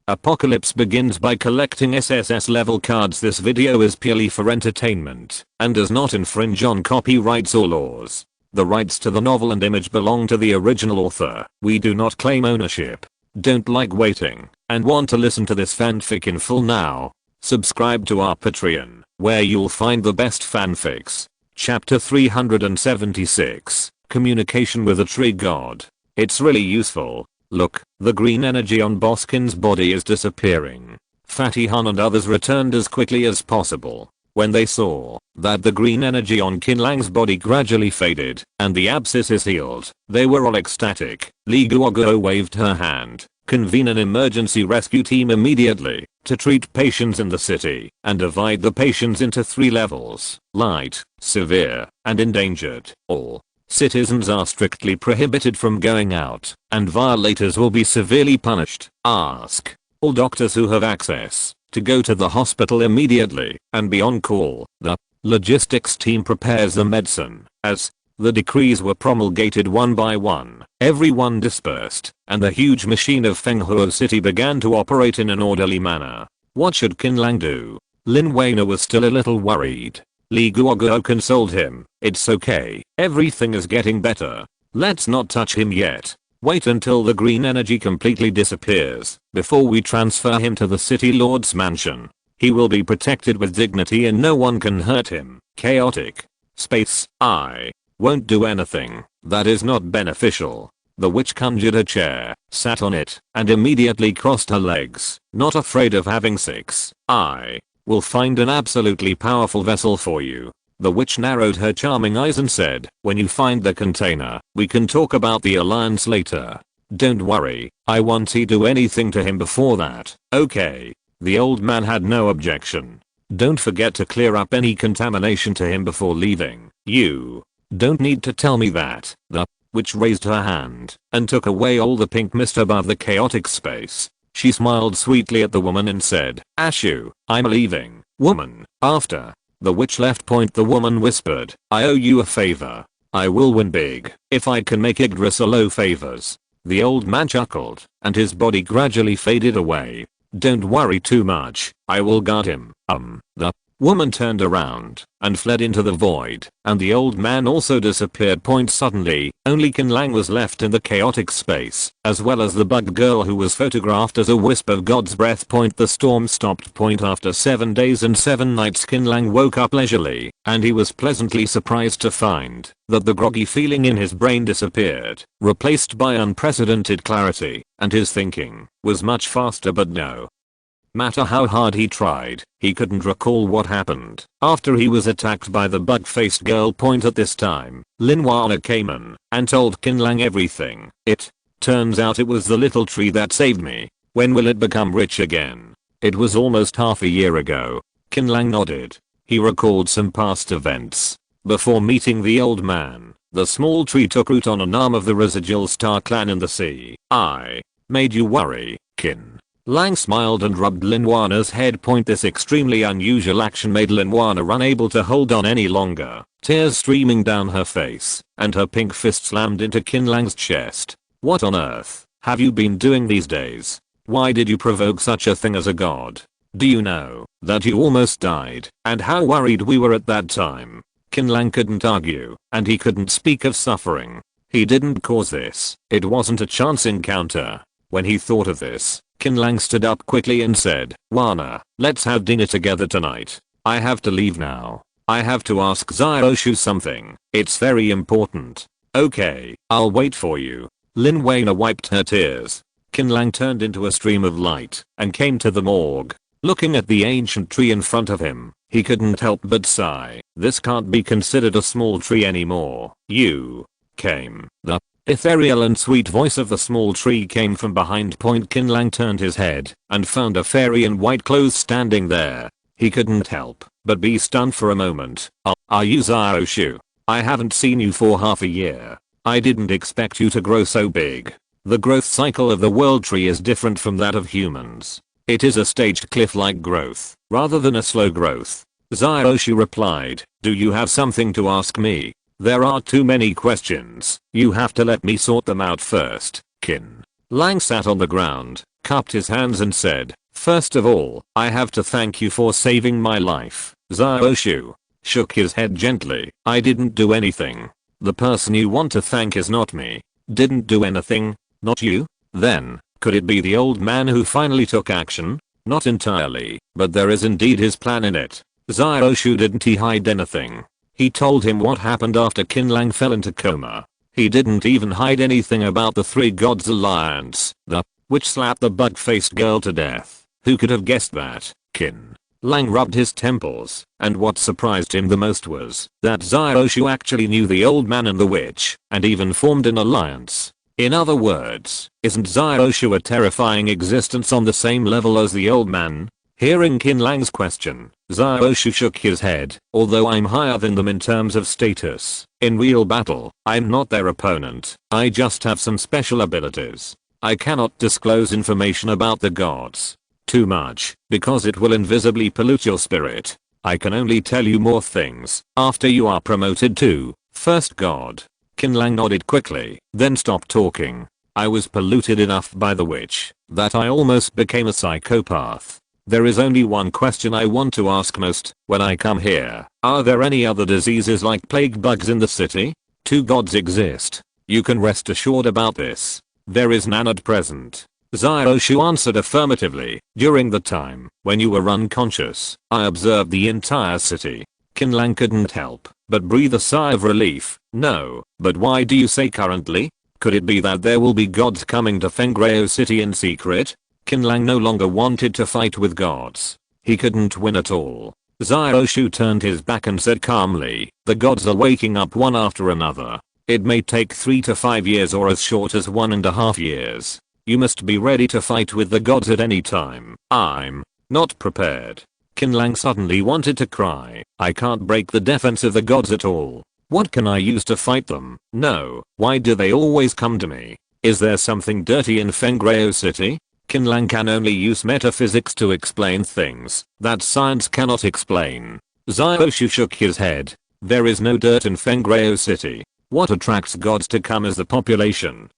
Apocalypse begins by collecting S.S.S level cards. This video is purely for entertainment and does not infringe on copyrights or laws. The rights to the novel and image belong to the original author. We do not claim ownership. Don't like waiting and want to listen to this fanfic in full now? Subscribe to our Patreon, where you'll find the best fanfics. Chapter 376, Communication with a Tree God. It's really useful. Look, the green energy on Boskin's body is disappearing. Fatty Han and others returned as quickly as possible. When they saw that the green energy on Qin Lang's body gradually faded and the abscess is healed, they were all ecstatic. Li Guoguo waved her hand. Convene an emergency rescue team immediately to treat patients in the city and divide the patients into 3 levels: light, severe, and endangered. All citizens are strictly prohibited from going out, and violators will be severely punished. Ask all doctors who have access to go to the hospital immediately and be on call. The logistics team prepares the medicine. As the decrees were promulgated one by one, everyone dispersed, and the huge machine of Fenghuo City began to operate in an orderly manner. What should Qin Lang do? Lin Weiner was still a little worried. Li Guoguo consoled him. It's okay, everything is getting better. Let's not touch him yet. Wait until the green energy completely disappears before we transfer him to the city lord's mansion. He will be protected with dignity and no one can hurt him. Chaotic space. I won't do anything that is not beneficial. The witch conjured a chair, sat on it, and immediately crossed her legs. Not afraid of having sex. I will find an absolutely powerful vessel for you. The witch narrowed her charming eyes and said, when you find the container, we can talk about the alliance later. Don't worry, I won't do anything to him before that. Okay. The old man had no objection. Don't forget to clear up any contamination to him before leaving. You don't need to tell me that. The witch raised her hand and took away all the pink mist above the chaotic space. She smiled sweetly at the woman and said, Ashu, I'm leaving. Woman. After the witch left the woman whispered, I owe you a favor. I will win big if I can make Yggdrasil favors. The old man chuckled and his body gradually faded away. Don't worry too much, I will guard him. The woman turned around and fled into the void, and the old man also disappeared. Suddenly, only Qin Lang was left in the chaotic space, as well as the bug girl who was photographed as a wisp of God's breath. The storm stopped. After 7 days and 7 nights, Qin Lang woke up leisurely, and he was pleasantly surprised to find that the groggy feeling in his brain disappeared, replaced by unprecedented clarity, and his thinking was much faster. But no matter how hard he tried, he couldn't recall what happened after he was attacked by the bug-faced girl. At this time, Lin Wana came in and told Qin Lang everything. It turns out it was the little tree that saved me. When will it become rich again? It was almost half a year ago. Qin Lang nodded. He recalled some past events. Before meeting the old man, the small tree took root on an arm of the residual star clan in the sea. I made you worry, Qin Lang smiled and rubbed Lin Wana's head. This extremely unusual action made Lin Wana unable to hold on any longer, tears streaming down her face, and her pink fist slammed into Qin Lang's chest. What on earth have you been doing these days? Why did you provoke such a thing as a god? Do you know that you almost died and how worried we were at that time? Qin Lang couldn't argue, and he couldn't speak of suffering. He didn't cause this. It wasn't a chance encounter. When he thought of this, Qin Lang stood up quickly and said, Wana, let's have dinner together tonight. I have to leave now. I have to ask Xiaoshu something. It's very important. Okay, I'll wait for you. Lin Weiner wiped her tears. Qin Lang turned into a stream of light and came to the morgue. Looking at the ancient tree in front of him, he couldn't help but sigh. This can't be considered a small tree anymore. You came. The ethereal and sweet voice of the small tree came from behind. Qin Lang turned his head and found a fairy in white clothes standing there. He couldn't help but be stunned for a moment. Are you Xiaoshu? I haven't seen you for half a year. I didn't expect you to grow so big. The growth cycle of the world tree is different from that of humans. It is a staged cliff-like growth, rather than a slow growth. Xiaoshu replied, do you have something to ask me? There are too many questions. You have to let me sort them out first. Qin Lang sat on the ground cupped his hands and said, "First of all, I have to thank you for saving my life." Xiaoshu shook his head gently. "I didn't do anything. The person you want to thank is not me." "Didn't do anything? Not you? Then, could it be the old man who finally took action?" "Not entirely, but there is indeed his plan in it." Xiaoshu didn't he hide anything? He told him what happened after Qin Lang fell into coma. He didn't even hide anything about the Three Gods Alliance, which slapped the bug-faced girl to death. Who could have guessed that? Qin Lang rubbed his temples, and what surprised him the most was that Xiaoshu actually knew the old man and the witch, and even formed an alliance. In other words, isn't Xiaoshu a terrifying existence on the same level as the old man? Hearing Qin Lang's question, Xiaoshu shook his head. "Although I'm higher than them in terms of status, in real battle, I'm not their opponent. I just have some special abilities. I cannot disclose information about the gods too much, because it will invisibly pollute your spirit. I can only tell you more things after you are promoted to first god." Qin Lang nodded quickly, then stopped talking. "I was polluted enough by the witch that I almost became a psychopath. There is only one question I want to ask most when I come here. Are there any other diseases like plague bugs in the city? Two gods exist. You can rest assured about this. There is none at present." Xiaoshu answered affirmatively. "During the time when you were unconscious, I observed the entire city." Qin Lang couldn't help but breathe a sigh of relief. "No, but why do you say currently? Could it be that there will be gods coming to Fengreo City in secret?" Qin Lang no longer wanted to fight with gods. He couldn't win at all. Xiaoshu turned his back and said calmly, "The gods are waking up one after another. It may take 3 to 5 years or as short as 1.5 years. You must be ready to fight with the gods at any time." "I'm not prepared." Qin Lang suddenly wanted to cry. "I can't break the defense of the gods at all. What can I use to fight them? No, why do they always come to me? Is there something dirty in Fengreo City?" Qin Lang can only use metaphysics to explain things that science cannot explain. Xiaoshu shook his head. "There is no dirt in Fengreo City. What attracts gods to come is the population.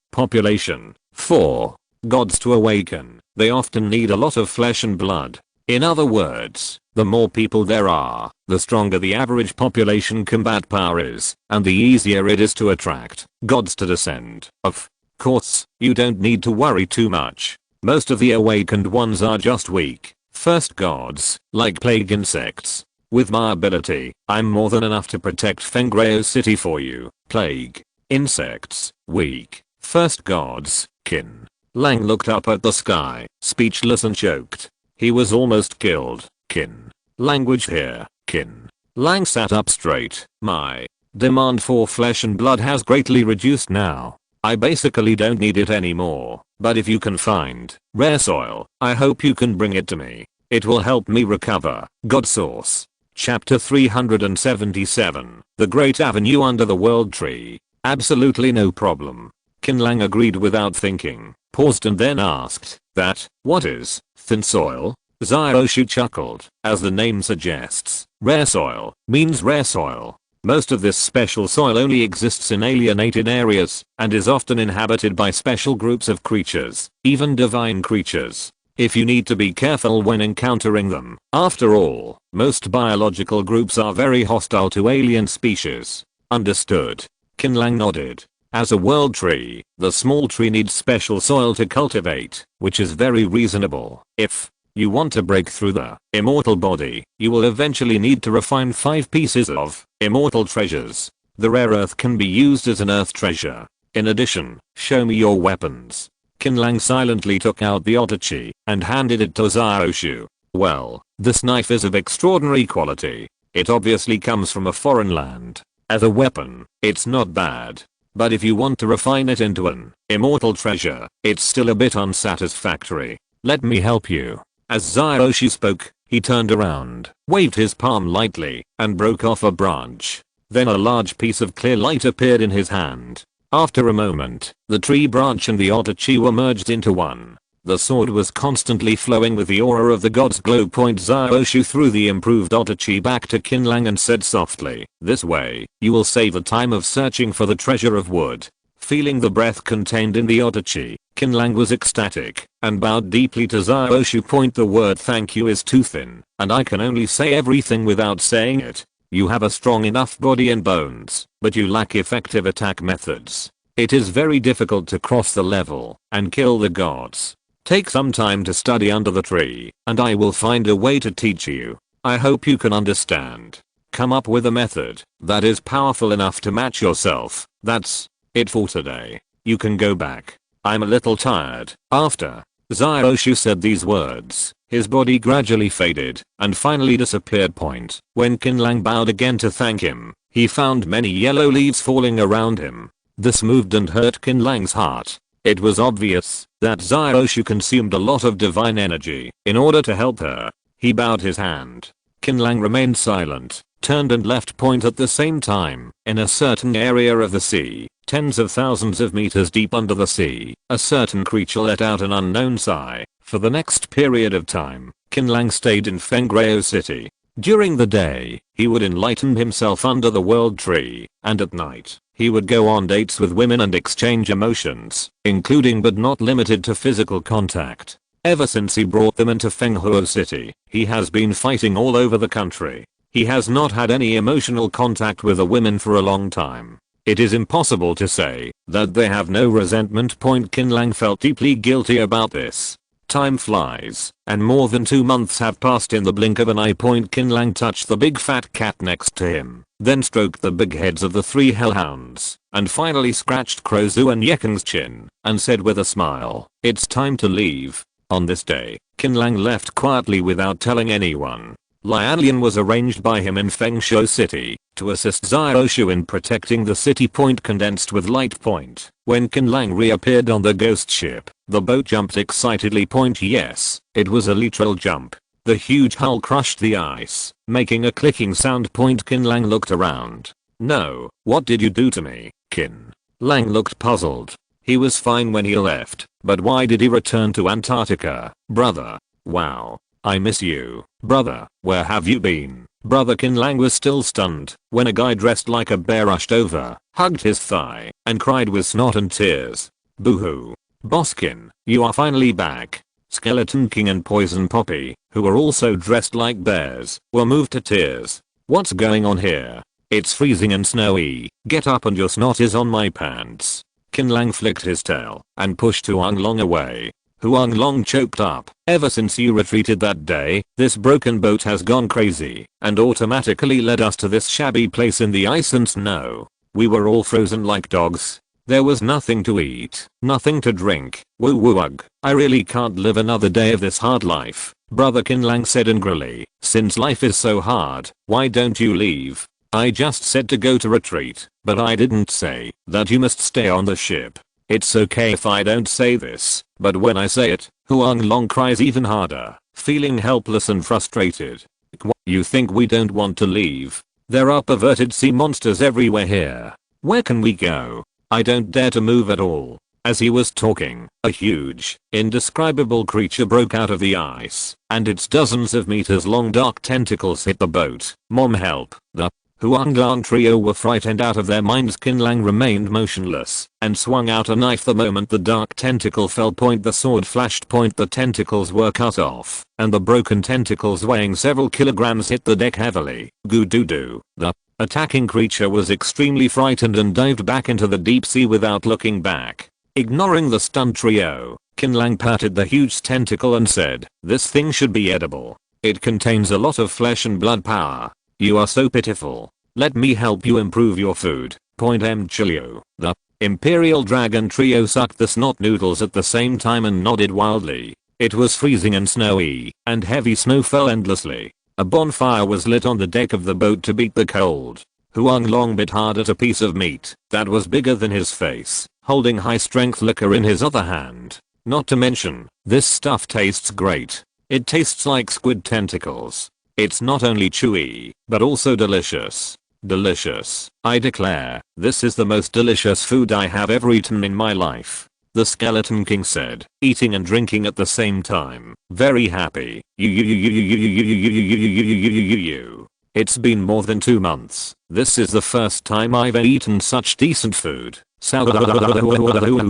For gods to awaken, they often need a lot of flesh and blood. In other words, the more people there are, the stronger the average population combat power is, and the easier it is to attract gods to descend. Of course, you don't need to worry too much. Most of the awakened ones are just weak first gods, like plague insects. With my ability, I'm more than enough to protect Fengreo City for you." Plague insects, weak first gods. Qin Lang looked up at the sky, speechless and choked. He was almost killed. Qin language here. Qin Lang sat up straight. "My demand for flesh and blood has greatly reduced now. I basically don't need it anymore, but if you can find rare soil, I hope you can bring it to me. It will help me recover." God Source. Chapter 377. The Great Avenue Under the World Tree. "Absolutely no problem." Qin Lang agreed without thinking, paused and then asked, "What is thin soil?" Xiaoshu chuckled. "As the name suggests, rare soil means rare soil. Most of this special soil only exists in alienated areas and is often inhabited by special groups of creatures, even divine creatures. If you need to be careful when encountering them. After all, most biological groups are very hostile to alien species." "Understood." Qin Lang nodded. "As a world tree, the small tree needs special soil to cultivate, which is very reasonable. If you want to break through the immortal body, you will eventually need to refine 5 pieces of immortal treasures. The rare earth can be used as an earth treasure. In addition, show me your weapons." Qin Lang silently took out the odyssey and handed it to Xiaoshu. "Well, this knife is of extraordinary quality. It obviously comes from a foreign land. As a weapon, it's not bad. But if you want to refine it into an immortal treasure, it's still a bit unsatisfactory. Let me help you." As Xiaoshu spoke, he turned around, waved his palm lightly, and broke off a branch. Then a large piece of clear light appeared in his hand. After a moment, the tree branch and the odyssey were merged into one. The sword was constantly flowing with the aura of the god's glow. Xiaoshu threw the improved odyssey back to Qin Lang and said softly, "This way, you will save the time of searching for the treasure of wood." Feeling the breath contained in the odyssey, Qin Lang was ecstatic and bowed deeply to Xiaoshu. The word thank you is too thin, and I can only say everything without saying it. You have a strong enough body and bones, but you lack effective attack methods. It is very difficult to cross the level and kill the gods. Take some time to study under the tree, and I will find a way to teach you. I hope you can understand. Come up with a method that is powerful enough to match yourself. That's it for today. You can go back. I'm a little tired. After Xiaoshu said these words, his body gradually faded and finally disappeared. When Qin Lang bowed again to thank him, he found many yellow leaves falling around him. This moved and hurt Qin Lang's heart. It was obvious that Xiaoshu consumed a lot of divine energy in order to help her. He bowed his hand. Qin Lang remained silent, turned and left. At the same time, in a certain area of the sea, tens of thousands of meters deep under the sea, a certain creature let out an unknown sigh. For the next period of time, Qin Lang stayed in Fengreo City. During the day, he would enlighten himself under the world tree, and at night, he would go on dates with women and exchange emotions, including but not limited to physical contact. Ever since he brought them into Fenghua City, he has been fighting all over the country. He has not had any emotional contact with the women for a long time. It is impossible to say that they have no resentment. Qin Lang felt deeply guilty about this. Time flies, and more than 2 months have passed in the blink of an eye. Qin Lang touched the big fat cat next to him, then stroked the big heads of the 3 hellhounds, and finally scratched Krozu and Yekeng's chin, and said with a smile, "It's time to leave." On this day, Qin Lang left quietly without telling anyone. Lianlian was arranged by him in Fengshuo City to assist Xiaoshu in protecting the city. Condensed with light. When Qin Lang reappeared on the ghost ship, the boat jumped excitedly. Yes, it was a literal jump. The huge hull crushed the ice, making a clicking sound. Qin Lang looked around. "No, what did you do to me, Qin?" Lang looked puzzled. He was fine when he left, but why did he return to Antarctica, brother? Wow. I miss you, brother. Where have you been, brother? Qin Lang was still stunned when a guy dressed like a bear rushed over, hugged his thigh, and cried with snot and tears. "Boo-hoo. Boss Qin, you are finally back." Skeleton King and Poison Poppy, who were also dressed like bears, were moved to tears. "What's going on here? It's freezing and snowy. Get up and your snot is on my pants." Qin Lang flicked his tail and pushed Huang Long away. Huang Long choked up. "Ever since you retreated that day, this broken boat has gone crazy and automatically led us to this shabby place in the ice and snow. We were all frozen like dogs. There was nothing to eat, nothing to drink. Woo woo ugh. I really can't live another day of this hard life," brother Qin Lang said angrily. "Since life is so hard, why don't you leave? I just said to go to retreat, but I didn't say that you must stay on the ship. It's okay if I don't say this, but when I say it," Huang Long cries even harder, feeling helpless and frustrated. "You think we don't want to leave? There are perverted sea monsters everywhere here. Where can we go? I don't dare to move at all." As he was talking, a huge, indescribable creature broke out of the ice, and its dozens of meters long dark tentacles hit the boat. "Mom, help." The Huang Long trio were frightened out of their minds. Qin Lang remained motionless and swung out a knife the moment the dark tentacle fell. The sword flashed. The tentacles were cut off, and the broken tentacles weighing several kilograms hit the deck heavily. Goo doo doo. The attacking creature was extremely frightened and dived back into the deep sea without looking back. Ignoring the stunned trio, Qin Lang patted the huge tentacle and said, "This thing should be edible. It contains a lot of flesh and blood power. You are so pitiful. Let me help you improve your food." Chilio. The Imperial Dragon trio sucked the snot noodles at the same time and nodded wildly. It was freezing and snowy, and heavy snow fell endlessly. A bonfire was lit on the deck of the boat to beat the cold. Huang Long bit hard at a piece of meat that was bigger than his face, holding high-strength liquor in his other hand. "Not to mention, this stuff tastes great. It tastes like squid tentacles. It's not only chewy, but also delicious. Delicious. I declare, this is the most delicious food I have ever eaten in my life," the Skeleton King said, eating and drinking at the same time, very happy. It's been more than 2 months. This is the first time I've eaten such decent food.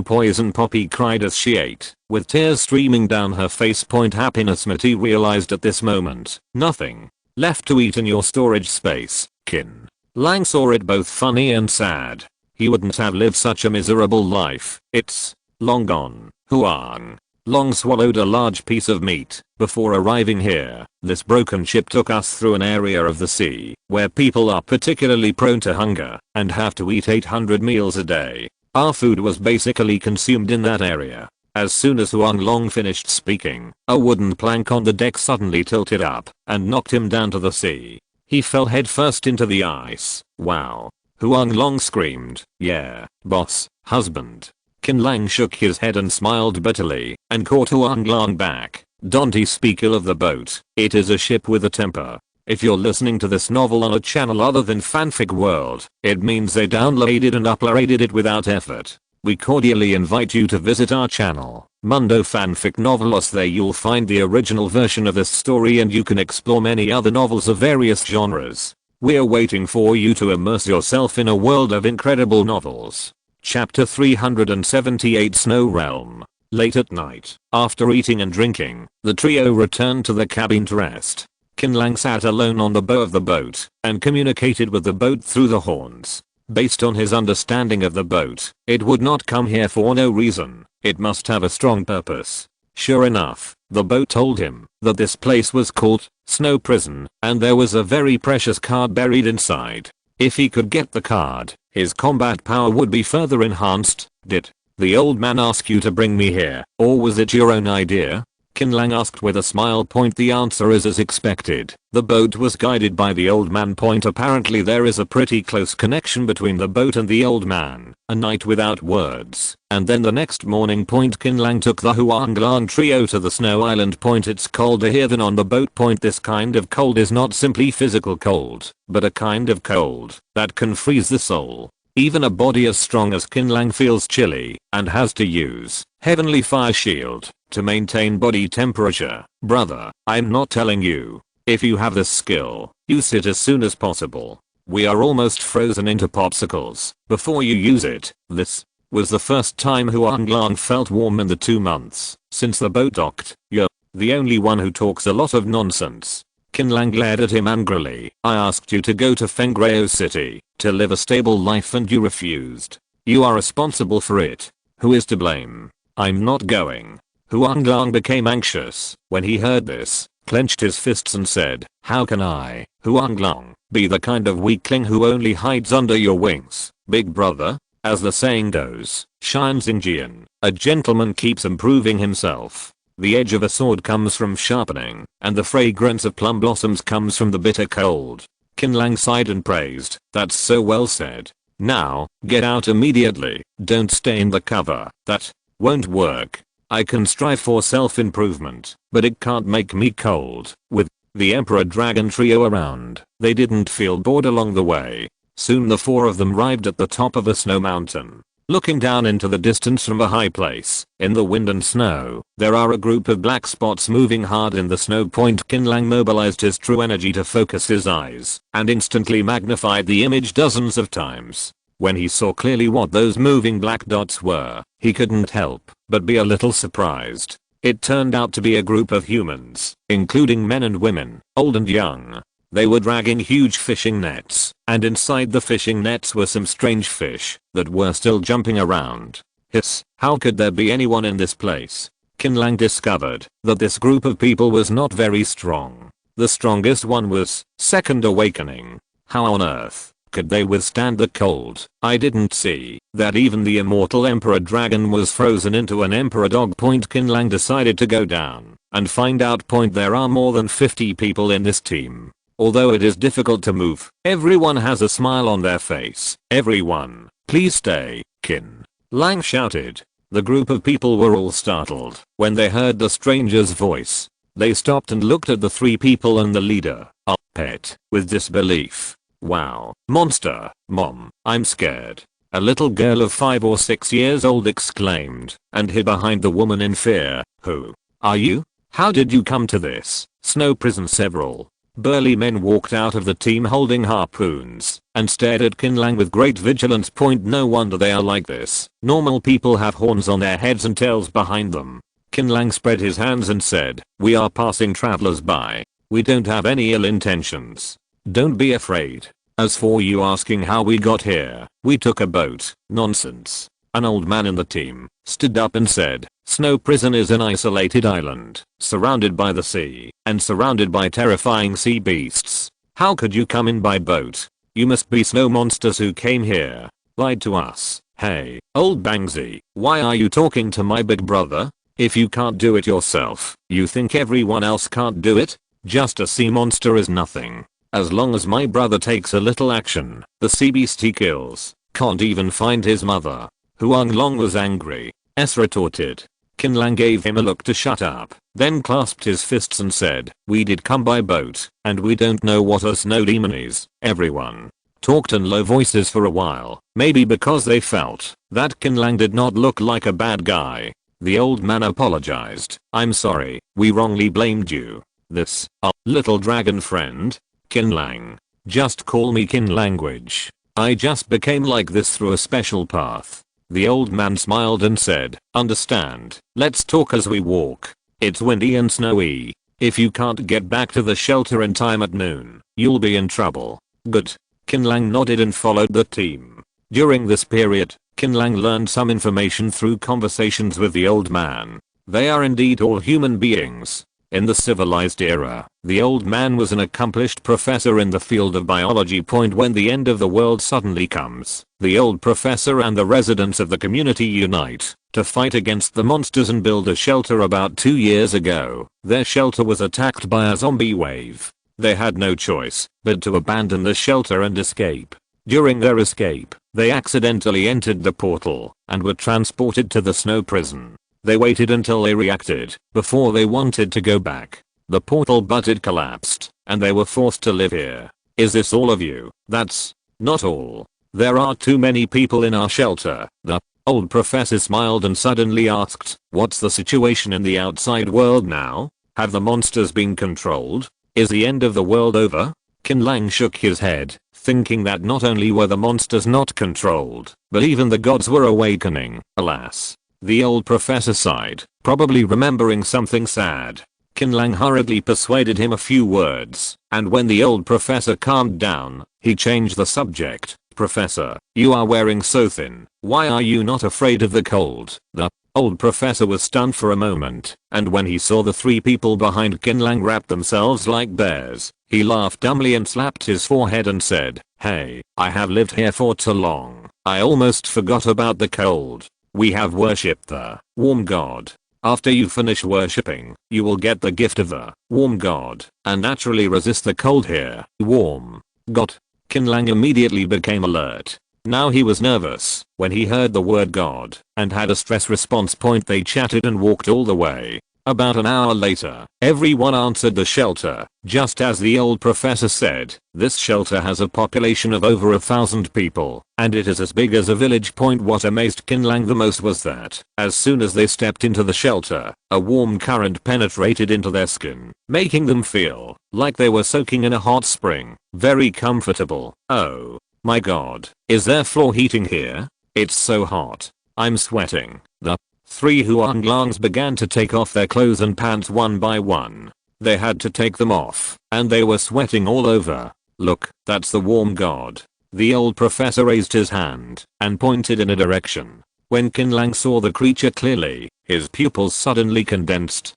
Poison Poppy cried as she ate, with tears streaming down her face. Happiness materialized at this moment. Nothing left to eat in your storage space. Qin Lang saw it both funny and sad. He wouldn't have lived such a miserable life. It's long gone. Huang Long swallowed a large piece of meat before arriving here. This broken ship took us through an area of the sea where people are particularly prone to hunger and have to eat 800 meals a day. Our food was basically consumed in that area. As soon as Huang Long finished speaking, a wooden plank on the deck suddenly tilted up and knocked him down to the sea. He fell headfirst into the ice. Wow. Huang Long screamed, "Yeah, boss, husband." Qin Lang shook his head and smiled bitterly and caught Huang Long back. "Don't speak ill of the boat. It is a ship with a temper. If you're listening to this novel on a channel other than Fanfic World, it means they downloaded and uploaded it without effort. We cordially invite you to visit our channel, Mundo Fanfic Novelos. There you'll find the original version of this story and you can explore many other novels of various genres. We're waiting for you to immerse yourself in a world of incredible novels." Chapter 378 Snow Realm. Late at night, after eating and drinking, the trio returned to the cabin to rest. Qin Lang sat alone on the bow of the boat and communicated with the boat through the horns. Based on his understanding of the boat, it would not come here for no reason. It must have a strong purpose. Sure enough, the boat told him that this place was called Snow Prison and there was a very precious card buried inside. If he could get the card, his combat power would be further enhanced. "Did the old man ask you to bring me here, or was it your own idea?" Qin Lang asked with a smile. The answer is as expected. The boat was guided by the old man. Apparently there is a pretty close connection between the boat and the old man. A night without words. And then the next morning. Qin Lang took the Huang Lang trio to the snow island. It's colder here than on the boat. This kind of cold is not simply physical cold, but a kind of cold that can freeze the soul. Even a body as strong as Qin Lang feels chilly and has to use Heavenly Fire Shield to maintain body temperature. Brother, I'm not telling you. If you have this skill, use it as soon as possible. We are almost frozen into popsicles before you use it. This was the first time Huang Lang felt warm in the 2 months since the boat docked. You're the only one who talks a lot of nonsense. Qin Lang glared at him angrily. "I asked you to go to Fengreo City to live a stable life and you refused. You are responsible for it. Who is to blame?" "I'm not going." Huang Lang became anxious when he heard this, clenched his fists and said, "How can I, Huang Lang, be the kind of weakling who only hides under your wings, big brother?" As the saying goes, Shan Xingjian, a gentleman keeps improving himself. The edge of a sword comes from sharpening, and the fragrance of plum blossoms comes from the bitter cold. Qin Lang sighed and praised, "That's so well said. Now, get out immediately. Don't stay in the cover. That won't work. I can strive for self-improvement, but it can't make me cold." With the Emperor Dragon trio around, they didn't feel bored along the way. Soon the 4 of them arrived at the top of a snow mountain. Looking down into the distance from a high place, in the wind and snow, there are a group of black spots moving hard in the snow. Qin Lang mobilized his true energy to focus his eyes, and instantly magnified the image dozens of times. When he saw clearly what those moving black dots were, he couldn't help but be a little surprised. It turned out to be a group of humans, including men and women, old and young. They were dragging huge fishing nets, and inside the fishing nets were some strange fish that were still jumping around. Hiss, how could there be anyone in this place? Qin Lang discovered that this group of people was not very strong. The strongest one was Second Awakening. How on earth could they withstand the cold? I didn't see that even the immortal Emperor Dragon was frozen into an Emperor Dog. Qin Lang decided to go down and find out. There are more than 50 people in this team. Although it is difficult to move, everyone has a smile on their face. "Everyone, please stay," Qin Lang shouted. The group of people were all startled when they heard the stranger's voice. They stopped and looked at the 3 people and the leader, a pet, with disbelief. "Wow, monster, Mom, I'm scared," a little girl of 5 or 6 years old exclaimed, and hid behind the woman in fear. "Who are you? How did you come to this snow prison?" Several Burly men walked out of the team holding harpoons and stared at Qin Lang with great vigilance. No wonder they are like this. Normal people have horns on their heads and tails behind them. Qin Lang spread his hands and said, "We are passing travelers by. We don't have any ill intentions. Don't be afraid. As for you asking how we got here, we took a boat." Nonsense. An old man in the team stood up and said, "Snow Prison is an isolated island, surrounded by the sea, and surrounded by terrifying sea beasts. How could you come in by boat? You must be snow monsters who came here. Lied to us." "Hey, old Bangsy, why are you talking to my big brother? If you can't do it yourself, you think everyone else can't do it? Just a sea monster is nothing. As long as my brother takes a little action, the sea beast he kills can't even find his mother." Huang Long was angry. S retorted. Qin Lang gave him a look to shut up, then clasped his fists and said, "We did come by boat, and we don't know what a snow demon is." Everyone talked in low voices for a while, maybe because they felt that Qin Lang did not look like a bad guy. The old man apologized. "I'm sorry, we wrongly blamed you. This, little dragon friend? Qin Lang. Just call me Qin Language. I just became like this through a special path." The old man smiled and said, "Understand. Let's talk as we walk. It's windy and snowy. If you can't get back to the shelter in time at noon, you'll be in trouble." "Good." Qin Lang nodded and followed the team. During this period, Qin Lang learned some information through conversations with the old man. They are indeed all human beings. In the civilized era, the old man was an accomplished professor in the field of biology. When the end of the world suddenly comes, the old professor and the residents of the community unite to fight against the monsters and build a shelter. About 2 years ago, their shelter was attacked by a zombie wave. They had no choice but to abandon the shelter and escape. During their escape, they accidentally entered the portal and were transported to the snow prison. They waited until they reacted before they wanted to go back. The portal butted collapsed, and they were forced to live here. "Is this all of you?" "That's not all. There are too many people in our shelter." The old professor smiled and suddenly asked, "What's the situation in the outside world now? Have the monsters been controlled? Is the end of the world over?" Qin Lang shook his head, thinking that not only were the monsters not controlled, but even the gods were awakening. Alas. The old professor sighed, probably remembering something sad. Qin Lang hurriedly persuaded him a few words, and when the old professor calmed down, he changed the subject. "Professor, you are wearing so thin. Why are you not afraid of the cold?" The old professor was stunned for a moment, and when he saw the 3 people behind Qin Lang wrap themselves like bears, he laughed dumbly and slapped his forehead and said, "Hey, I have lived here for too long. I almost forgot about the cold. We have worshipped the warm god. After you finish worshipping, you will get the gift of the warm god, and naturally resist the cold here." Warm god. Qin Lang immediately became alert. Now he was nervous when he heard the word god and had a stress response. They chatted and walked all the way. About an hour later, everyone answered the shelter, just as the old professor said. This shelter has a population of over 1,000 people, and it is as big as a village. What amazed Qin Lang the most was that, as soon as they stepped into the shelter, a warm current penetrated into their skin, making them feel like they were soaking in a hot spring. Very comfortable. "Oh my god, is there floor heating here? It's so hot. I'm sweating." The 3 Huang Langs began to take off their clothes and pants one by one. They had to take them off, and they were sweating all over. "Look, that's the warm god." The old professor raised his hand and pointed in a direction. When Qin Lang saw the creature clearly, his pupils suddenly condensed.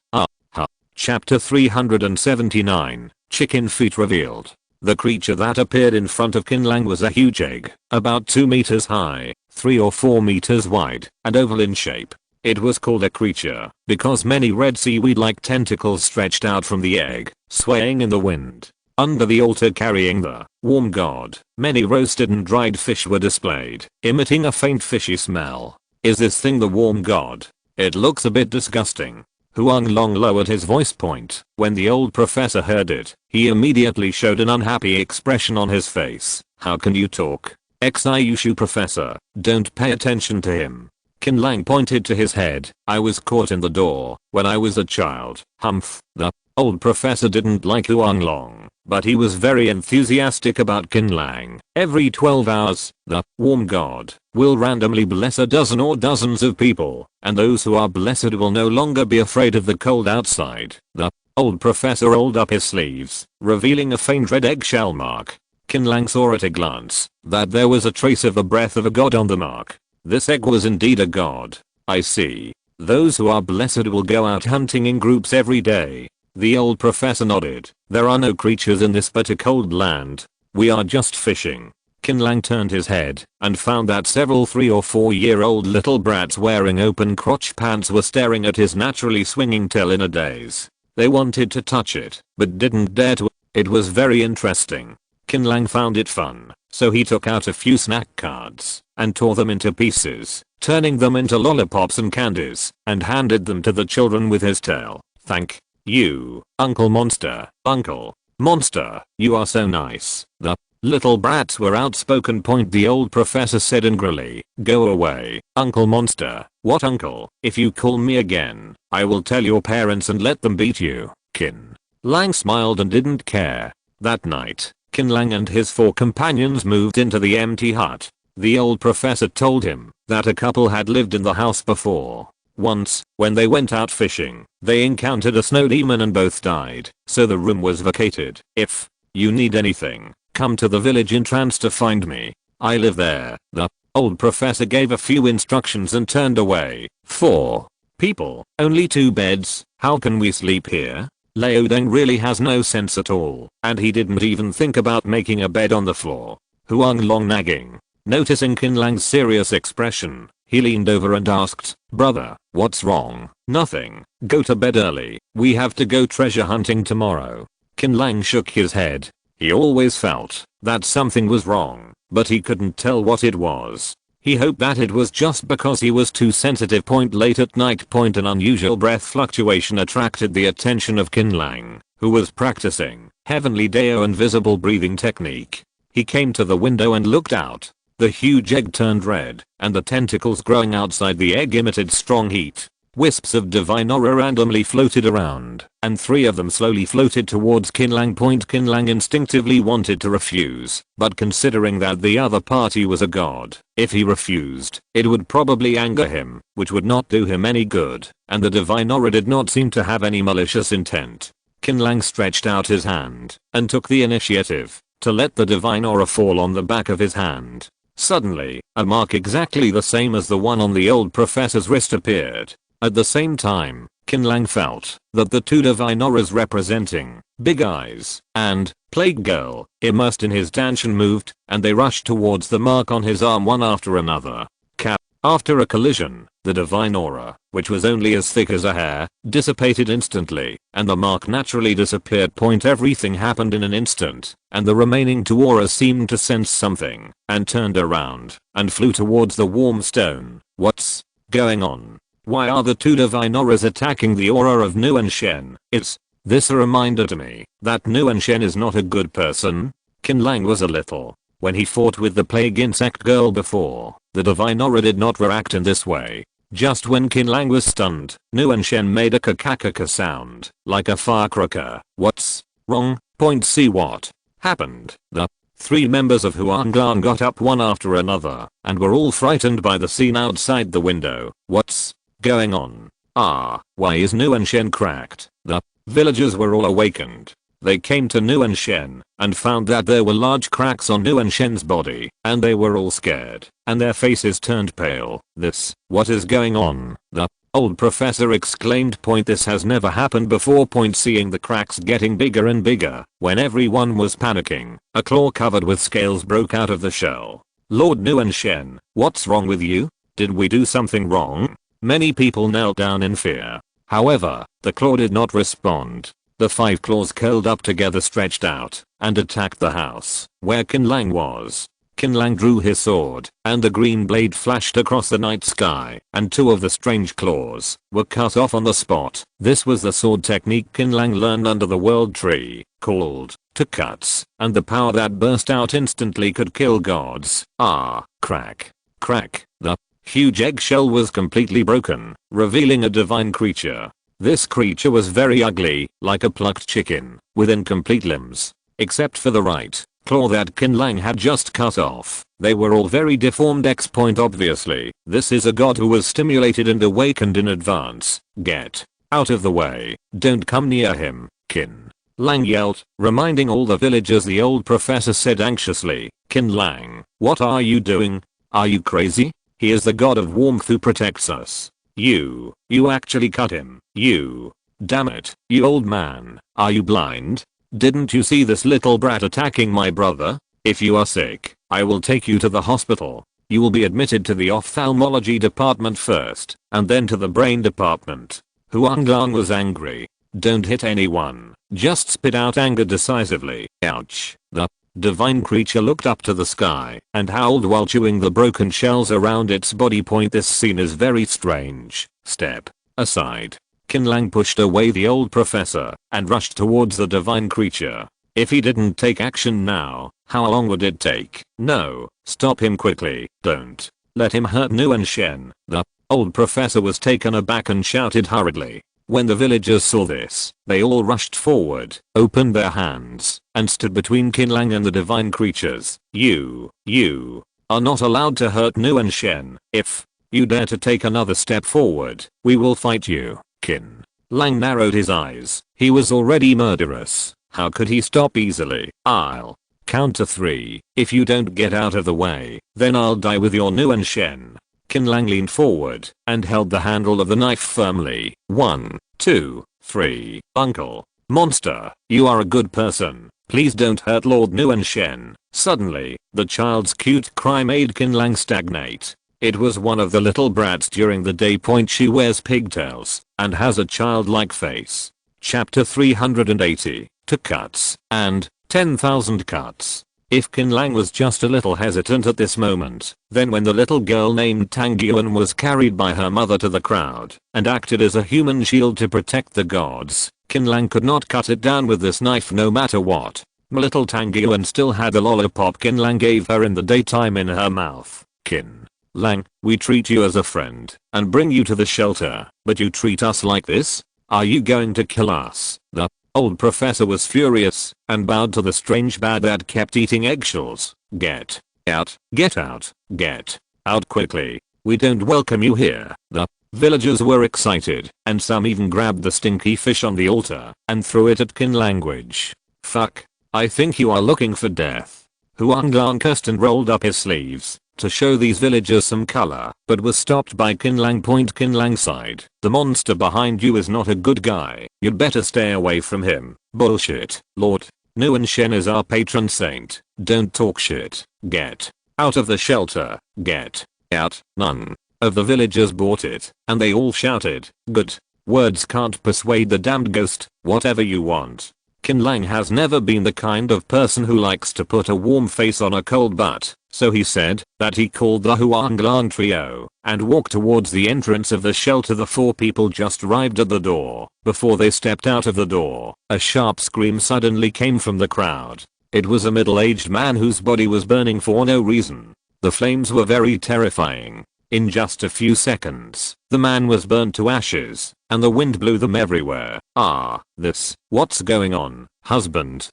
Chapter 379, Chicken Feet Revealed. The creature that appeared in front of Qin Lang was a huge egg, about 2 meters high, 3 or 4 meters wide, and oval in shape. It was called a creature because many red seaweed-like tentacles stretched out from the egg, swaying in the wind. Under the altar carrying the warm god, many roasted and dried fish were displayed, emitting a faint fishy smell. "Is this thing the warm god? It looks a bit disgusting." Huang Long lowered his voice point. When the old professor heard it, he immediately showed an unhappy expression on his face. "How can you talk? Ex-Yushu professor, don't pay attention to him." Qin Lang pointed to his head. "I was caught in the door when I was a child." Humph. The old professor didn't like Qin Lang, but he was very enthusiastic about Qin Lang. Every 12 hours, the warm god will randomly bless a dozen or dozens of people, and those who are blessed will no longer be afraid of the cold outside. The old professor rolled up his sleeves, revealing a faint red eggshell mark. Qin Lang saw at a glance that there was a trace of the breath of a god on the mark. This egg was indeed a god. I see. Those who are blessed will go out hunting in groups every day. The old professor nodded. There are no creatures in this but a cold land. We are just fishing. Qin Lang turned his head and found that several 3 or 4-year-old little brats wearing open crotch pants were staring at his naturally swinging tail in a daze. They wanted to touch it, but didn't dare to. It was very interesting. Qin Lang found it fun, so he took out a few snack cards and tore them into pieces, turning them into lollipops and candies, and handed them to the children with his tail. Thank you, Uncle Monster. Uncle Monster, you are so nice. The little brats were outspoken. The old professor said angrily. Go away, Uncle Monster. What uncle? If you call me again, I will tell your parents and let them beat you. Qin Lang smiled and didn't care. That night, Qin Lang and his 4 companions moved into the empty hut. The old professor told him that a couple had lived in the house before. Once, when they went out fishing, they encountered a snow demon and both died, so the room was vacated. If you need anything, come to the village entrance to find me. I live there. The old professor gave a few instructions and turned away. 4 people, only 2 beds, how can we sleep here? Lao Deng really has no sense at all, and he didn't even think about making a bed on the floor. Qin Lang nagging. Noticing Qin Lang's serious expression, he leaned over and asked, brother, what's wrong? Nothing. Go to bed early. We have to go treasure hunting tomorrow. Qin Lang shook his head. He always felt that something was wrong, but he couldn't tell what it was. He hoped that it was just because he was too sensitive. Late at night. An unusual breath fluctuation attracted the attention of Qin Lang, who was practicing Heavenly Dao invisible breathing technique. He came to the window and looked out. The huge egg turned red, and the tentacles growing outside the egg emitted strong heat. Wisps of divine aura randomly floated around, and 3 of them slowly floated towards Qin Lang. Qin Lang instinctively wanted to refuse, but considering that the other party was a god, if he refused, it would probably anger him, which would not do him any good, and the divine aura did not seem to have any malicious intent. Qin Lang stretched out his hand and took the initiative to let the divine aura fall on the back of his hand. Suddenly, a mark exactly the same as the one on the old professor's wrist appeared. At the same time, Qin Lang felt that the 2 divine auras representing Big Eyes and Plague Girl immersed in his dantian moved, and they rushed towards the mark on his arm one after another. After a collision, the divine aura, which was only as thick as a hair, dissipated instantly, and the mark naturally disappeared. Everything happened in an instant, and the remaining 2 auras seemed to sense something, and turned around, and flew towards the warm stone. What's going on? Why are the 2 divine auras attacking the aura of Nguyen Shen? Is this a reminder to me that Nguyen Shen is not a good person? Qin Lang was a little. When he fought with the plague insect girl before, the divine aura did not react in this way. Just when Qin Lang was stunned, Nguyen Shen made a kakakaka sound, like a firecracker. What's wrong? See what happened. The 3 members of Huang Clan got up one after another, and were all frightened by the scene outside the window. What's going on? Why is Nguyen Shen cracked? The villagers were all awakened. They came to Nguyen Shen and found that there were large cracks on Nguyen Shen's body, and they were all scared, and their faces turned pale. What is going on? The old professor exclaimed. This has never happened before. Seeing the cracks getting bigger and bigger, when everyone was panicking, a claw covered with scales broke out of the shell. Lord Nguyen Shen, what's wrong with you? Did we do something wrong? Many people knelt down in fear. However, the claw did not respond. The 5 claws curled up together, stretched out, and attacked the house where Qin Lang was. Qin Lang drew his sword, and the green blade flashed across the night sky, and 2 of the strange claws were cut off on the spot. This was the sword technique Qin Lang learned under the world tree, called to cuts, and the power that burst out instantly could kill gods. Crack. Crack. The huge eggshell was completely broken, revealing a divine creature. This creature was very ugly, like a plucked chicken, with incomplete limbs. Except for the right claw that Qin Lang had just cut off. They were all very deformed. Obviously, this is a god who was stimulated and awakened in advance. Get out of the way. Don't come near him, Qin Lang yelled, reminding all the villagers. The old professor said anxiously, Qin Lang, what are you doing? Are you crazy? He is the god of warmth who protects us. You actually cut him. You. Damn it, you old man, are you blind? Didn't you see this little brat attacking my brother? If you are sick, I will take you to the hospital. You will be admitted to the ophthalmology department first, and then to the brain department. Huang Lang was angry. Don't hit anyone, just spit out anger decisively. Ouch. The divine creature looked up to the sky and howled while chewing the broken shells around its body point. This scene is very strange. Step aside. Qin Lang pushed away the old professor and rushed towards the divine creature. If he didn't take action now, how long would it take? No, stop him quickly. Don't let him hurt Nuan Shen. The old professor was taken aback and shouted hurriedly. When the villagers saw this, they all rushed forward, opened their hands, and stood between Qin Lang and the divine creatures. You are not allowed to hurt Nuan Shen. If you dare to take another step forward, we will fight you. Qin Lang narrowed his eyes. He was already murderous. How could he stop easily? I'll count to 3. If you don't get out of the way, then I'll die with your Nuan Shen. Qin Lang leaned forward and held the handle of the knife firmly. 1, 2, 3. Uncle. Monster, you are a good person. Please don't hurt Lord Nuan Shen. Suddenly, the child's cute cry made Qin Lang stagnate. It was one of the little brats during the day. She wears pigtails and has a childlike face. Chapter 380. To cuts and 10,000 cuts. If Qin Lang was just a little hesitant at this moment, then when the little girl named Tang Yuan was carried by her mother to the crowd and acted as a human shield to protect the gods, Qin Lang could not cut it down with this knife no matter what. Little Tang Yuan still had the lollipop Qin Lang gave her in the daytime in her mouth. Qin Lang, we treat you as a friend and bring you to the shelter, but you treat us like this? Are you going to kill us? The old professor was furious and bowed to the strange bat that kept eating eggshells. Get out, get out, get out quickly. We don't welcome you here. The villagers were excited and some even grabbed the stinky fish on the altar and threw it at Qin Language. Fuck, I think you are looking for death. Huang Lang cursed and rolled up his sleeves to show these villagers some color, but was stopped by Qin Lang. Qin Lang sighed. The monster behind you is not a good guy. You'd better stay away from him. Bullshit. Lord Nuan Shen is our patron saint. Don't talk shit. Get out of the shelter. Get out. None of the villagers bought it, and they all shouted, good. Words can't persuade the damned ghost. Whatever you want. Qin Lang has never been the kind of person who likes to put a warm face on a cold butt, so he said that he called the Huang Lang trio and walked towards the entrance of the shelter. The 4 people just arrived at the door. Before they stepped out of the door, a sharp scream suddenly came from the crowd. It was a middle-aged man whose body was burning for no reason. The flames were very terrifying. In just a few seconds, the man was burned to ashes, and the wind blew them everywhere. What's going on? Husband,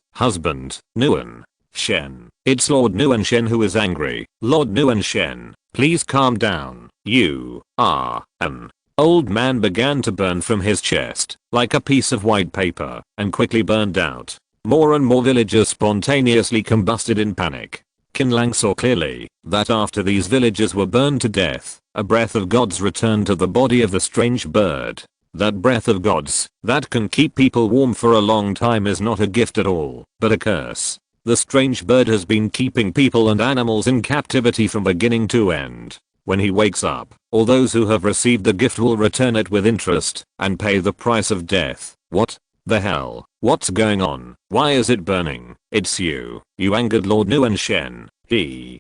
Nuan Shen. It's Lord Nuan Shen who is angry. Lord Nuan Shen, please calm down. You are an old man began to burn from his chest, like a piece of white paper, and quickly burned out. More and more villagers spontaneously combusted in panic. Qin Lang saw clearly that after these villagers were burned to death, a breath of gods returned to the body of the strange bird. That breath of gods that can keep people warm for a long time is not a gift at all, but a curse. The strange bird has been keeping people and animals in captivity from beginning to end. When he wakes up, all those who have received the gift will return it with interest and pay the price of death. What the hell? What's going on? Why is it burning? It's you angered Lord Nuan Shen. A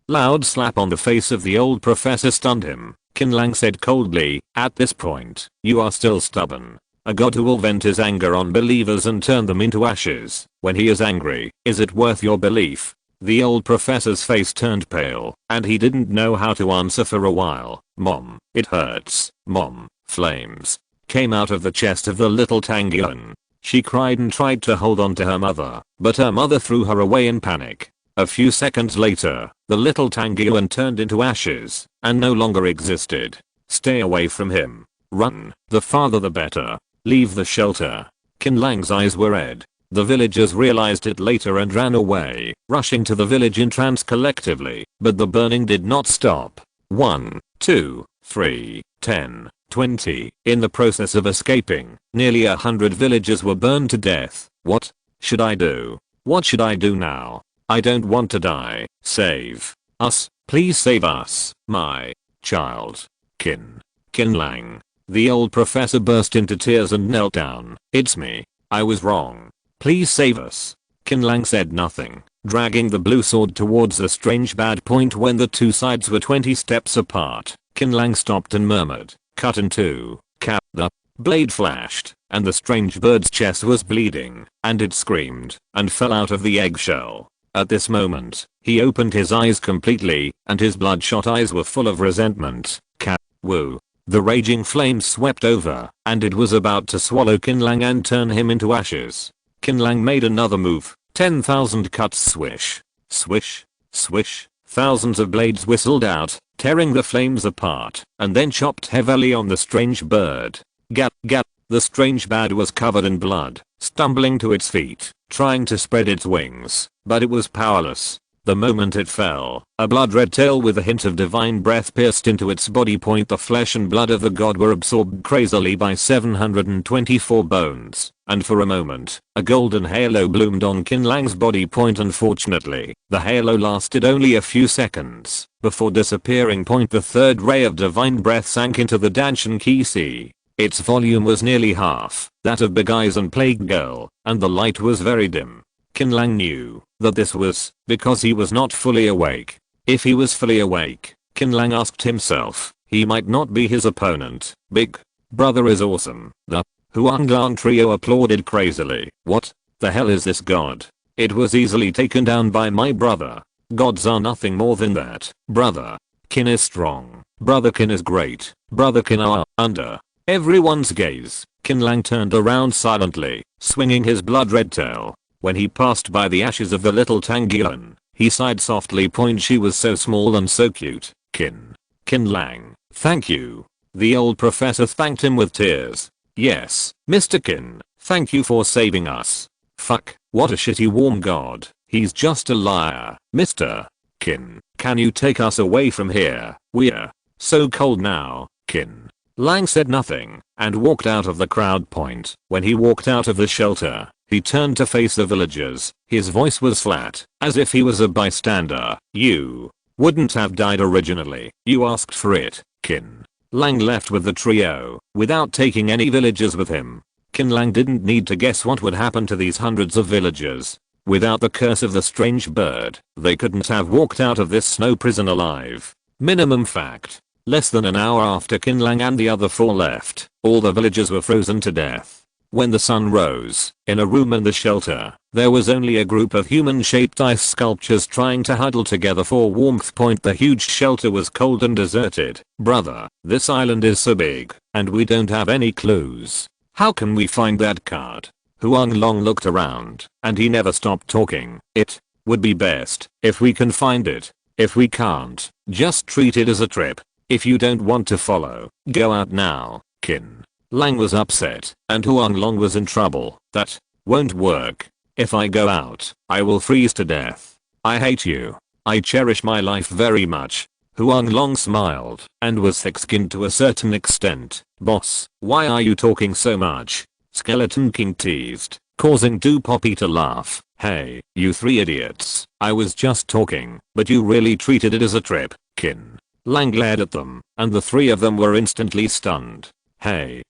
loud slap on the face of the old professor stunned him. Qin Lang said coldly, at this point, you are still stubborn. A god who will vent his anger on believers and turn them into ashes when he is angry. Is it worth your belief? The old professor's face turned pale, and he didn't know how to answer for a while. Mom, it hurts. Mom, flames. came out of the chest of the little Tangyuan. She cried and tried to hold on to her mother, but her mother threw her away in panic. A few seconds later, the little Tangyuan turned into ashes and no longer existed. Stay away from him. Run. The farther the better. Leave the shelter. Qin Lang's eyes were red. The villagers realized it later and ran away, rushing to the village in trance collectively, but the burning did not stop. 1, 2, 3, 10, 20. In the process of escaping, nearly 100 villagers were burned to death. What should I do? What should I do now? I don't want to die. Save us. Please save us, my child. Qin Lang. The old professor burst into tears and knelt down. It's me. I was wrong. Please save us. Qin Lang said nothing, dragging the blue sword towards the strange bad point when the two sides were 20 steps apart. Qin Lang stopped and murmured, cut in two. Cap. The blade flashed, and the strange bird's chest was bleeding, and it screamed, and fell out of the eggshell. At this moment, he opened his eyes completely, and his bloodshot eyes were full of resentment. Cap. Woo. The raging flames swept over, and it was about to swallow Qin Lang and turn him into ashes. Qin Lang made another move. 10,000 cuts swish. Swish. Swish. Thousands of blades whistled out, tearing the flames apart, and then chopped heavily on the strange bird. Gap. Gap. The strange bird was covered in blood, stumbling to its feet, trying to spread its wings, but it was powerless. The moment it fell, a blood-red tail with a hint of divine breath pierced into its body point. The flesh and blood of the god were absorbed crazily by 724 bones, and for a moment, a golden halo bloomed on Qin Lang's body point. Unfortunately, the halo lasted only a few seconds, before disappearing. The third ray of divine breath sank into the Danshan Qi Sea. Its volume was nearly half that of Big Eyes and Plague Girl, and the light was very dim. Qin Lang knew that this was because he was not fully awake. If he was fully awake, Qin Lang asked himself, he might not be his opponent. Big Brother is awesome. The Huanglan trio applauded crazily. What the hell is this god? It was easily taken down by my brother. Gods are nothing more than that. Brother Qin is strong. Brother Qin is great. Brother Qin are under everyone's gaze. Qin Lang turned around silently, swinging his blood-red tail. When he passed by the ashes of the little Tangyuan, he sighed softly. She was so small and so cute. Qin Lang, thank you. The old professor thanked him with tears. Yes, Mr. Qin, thank you for saving us. Fuck, what a shitty warm god. He's just a liar. Mr. Qin, can you take us away from here? We're so cold now. Qin Lang said nothing, and walked out of the crowd point. When he walked out of the shelter, he turned to face the villagers. His voice was flat, as if he was a bystander. You wouldn't have died originally. You asked for it. Qin Lang left with the trio, without taking any villagers with him. Qin Lang didn't need to guess what would happen to these hundreds of villagers. Without the curse of the strange bird, they couldn't have walked out of this snow prison alive. Minimum fact. Less than an hour after Qin Lang and the other four left, all the villagers were frozen to death. When the sun rose, in a room in the shelter, there was only a group of human-shaped ice sculptures trying to huddle together for warmth. The huge shelter was cold and deserted. Brother, this island is so big, and we don't have any clues. How can we find that card? Huang Long looked around, and he never stopped talking. It would be best if we can find it. If we can't, just treat it as a trip. If you don't want to follow, go out now. Qin Lang was upset, and Huang Long was in trouble. That won't work. If I go out, I will freeze to death. I hate you. I cherish my life very much. Huang Long smiled, and was thick-skinned to a certain extent. Boss, why are you talking so much? Skeleton King teased, causing Du Poppy to laugh. Hey, you three idiots. I was just talking, but you really treated it as a trip. Qin Lang glared at them, and the three of them were instantly stunned. Hey,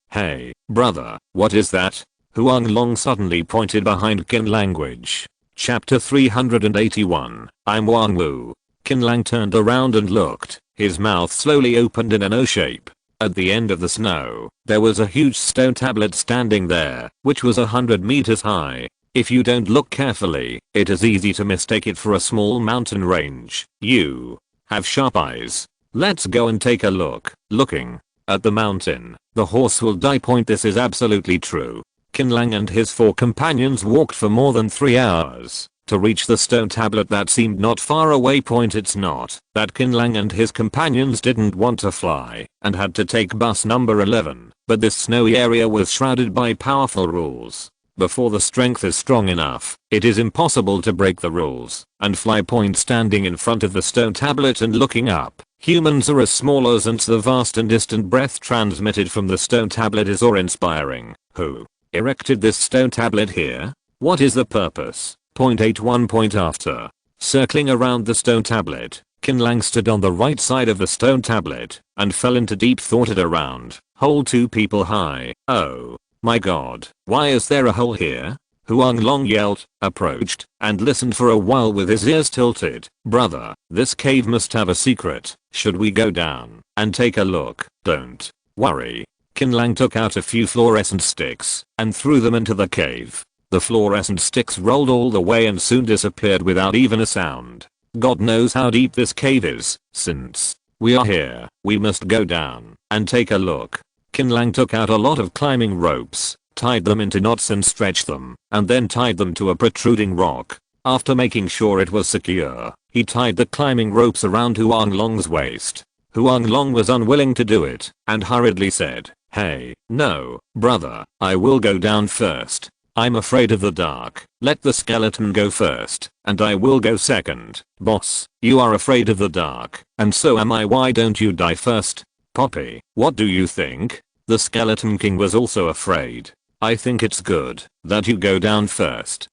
brother, what is that? Huang Long suddenly pointed behind Qin Language. Chapter 381, I'm Wang Wu. Qin Lang turned around and looked, his mouth slowly opened in an O shape. At the end of the snow, there was a huge stone tablet standing there, which was 100 meters high. If you don't look carefully, it is easy to mistake it for a small mountain range. You have sharp eyes. Let's go and take a look. Looking at the mountain, the horse will die. This is absolutely true. Qin Lang and his 4 companions walked for more than 3 hours to reach the stone tablet that seemed not far away. It's not that Qin Lang and his companions didn't want to fly and had to take bus number 11, but this snowy area was shrouded by powerful rules. Before the strength is strong enough, it is impossible to break the rules and fly. Standing in front of the stone tablet and looking up, humans are as small as ants. The vast and distant breath transmitted from the stone tablet is awe-inspiring. Who erected this stone tablet here? What is the purpose? 81. After circling around the stone tablet, Qin Lang stood on the right side of the stone tablet and fell into deep thought. At around hole 2 people high. Oh my god, why is there a hole here? Huang Long yelled, approached, and listened for a while with his ears tilted. Brother, this cave must have a secret. Should we go down and take a look? Don't worry. Qin Lang took out a few fluorescent sticks and threw them into the cave. The fluorescent sticks rolled all the way and soon disappeared without even a sound. God knows how deep this cave is. Since we are here, we must go down and take a look. Qin Lang took out a lot of climbing ropes, tied them into knots and stretched them, and then tied them to a protruding rock. After making sure it was secure, he tied the climbing ropes around Huang Long's waist. Huang Long was unwilling to do it and hurriedly said, "Hey, no, brother, I will go down first. I'm afraid of the dark. Let the skeleton go first, and I will go second." Boss, you are afraid of the dark, and so am I. Why don't you die first? Poppy, what do you think? The Skeleton King was also afraid. I think it's good that you go down first.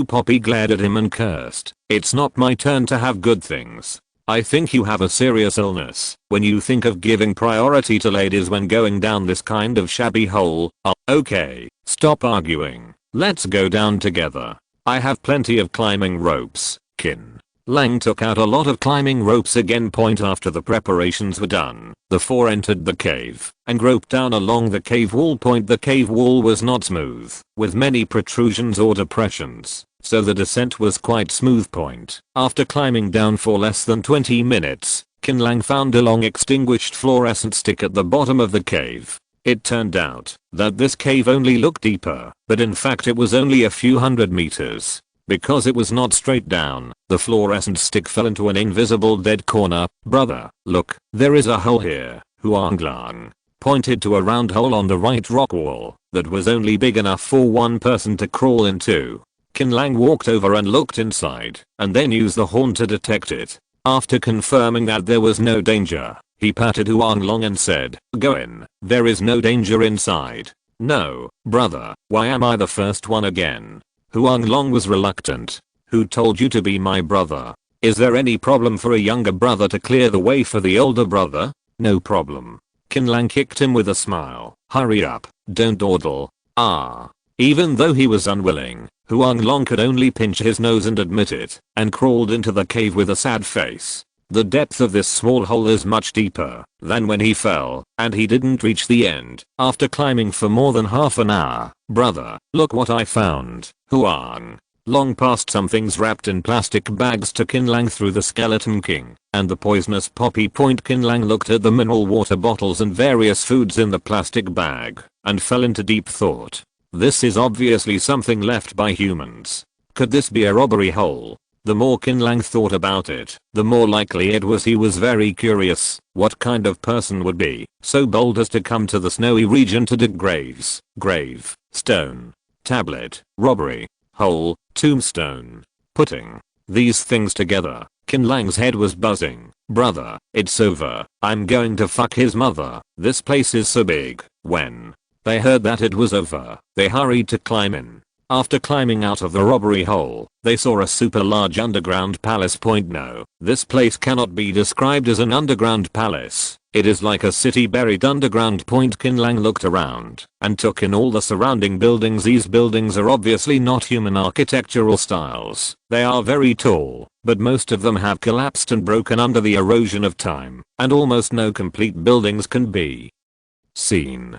Poppy glared at him and cursed. It's not my turn to have good things. I think you have a serious illness when you think of giving priority to ladies when going down this kind of shabby hole. Okay, stop arguing. Let's go down together. I have plenty of climbing ropes. Qin Lang took out a lot of climbing ropes again. After the preparations were done, the 4 entered the cave and groped down along the cave wall. The cave wall was not smooth, with many protrusions or depressions, so the descent was quite smooth. After climbing down for less than 20 minutes, Qin Lang found a long extinguished fluorescent stick at the bottom of the cave. It turned out that this cave only looked deeper, but in fact it was only a few hundred meters. Because it was not straight down, the fluorescent stick fell into an invisible dead corner. Brother, look, there is a hole here. Huang Lang pointed to a round hole on the right rock wall that was only big enough for one person to crawl into. Qin Lang walked over and looked inside, and then used the horn to detect it. After confirming that there was no danger, he patted Huang Long and said, "Go in, there is no danger inside." "No, brother, why am I the first one again?" Huang Long was reluctant. "Who told you to be my brother? Is there any problem for a younger brother to clear the way for the older brother?" "No problem." Qin Lang kicked him with a smile. "Hurry up, don't dawdle." Even though he was unwilling, Huang Long could only pinch his nose and admit it, and crawled into the cave with a sad face. The depth of this small hole is much deeper than when he fell, and he didn't reach the end after climbing for more than half an hour. "Brother, look what I found." Huang Long passed some things wrapped in plastic bags to Qin Lang through the Skeleton King and the poisonous poppy. Qin Lang looked at the mineral water bottles and various foods in the plastic bag and fell into deep thought. This is obviously something left by humans. Could this be a robbery hole? The more Qin Lang thought about it, the more likely it was he was very curious what kind of person would be so bold as to come to the snowy region to dig graves. Grave, stone, tablet, robbery, hole, tombstone. Putting these things together, Qin Lang's head was buzzing. "Brother, it's over. I'm going to fuck his mother. This place is so big." When they heard that it was over, they hurried to climb in. After climbing out of the robbery hole, they saw a super large underground palace. No, this place cannot be described as an underground palace. It is like a city buried underground. Qin Lang looked around and took in all the surrounding buildings. These buildings are obviously not human architectural styles. They are very tall, but most of them have collapsed and broken under the erosion of time, and almost no complete buildings can be seen.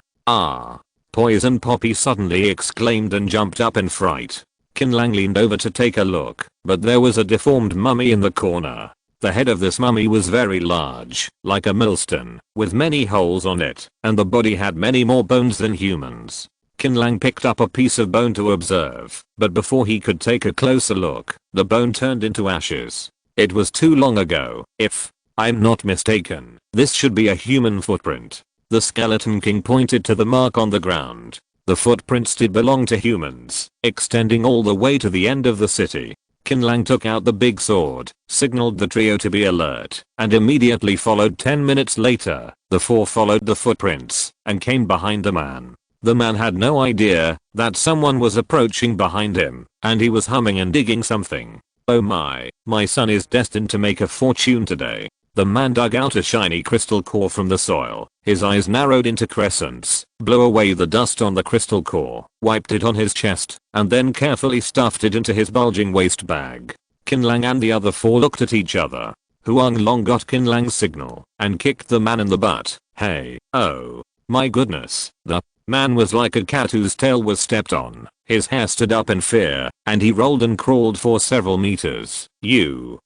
Poison Poppy suddenly exclaimed and jumped up in fright. Qin Lang leaned over to take a look, but there was a deformed mummy in the corner. The head of this mummy was very large, like a millstone, with many holes on it, and the body had many more bones than humans. Qin Lang picked up a piece of bone to observe, but before he could take a closer look, the bone turned into ashes. It was too long ago. If I'm not mistaken, this should be a human footprint. The Skeleton King pointed to the mark on the ground. The footprints did belong to humans, extending all the way to the end of the city. Qin Lang took out the big sword, signaled the trio to be alert, and immediately followed. 10 minutes later, the four followed the footprints and came behind the man. The man had no idea that someone was approaching behind him, and he was humming and digging something. Oh my son is destined to make a fortune today. The man dug out a shiny crystal core from the soil. His eyes narrowed into crescents, blew away the dust on the crystal core, wiped it on his chest, and then carefully stuffed it into his bulging waist bag. Qin Lang and the other four looked at each other. Huang Long got Qin Lang's signal and kicked the man in the butt. Hey, oh my goodness, the man was like a cat whose tail was stepped on. His hair stood up in fear, and he rolled and crawled for several meters. You,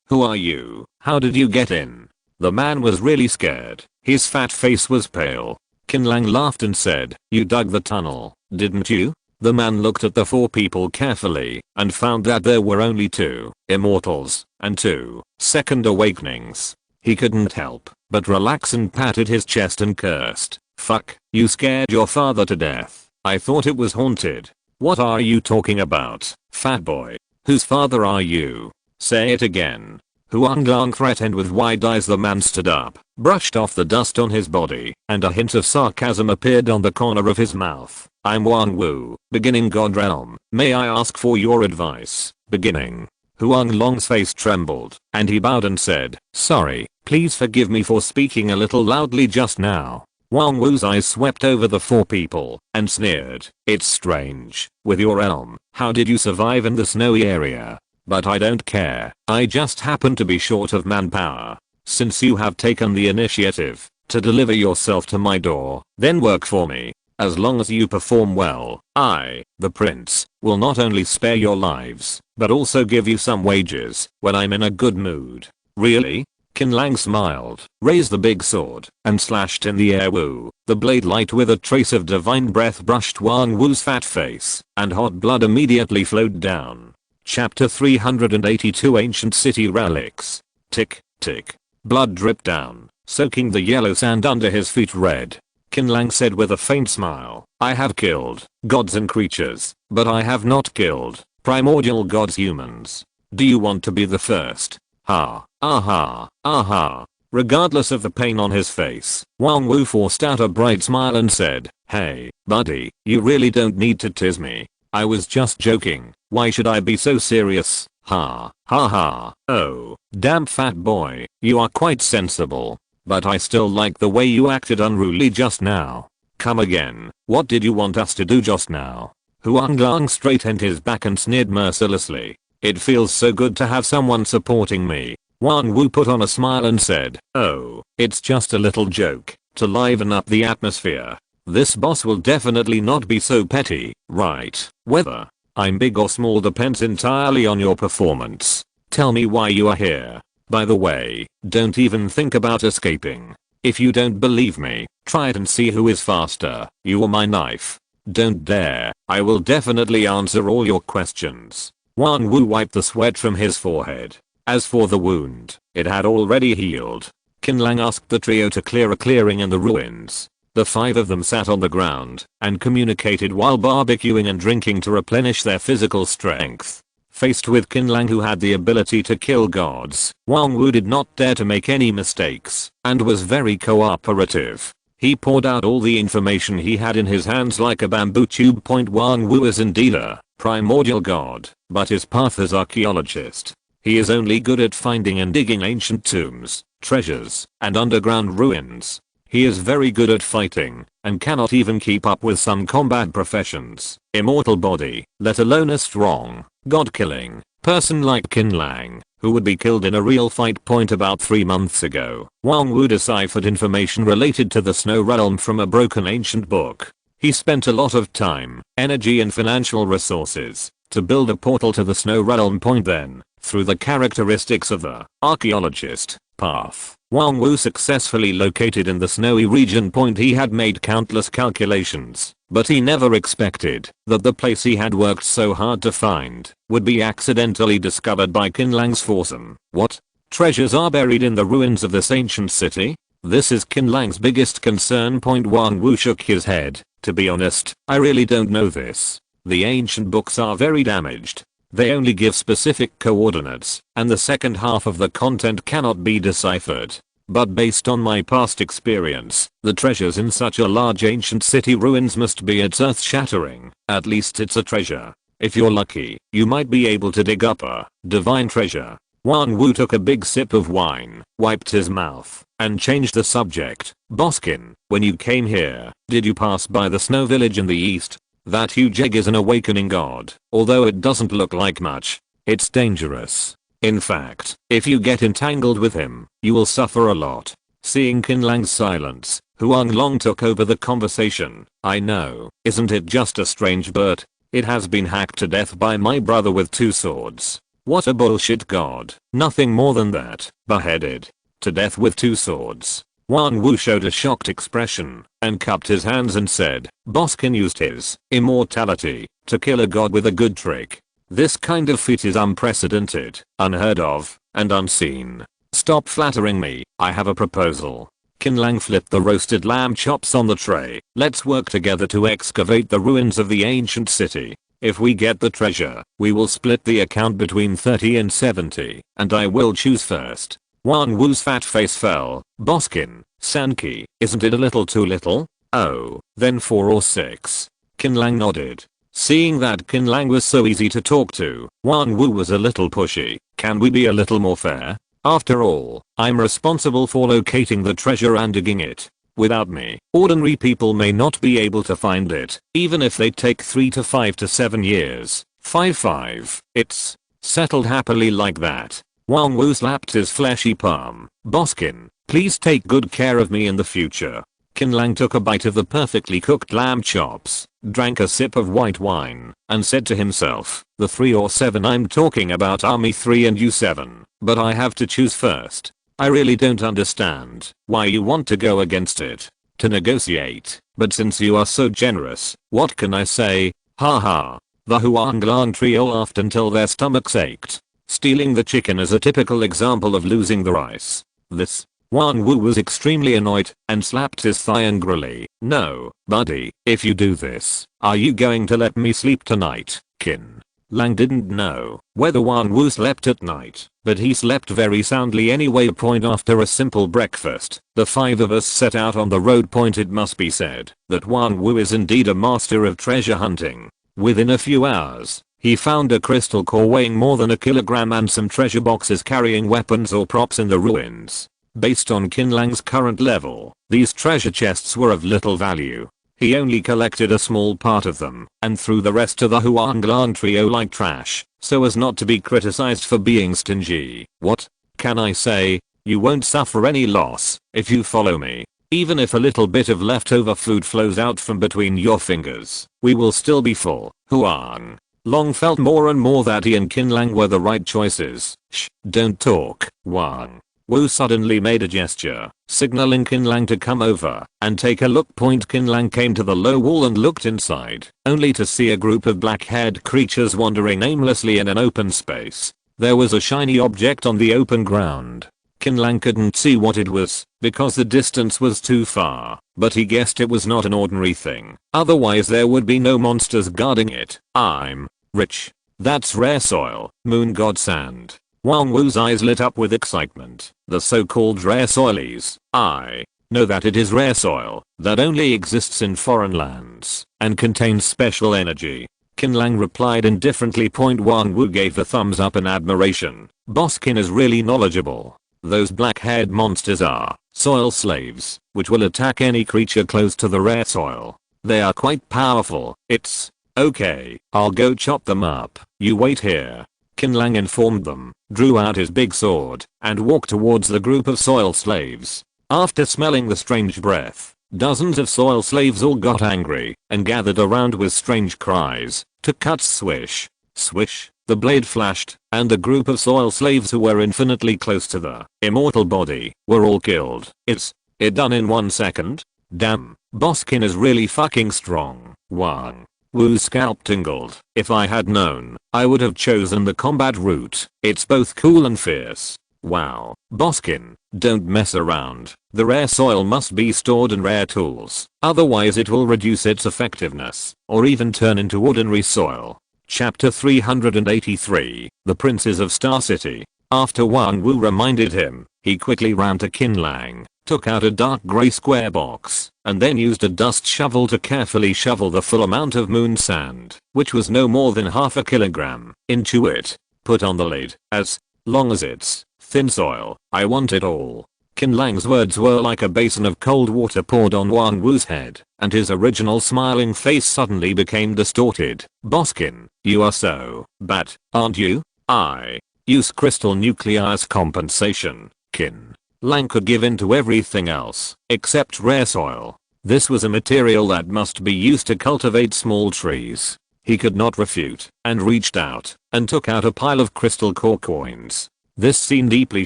who are you? How did you get in? The man was really scared. His fat face was pale. Qin Lang laughed and said, you dug the tunnel, didn't you? The man looked at the four people carefully and found that there were only 2 immortals and 2 second awakenings. He couldn't help but relax and patted his chest and cursed. Fuck, you scared your father to death. I thought it was haunted. What are you talking about, fat boy? Whose father are you? Say it again. Huang Long threatened with wide eyes. The man stood up, brushed off the dust on his body, and a hint of sarcasm appeared on the corner of his mouth. I'm Wang Wu, beginning God Realm. May I ask for your advice? Beginning. Huang Long's face trembled, and he bowed and said, sorry, please forgive me for speaking a little loudly just now. Wang Wu's eyes swept over the four people and sneered. It's strange. With your realm, how did you survive in the snowy area? But I don't care. I just happen to be short of manpower. Since you have taken the initiative to deliver yourself to my door, then work for me. As long as you perform well, I, the prince, will not only spare your lives, but also give you some wages when I'm in a good mood. Really? Qin Lang smiled, raised the big sword, and slashed in the air. Woo. The blade light with a trace of divine breath brushed Wang Wu's fat face, and hot blood immediately flowed down. Chapter 382 Ancient City Relics. Tick, tick. Blood dripped down, soaking the yellow sand under his feet red. Qin Lang said with a faint smile, I have killed gods and creatures, but I have not killed primordial gods humans. Do you want to be the first? Ha, aha, aha. Regardless of the pain on his face, Wang Wu forced out a bright smile and said, hey, buddy, you really don't need to tease me. I was just joking. Why should I be so serious? Ha, ha ha. Oh, damn fat boy, you are quite sensible. But I still like the way you acted unruly just now. Come again. What did you want us to do just now? Huang Lang straightened his back and sneered mercilessly. It feels so good to have someone supporting me. Wang Wu put on a smile and said, oh, it's just a little joke to liven up the atmosphere. This boss will definitely not be so petty, right? Whether I'm big or small depends entirely on your performance. Tell me why you are here. By the way, don't even think about escaping. If you don't believe me, try it and see who is faster, you or my knife. Don't dare. I will definitely answer all your questions. Wang Wu wiped the sweat from his forehead. As for the wound, it had already healed. Qin Lang asked the trio to clear a clearing in the ruins. The 5 of them sat on the ground and communicated while barbecuing and drinking to replenish their physical strength. Faced with Qin Lang, who had the ability to kill gods, Wang Wu did not dare to make any mistakes and was very cooperative. He poured out all the information he had in his hands like a bamboo tube. Wang Wu is indeed a primordial god, but his path as archaeologist. He is only good at finding and digging ancient tombs, treasures, and underground ruins. He is very good at fighting and cannot even keep up with some combat professions. Immortal body, let alone a strong, god-killing person like Qin Lang, who would be killed in a real fight. About 3 months ago, Wang Wu deciphered information related to the Snow Realm from a broken ancient book. He spent a lot of time, energy and financial resources to build a portal to the Snow Realm. Then, Through the characteristics of the archaeologist path, Wang Wu successfully located in the snowy region. He had made countless calculations, but he never expected that the place he had worked so hard to find would be accidentally discovered by Qin Lang's foursome. What? Treasures are buried in the ruins of this ancient city? This is Qin Lang's biggest concern. Wang Wu shook his head. To be honest, I really don't know this. The ancient books are very damaged. They only give specific coordinates, and the second half of the content cannot be deciphered. But based on my past experience, the treasures in such a large ancient city ruins must be earth-shattering. At least it's a treasure. If you're lucky, you might be able to dig up a divine treasure. Wang Wu took a big sip of wine, wiped his mouth, and changed the subject. Boskin, when you came here, did you pass by the snow village in the east? That huge egg is an awakening god, although it doesn't look like much. It's dangerous. In fact, if you get entangled with him, you will suffer a lot. Seeing Qin Lang's silence, Huang Long took over the conversation. I know, isn't it just a strange bird? It has been hacked to death by my brother with 2 swords. What a bullshit god. Nothing more than that. Beheaded. To death with 2 swords. Wang Wu showed a shocked expression and cupped his hands and said, Boskin used his immortality to kill a god with a good trick. This kind of feat is unprecedented, unheard of, and unseen. Stop flattering me. I have a proposal. Qin Lang flipped the roasted lamb chops on the tray. Let's work together to excavate the ruins of the ancient city. If we get the treasure, we will split the account between 30 and 70, and I will choose first. Wang Wu's fat face fell. Boskin, Sankey, isn't it a little too little? Oh, then 4 or 6. Qin Lang nodded. Seeing that Qin Lang was so easy to talk to, Wang Wu was a little pushy. Can we be a little more fair? After all, I'm responsible for locating the treasure and digging it. Without me, ordinary people may not be able to find it, even if they take 3 to 5 to 7 years. 5. It's settled happily like that. Wang Wu slapped his fleshy palm. Boskin, please take good care of me in the future. Qin Lang took a bite of the perfectly cooked lamb chops, drank a sip of white wine, and said to himself, the 3 or 7 I'm talking about are me 3 and you 7, but I have to choose first. I really don't understand why you want to go against it. To negotiate, but since you are so generous, what can I say? Haha. The Huang Lang trio laughed until their stomachs ached. Stealing the chicken is a typical example of losing the rice. This. Wang Wu was extremely annoyed and slapped his thigh angrily. No, buddy, if you do this, are you going to let me sleep tonight? Qin Lang didn't know whether Wang Wu slept at night, but he slept very soundly anyway. After a simple breakfast, the 5 of us set out on the road. It must be said that Wang Wu is indeed a master of treasure hunting. Within a few hours, he found a crystal core weighing more than a kilogram and some treasure boxes carrying weapons or props in the ruins. Based on Qin Lang's current level, these treasure chests were of little value. He only collected a small part of them and threw the rest to the Huang Lang trio like trash, so as not to be criticized for being stingy. What can I say? You won't suffer any loss if you follow me. Even if a little bit of leftover food flows out from between your fingers, we will still be full. Huang Long felt more and more that he and Qin Lang were the right choices. Shh, don't talk. Wang Wu suddenly made a gesture, signaling Qin Lang to come over and take a look. Qin Lang came to the low wall and looked inside, only to see a group of black-haired creatures wandering aimlessly in an open space. There was a shiny object on the open ground. Qin Lang couldn't see what it was because the distance was too far, but he guessed it was not an ordinary thing. Otherwise there would be no monsters guarding it. I'm rich. That's rare soil, moon god sand. Wang Wu's eyes lit up with excitement. The so-called rare soilies. I know that it is rare soil that only exists in foreign lands and contains special energy. Qin Lang replied indifferently. Wang Wu gave the thumbs up in admiration. Boskin is really knowledgeable. Those black-haired monsters are soil slaves, which will attack any creature close to the rare soil. They are quite powerful. It's okay. I'll go chop them up. You wait here. Qin Lang informed them, drew out his big sword, and walked towards the group of soil slaves. After smelling the strange breath, dozens of soil slaves all got angry and gathered around with strange cries to cut. Swish, swish. The blade flashed, and the group of soil slaves who were infinitely close to the immortal body were all killed. Is it done in 1 second? Damn, Boss Qin is really fucking strong. Wang Wu's scalp tingled. If I had known, I would have chosen the combat route. It's both cool and fierce. Wow, Boss Qin, don't mess around. The rare soil must be stored in rare tools, otherwise it will reduce its effectiveness, or even turn into ordinary soil. Chapter 383, The Princes of Star City. After Wang Wu reminded him, he quickly ran to Qin Lang, took out a dark grey square box, and then used a dust shovel to carefully shovel the full amount of moon sand, which was no more than half a kilogram, into it. Put on the lid. As long as it's thin soil, I want it all. Qin Lang's words were like a basin of cold water poured on Wang Wu's head, and his original smiling face suddenly became distorted. Boss Qin, you are so bad, aren't you? I use crystal nuclei as compensation. Qin Lang could give in to everything else, except rare soil. This was a material that must be used to cultivate small trees. He could not refute, and reached out, and took out a pile of crystal core coins. This scene deeply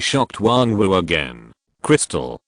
shocked Wang Wu again. Crystal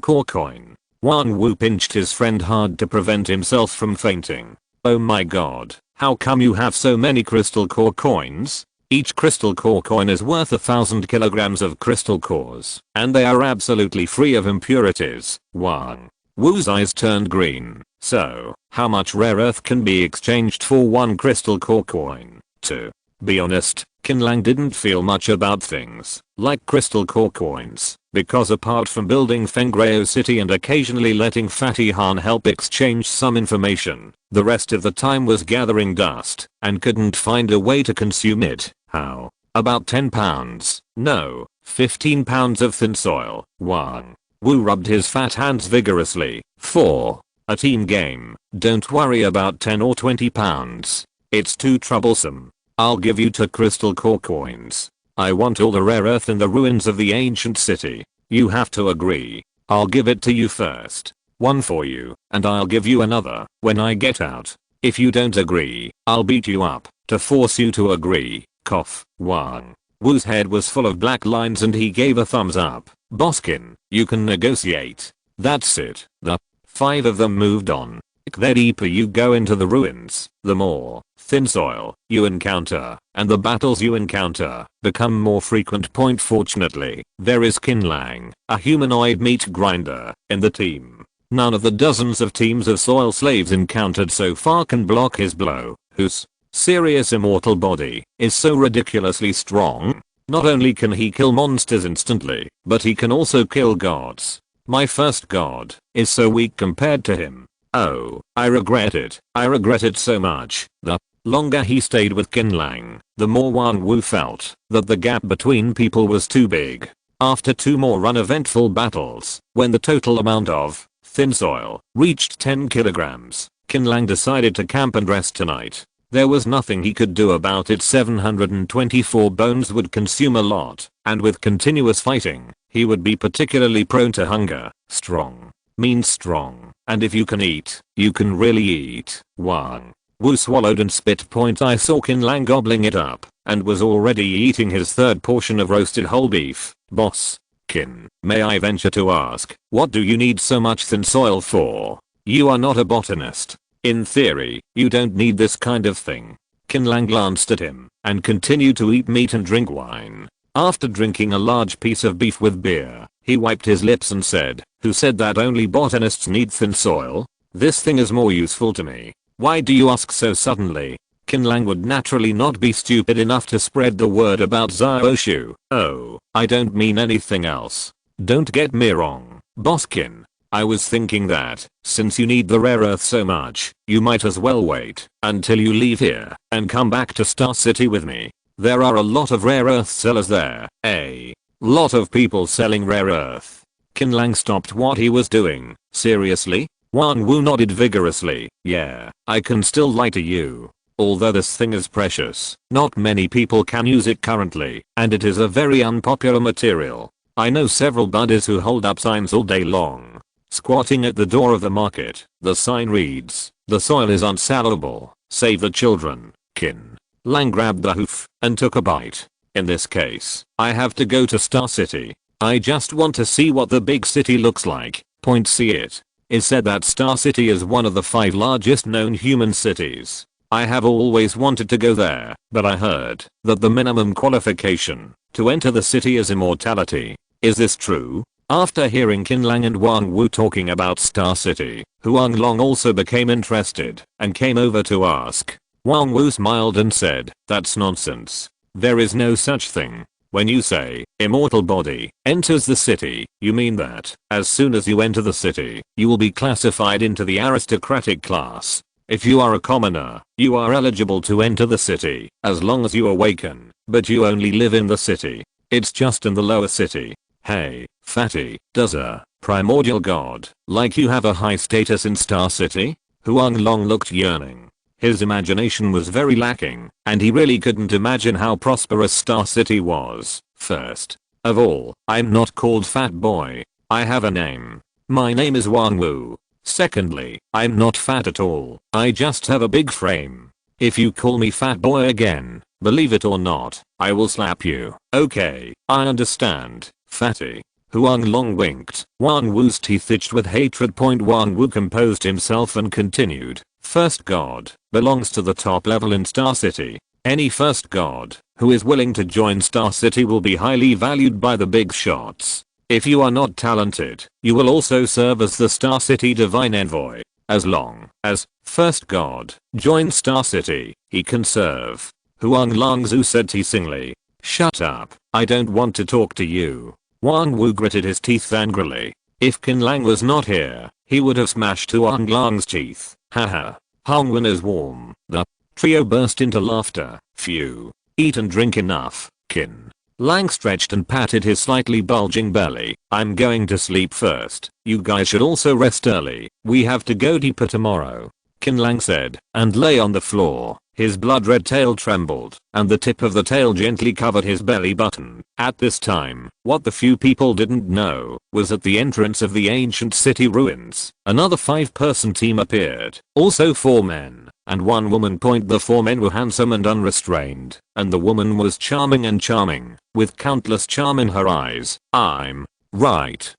core coin. Wang Wu pinched his friend hard to prevent himself from fainting. Oh my god, how come you have so many crystal core coins? Each crystal core coin is worth 1,000 kilograms of crystal cores, and they are absolutely free of impurities. Wang Wu's eyes turned green. So, how much rare earth can be exchanged for one crystal core coin? To be honest, Qin Lang didn't feel much about things like crystal core coins, because apart from building Fengreo City and occasionally letting Fatty Han help exchange some information, the rest of the time was gathering dust, and couldn't find a way to consume it. How about 10 pounds? No, 15 pounds of thin soil. Wang Wu rubbed his fat hands vigorously. For a team game, don't worry about 10 or 20 pounds. It's too troublesome. I'll give you 2 crystal core coins. I want all the rare earth in the ruins of the ancient city. You have to agree. I'll give it to you first. 1 for you, and I'll give you another when I get out. If you don't agree, I'll beat you up to force you to agree. Cough. Wang Wu's head was full of black lines and he gave a thumbs up. Boss Qin, you can negotiate. That's it. The 5 of them moved on. The deeper you go into the ruins, the more thin soil you encounter, and the battles you encounter become more frequent. Fortunately, there is Qin Lang, a humanoid meat grinder, in the team. None of the dozens of teams of soil slaves encountered so far can block his blow, whose serious immortal body is so ridiculously strong. Not only can he kill monsters instantly, but he can also kill gods. My first god is so weak compared to him. Oh, I regret it. I regret it so much. The longer he stayed with Qin Lang, the more Wang Wu felt that the gap between people was too big. After 2 more uneventful battles, when the total amount of thin soil reached 10 kilograms, Qin Lang decided to camp and rest tonight. There was nothing he could do about it. 724 bones would consume a lot, and with continuous fighting, he would be particularly prone to hunger. Strong means strong, and if you can eat, you can really eat. Wang Wu swallowed and spit. I saw Qin Lang gobbling it up, and was already eating his 3rd portion of roasted whole beef. Boss Qin, may I venture to ask, what do you need so much thin soil for? You are not a botanist. In theory, you don't need this kind of thing. Qin Lang glanced at him, and continued to eat meat and drink wine. After drinking a large piece of beef with beer, he wiped his lips and said, who said that only botanists need thin soil? This thing is more useful to me. Why do you ask so suddenly? Qin Lang would naturally not be stupid enough to spread the word about Xiaoshu. Oh, I don't mean anything else. Don't get me wrong, Boss Qin. I was thinking that, since you need the rare earth so much, you might as well wait until you leave here and come back to Star City with me. There are a lot of rare earth sellers there. A lot of people selling rare earth. Qin Lang stopped what he was doing. Seriously? Wang Wu nodded vigorously. Yeah, I can still lie to you. Although this thing is precious, not many people can use it currently, and it is a very unpopular material. I know several buddies who hold up signs all day long. Squatting at the door of the market, the sign reads, "The soil is unsellable, save the children." Qin Lang grabbed the hoof and took a bite. In this case, I have to go to Star City. I just want to see what the big city looks like. Point see it. It's said that Star City is one of the 5 largest known human cities. I have always wanted to go there, but I heard that the minimum qualification to enter the city is immortality. Is this true? After hearing Qin Lang and Wang Wu talking about Star City, Huang Long also became interested and came over to ask. Wang Wu smiled and said, "That's nonsense. There is no such thing. When you say, immortal body enters the city, you mean that, as soon as you enter the city, you will be classified into the aristocratic class. If you are a commoner, you are eligible to enter the city, as long as you awaken, but you only live in the city. It's just in the lower city. Hey, fatty, does a primordial god like you have a high status in Star City?" Huang Long looked yearning. His imagination was very lacking, and he really couldn't imagine how prosperous Star City was. First of all, I'm not called Fat Boy. I have a name. My name is Wang Wu. Secondly, I'm not fat at all. I just have a big frame. If you call me Fat Boy again, believe it or not, I will slap you. Okay, I understand, fatty. Huang Long winked. Wang Wu's teeth itched with hatred. Wang Wu composed himself and continued. First god belongs to the top level in Star City. Any first god who is willing to join Star City will be highly valued by the big shots. If you are not talented, you will also serve as the Star City Divine Envoy. As long as first god joins Star City, he can serve. Huang Longzhu said teasingly. Shut up, I don't want to talk to you. Wang Wu gritted his teeth angrily. If Qin Lang was not here, he would have smashed Huang Long's teeth. Haha. Hongwen is warm. The trio burst into laughter. Phew. Eat and drink enough, Qin Lang stretched and patted his slightly bulging belly. I'm going to sleep first. You guys should also rest early. We have to go deeper tomorrow, Qin Lang said, and lay on the floor. His blood-red tail trembled, and the tip of the tail gently covered his belly button. At this time, what the few people didn't know was at the entrance of the ancient city ruins, another 5-person team appeared. Also 4 men and 1 woman. The 4 men were handsome and unrestrained, and the woman was charming and charming, with countless charm in her eyes. I'm right.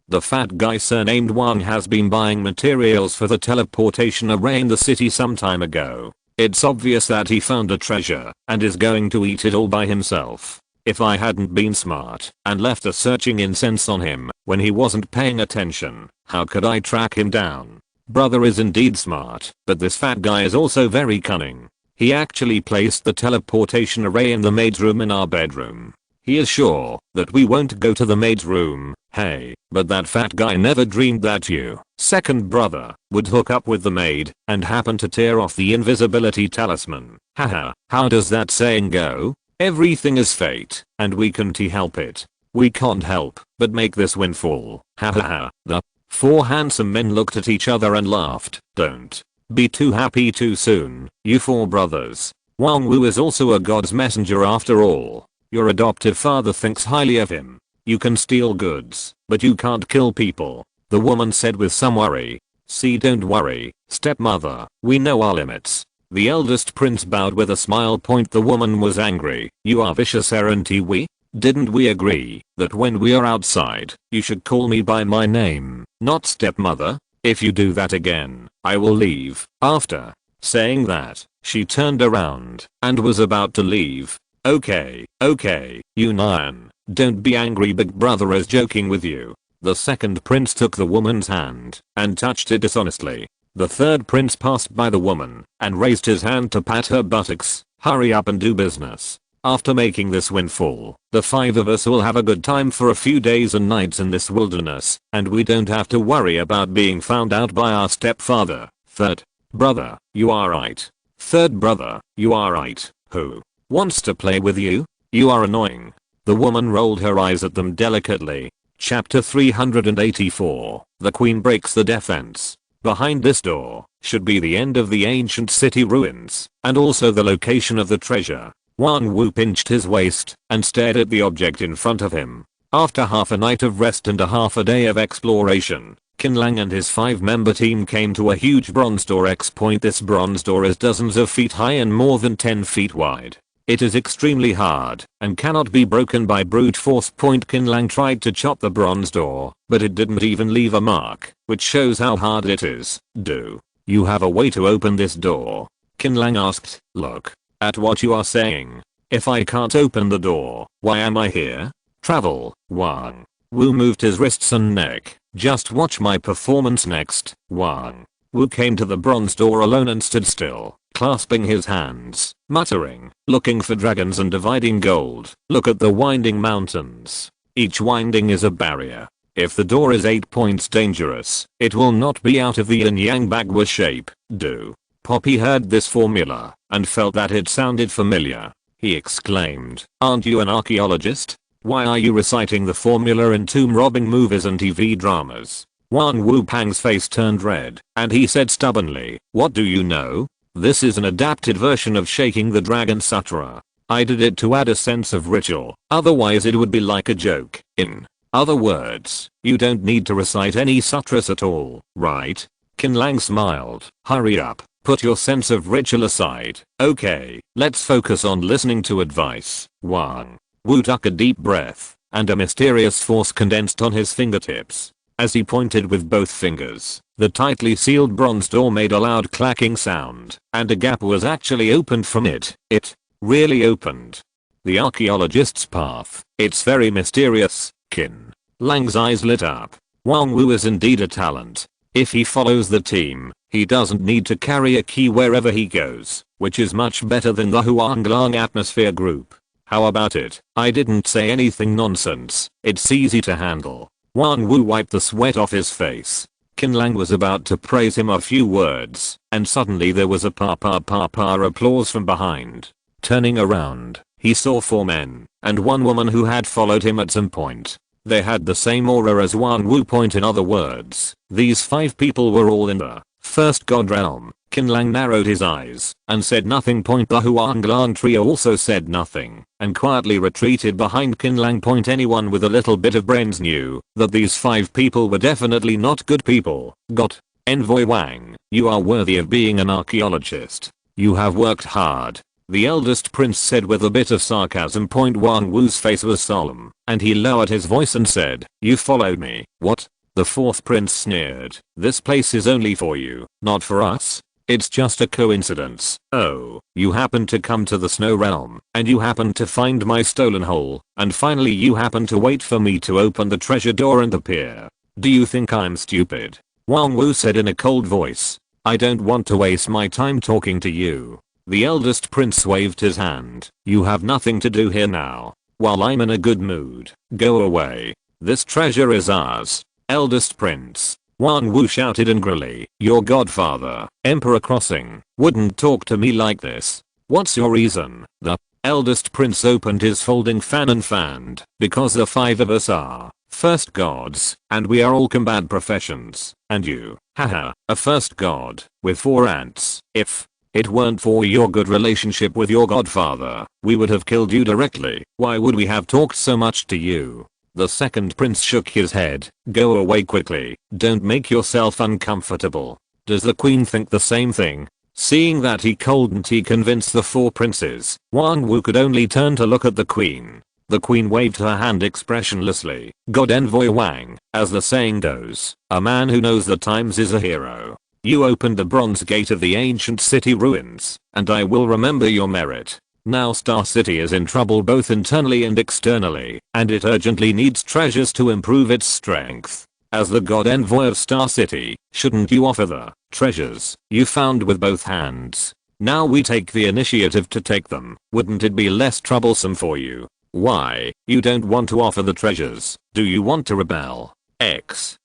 The fat guy surnamed Wang has been buying materials for the teleportation array in the city some time ago. It's obvious that he found a treasure and is going to eat it all by himself. If I hadn't been smart and left a searching incense on him when he wasn't paying attention, how could I track him down? Brother is indeed smart, but this fat guy is also very cunning. He actually placed the teleportation array in the maid's room in our bedroom. He is sure that we won't go to the maid's room. Hey, but that fat guy never dreamed that you, second brother, would hook up with the maid and happen to tear off the invisibility talisman. Haha, how does that saying go? Everything is fate, and we can't help it. We can't help but make this windfall. Haha. The 4 handsome men looked at each other and laughed. Don't be too happy too soon, you 4 brothers. Wang Wu is also a god's messenger after all. Your adoptive father thinks highly of him. You can steal goods, but you can't kill people, the woman said with some worry. See, don't worry, stepmother, we know our limits. The eldest prince bowed with a smile. The woman was angry. You are vicious, aren't we? Didn't we agree that when we are outside, you should call me by my name, not stepmother? If you do that again, I will leave. After saying that, she turned around and was about to leave. Okay, you Nyan, don't be angry, big brother is joking with you. The second prince took the woman's hand and touched it dishonestly. The third prince passed by the woman and raised his hand to pat her buttocks. Hurry up and do business. After making this windfall, the 5 of us will have a good time for a few days and nights in this wilderness, and we don't have to worry about being found out by our stepfather. Third brother, you are right. Third brother, you are right. Who wants to play with you? You are annoying. The woman rolled her eyes at them delicately. Chapter 384. The Queen breaks the defense. Behind this door should be the end of the ancient city ruins, and also the location of the treasure. Wang Wu pinched his waist and stared at the object in front of him. After half a night of rest and a half a day of exploration, Qin Lang and his 5-member team came to a huge bronze door. This bronze door is dozens of feet high and more than 10 feet wide. It is extremely hard and cannot be broken by brute force. Qin Lang tried to chop the bronze door, but it didn't even leave a mark, which shows how hard it is. Do you have a way to open this door? Qin Lang asked. Look at what you are saying. If I can't open the door, why am I here? Travel. Wang Wu moved his wrists and neck. Just watch my performance next. Wang Wu came to the bronze door alone and stood still, clasping his hands, muttering, looking for dragons and dividing gold. Look at the winding mountains. Each winding is a barrier. If the door is 8 points dangerous, it will not be out of the yin yang bagua shape. Do Poppy heard this formula and felt that it sounded familiar. He exclaimed, aren't you an archaeologist? Why are you reciting the formula in tomb robbing movies and TV dramas? Wang Wupang's face turned red, and he said stubbornly, what do you know? This is an adapted version of Shaking the Dragon Sutra. I did it to add a sense of ritual, otherwise it would be like a joke. In other words, you don't need to recite any sutras at all, right? Qin Lang smiled. Hurry up, put your sense of ritual aside. Okay, let's focus on listening to advice. Wang Wu took a deep breath, and a mysterious force condensed on his fingertips. As he pointed with both fingers, the tightly sealed bronze door made a loud clacking sound, and a gap was actually opened from it. It really opened. The archaeologist's path. It's very mysterious. Qin Lang's eyes lit up. Wang Wu is indeed a talent. If he follows the team, he doesn't need to carry a key wherever he goes, which is much better than the Huanglang atmosphere group. How about it? I didn't say anything nonsense. It's easy to handle. Wang Wu wiped the sweat off his face. Qin Lang was about to praise him a few words, and suddenly there was a applause from behind. Turning around, he saw 4 men and 1 woman who had followed him at some point. They had the same aura as Wang Wu. In other words, these 5 people were all in the first god realm. Qin Lang narrowed his eyes and said nothing. The Huanglang trio also said nothing and quietly retreated behind Qin Lang. Anyone with a little bit of brains knew that these 5 people were definitely not good people. Got Envoy Wang, you are worthy of being an archaeologist. You have worked hard. The eldest prince said with a bit of sarcasm. Wang Wu's face was solemn, and he lowered his voice and said, you followed me. What? The 4th prince sneered. This place is only for you, not for us. It's just a coincidence. Oh, you happened to come to the snow realm, and you happened to find my stolen hole, and finally you happened to wait for me to open the treasure door and appear. Do you think I'm stupid? Wang Wu said in a cold voice. I don't want to waste my time talking to you. The eldest prince waved his hand. You have nothing to do here now. While I'm in a good mood, go away. This treasure is ours. Eldest prince. Wang Wu shouted angrily, your godfather, Emperor Crossing, wouldn't talk to me like this. What's your reason? The eldest prince opened his folding fan and fanned. Because the 5 of us are first gods, and we are all combat professions. And you, haha, a first god, with 4 ants. If it weren't for your good relationship with your godfather, we would have killed you directly. Why would we have talked so much to you? The second prince shook his head. Go away quickly. Don't make yourself uncomfortable. Does the queen think the same thing? Seeing that he couldn't convince the 4 princes, Wang Wu could only turn to look at the queen. The queen waved her hand expressionlessly. God Envoy Wang, as the saying goes, a man who knows the times is a hero. You opened the bronze gate of the ancient city ruins, and I will remember your merit. Now Star City is in trouble both internally and externally, and it urgently needs treasures to improve its strength. As the god envoy of Star City, shouldn't you offer the treasures you found with both hands? Now we take the initiative to take them. Wouldn't it be less troublesome for you? Why, you don't want to offer the treasures? Do you want to rebel?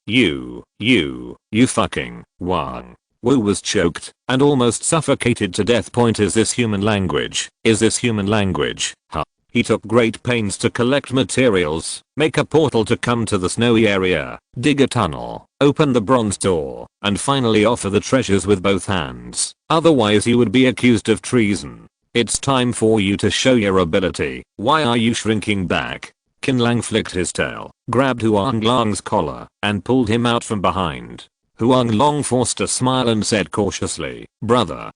You fucking Wang Wu was choked and almost suffocated to death. Is this human language? Is this human language? Huh. He took great pains to collect materials, make a portal to come to the snowy area, dig a tunnel, open the bronze door, and finally offer the treasures with both hands. Otherwise he would be accused of treason. It's time for you to show your ability. Why are you shrinking back? Qin Lang flicked his tail, grabbed Huang Long's collar, and pulled him out from behind. Huang Long forced a smile and said cautiously, "Brother,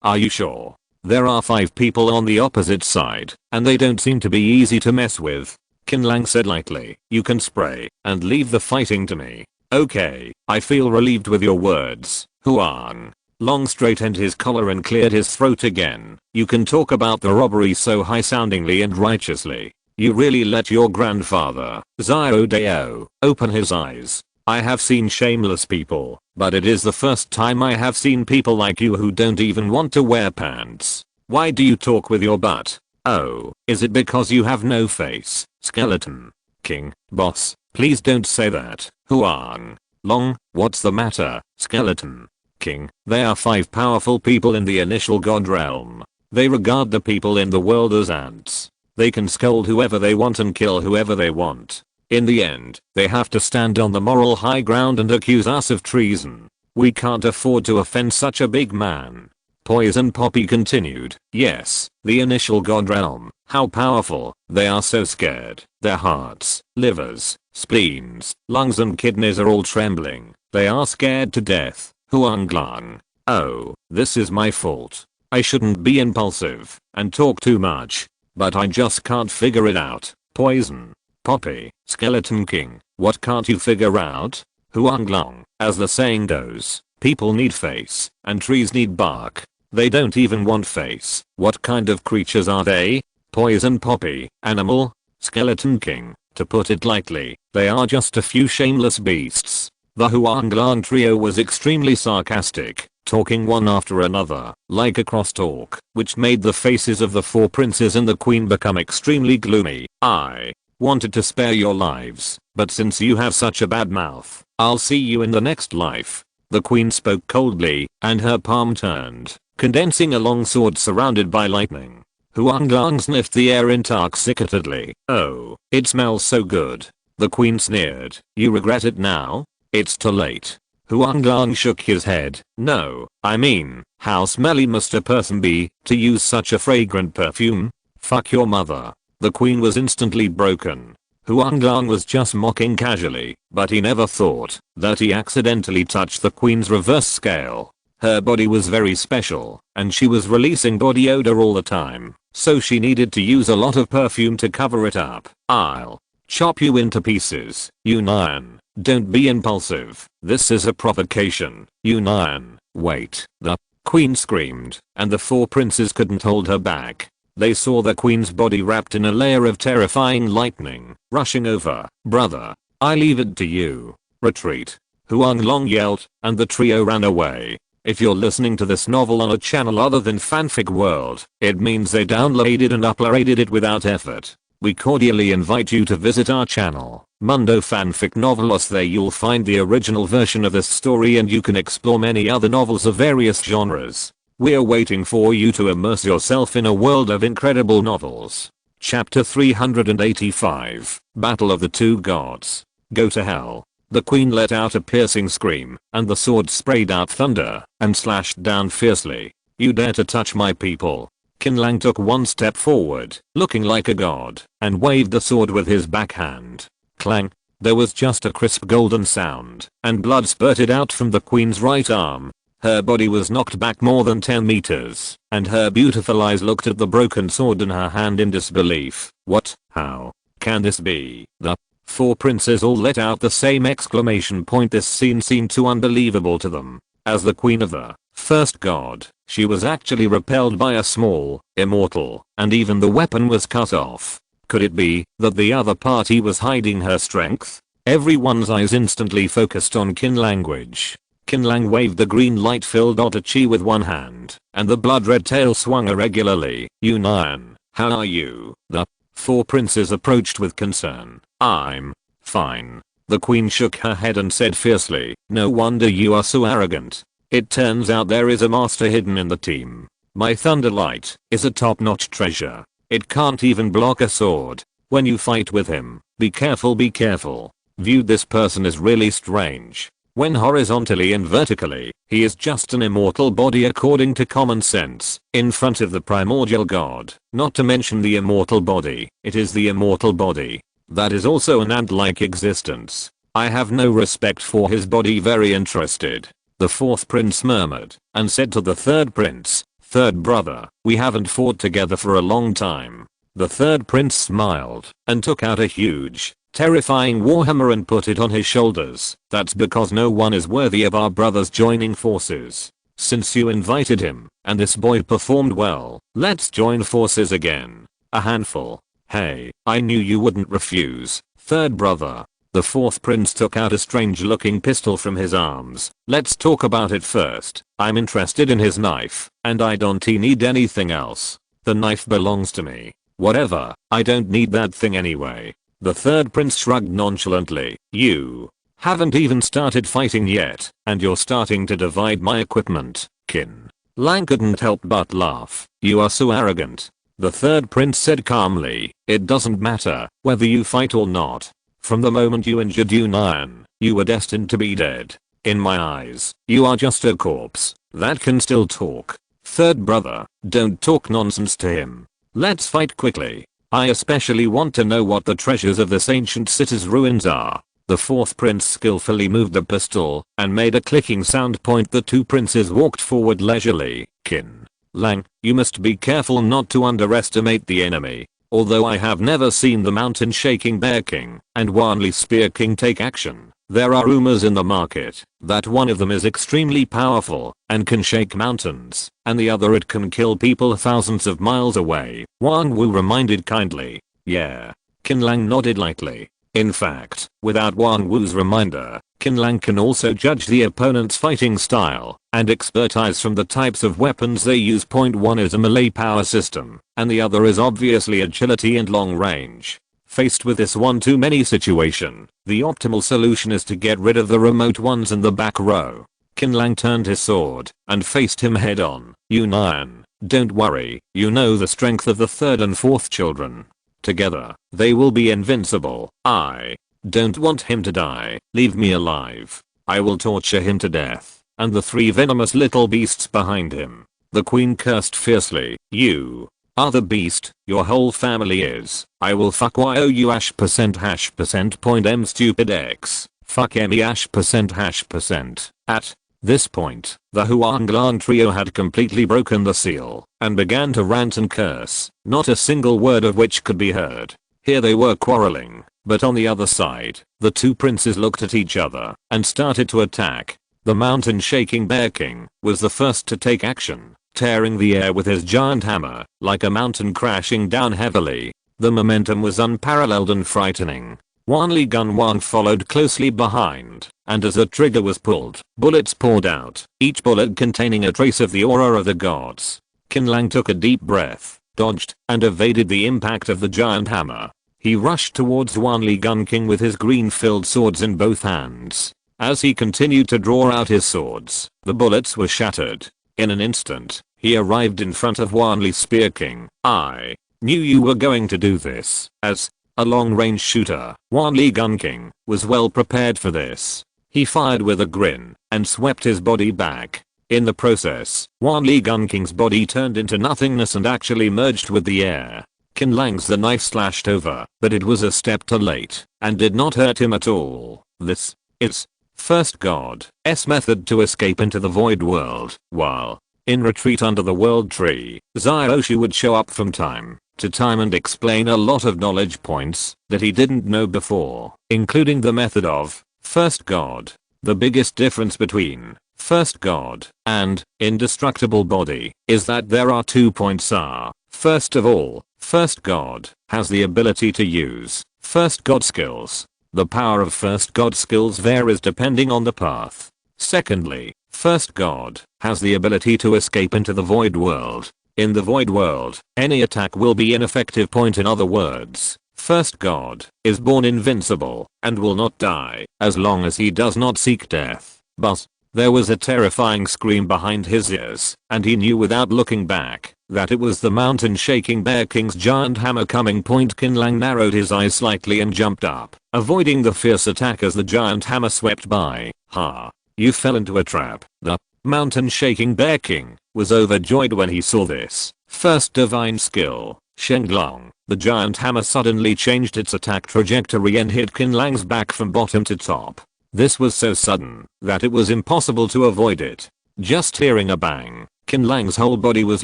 are you sure? There are 5 people on the opposite side, and they don't seem to be easy to mess with." Qin Lang said lightly, "You can spray, and leave the fighting to me." "Okay, I feel relieved with your words." Huang Long straightened his collar and cleared his throat again. "You can talk about the robbery so high-soundingly and righteously. You really let your grandfather, Xiao Dao, open his eyes. I have seen shameless people, but it is the first time I have seen people like you who don't even want to wear pants. Why do you talk with your butt? Oh, is it because you have no face, skeleton? King, boss, please don't say that." Huang Long, "What's the matter, skeleton? King, they are 5 powerful people in the initial god realm. They regard the people in the world as ants. They can scold whoever they want and kill whoever they want. In the end, they have to stand on the moral high ground and accuse us of treason. We can't afford to offend such a big man." Poison Poppy continued, "Yes, the initial god realm, how powerful. They are so scared. Their hearts, livers, spleens, lungs and kidneys are all trembling. They are scared to death." Huang Lang, "Oh, this is my fault. I shouldn't be impulsive and talk too much, but I just can't figure it out." Poison Poppy, Skeleton King, "What can't you figure out?" Huang Lang, "As the saying goes, people need face, and trees need bark. They don't even want face. What kind of creatures are they?" Poison Poppy, "Animal." Skeleton King, "To put it lightly, they are just a few shameless beasts." The Huang Lang trio was extremely sarcastic, talking one after another, like a crosstalk, which made the faces of the 4 princes and the queen become extremely gloomy. "I wanted to spare your lives, but since you have such a bad mouth, I'll see you in the next life." The queen spoke coldly, and her palm turned, condensing a long sword surrounded by lightning. Huang Lang sniffed the air intoxicatedly. "Oh, it smells so good." The queen sneered, "You regret it now? It's too late." Huang Lang shook his head. "No, I mean, how smelly must a person be to use such a fragrant perfume? Fuck your mother." The queen was instantly broken. Huang Lang was just mocking casually, but he never thought that he accidentally touched the queen's reverse scale. Her body was very special, and she was releasing body odor all the time, so she needed to use a lot of perfume to cover it up. "I'll chop you into pieces, Yunan. Don't be impulsive. This is a provocation, Yunan." "Wait," the queen screamed, and the 4 princes couldn't hold her back. They saw the queen's body wrapped in a layer of terrifying lightning, rushing over. "Brother, I leave it to you. Retreat." Huang Long yelled, and the trio ran away. If you're listening to this novel on a channel other than Fanfic World, it means they downloaded and uploaded it without effort. We cordially invite you to visit our channel, Mundo Fanfic Novelos. There you'll find the original version of this story and you can explore many other novels of various genres. We're waiting for you to immerse yourself in a world of incredible novels. Chapter 385, Battle of the Two Gods. Go to hell. The queen let out a piercing scream, and the sword sprayed out thunder and slashed down fiercely. "You dare to touch my people." Qin Lang took one step forward, looking like a god, and waved the sword with his backhand. Clang. There was just a crisp golden sound, and blood spurted out from the queen's right arm. Her body was knocked back more than 10 meters, and her beautiful eyes looked at the broken sword in her hand in disbelief. "What? How can this be?" The 4 princes all let out the same exclamation point. This scene seemed too unbelievable to them. As the queen of the first god, she was actually repelled by a small, immortal, and even the weapon was cut off. Could it be that the other party was hiding her strength? Everyone's eyes instantly focused on Qin Language. Qin Lang waved the green light-filled odyssey with one hand, and the blood-red tail swung irregularly. "Yunan, how are you?" The 4 princes approached with concern. "I'm fine." The queen shook her head and said fiercely, "No wonder you are so arrogant. It turns out there is a master hidden in the team. My Thunderlight is a top-notch treasure. It can't even block a sword. When you fight with him, be careful, be careful. Viewed, this person is really strange. When horizontally and vertically, he is just an immortal body according to common sense, in front of the primordial god. Not to mention the immortal body, it is the immortal body. That is also an ant-like existence. I have no respect for his body. Very interested. The fourth prince murmured and said to the third prince, "Third brother, we haven't fought together for a long time." The third prince smiled and took out a huge, terrifying warhammer and put it on his shoulders. "That's because no one is worthy of our brothers joining forces. Since you invited him, and this boy performed well, let's join forces again. A handful. Hey, I knew you wouldn't refuse, third brother." The fourth prince took out a strange looking pistol from his arms. "Let's talk about it first. I'm interested in his knife, and I don't need anything else. The knife belongs to me. Whatever, I don't need that thing anyway." The third prince shrugged nonchalantly. "You haven't even started fighting yet, and you're starting to divide my equipment." Qin Lang couldn't help but laugh. "You are so arrogant." The third prince said calmly, "It doesn't matter whether you fight or not. From the moment you injured Unimaginable, you were destined to be dead. In my eyes, you are just a corpse that can still talk. Third brother, don't talk nonsense to him. Let's fight quickly. I especially want to know what the treasures of this ancient city's ruins are." The fourth prince skillfully moved the pistol and made a clicking sound. The two princes walked forward leisurely. "Qin Lang, you must be careful not to underestimate the enemy. Although I have never seen the mountain shaking bear king and Wanli spear king take action, there are rumors in the market that one of them is extremely powerful and can shake mountains, and the other it can kill people thousands of miles away," Wang Wu reminded kindly. "Yeah." Qin Lang nodded lightly. In fact, without Wang Wu's reminder, Qin Lang can also judge the opponent's fighting style and expertise from the types of weapons they use. One is a melee power system, and the other is obviously agility and long range. Faced with this one-too-many situation, the optimal solution is to get rid of the remote ones in the back row. Qin Lang turned his sword and faced him head on. "Unimaginable, don't worry, you know the strength of the third and fourth children. Together, they will be invincible. I don't want him to die. Leave me alive. I will torture him to death, and the three venomous little beasts behind him." The queen cursed fiercely. "You are the beast, your whole family is. I will fuck you %#%.m stupid x. Fuck me %#%. At this point, the Huanglang trio had completely broken the seal and began to rant and curse, not a single word of which could be heard. Here they were quarreling, but on the other side, the two princes looked at each other and started to attack. The mountain shaking bear king was the first to take action, tearing the air with his giant hammer like a mountain crashing down heavily. The momentum was unparalleled and frightening. Wanli Gun Wang followed closely behind, and as the trigger was pulled, bullets poured out, each bullet containing a trace of the aura of the gods. Qin Lang took a deep breath, dodged, and evaded the impact of the giant hammer. He rushed towards Wanli Gun King with his green-filled swords in both hands. As he continued to draw out his swords, the bullets were shattered. In an instant, he arrived in front of Wanli Spear King. "I knew you were going to do this." As a long-range shooter, Wanli Gun King was well prepared for this. He fired with a grin and swept his body back. In the process, Wanli Gun King's body turned into nothingness and actually merged with the air. Qin Lang's the knife slashed over, but it was a step too late and did not hurt him at all. This is first God's method to escape into the void world. While in retreat under the world tree, Xiaoshi would show up from time to time and explain a lot of knowledge points that he didn't know before, including the method of first God. The biggest difference between first God and indestructible body is that there are 2 points are, first of all, first God has the ability to use first God skills. The power of first God skills varies depending on the path. Secondly, first God has the ability to escape into the void world. In the void world, any attack will be ineffective. In other words, first God is born invincible and will not die as long as he does not seek death. But there was a terrifying scream behind his ears, and he knew without looking back that it was the mountain shaking bear king's giant hammer coming. Qin Lang narrowed his eyes slightly and jumped up, avoiding the fierce attack as the giant hammer swept by. "Ha! You fell into a trap." The mountain shaking bear king was overjoyed when he saw this first divine skill. Long. The giant hammer suddenly changed its attack trajectory and hit Qin Lang's back from bottom to top. This was so sudden that it was impossible to avoid it. Just hearing a bang, Qin Lang's whole body was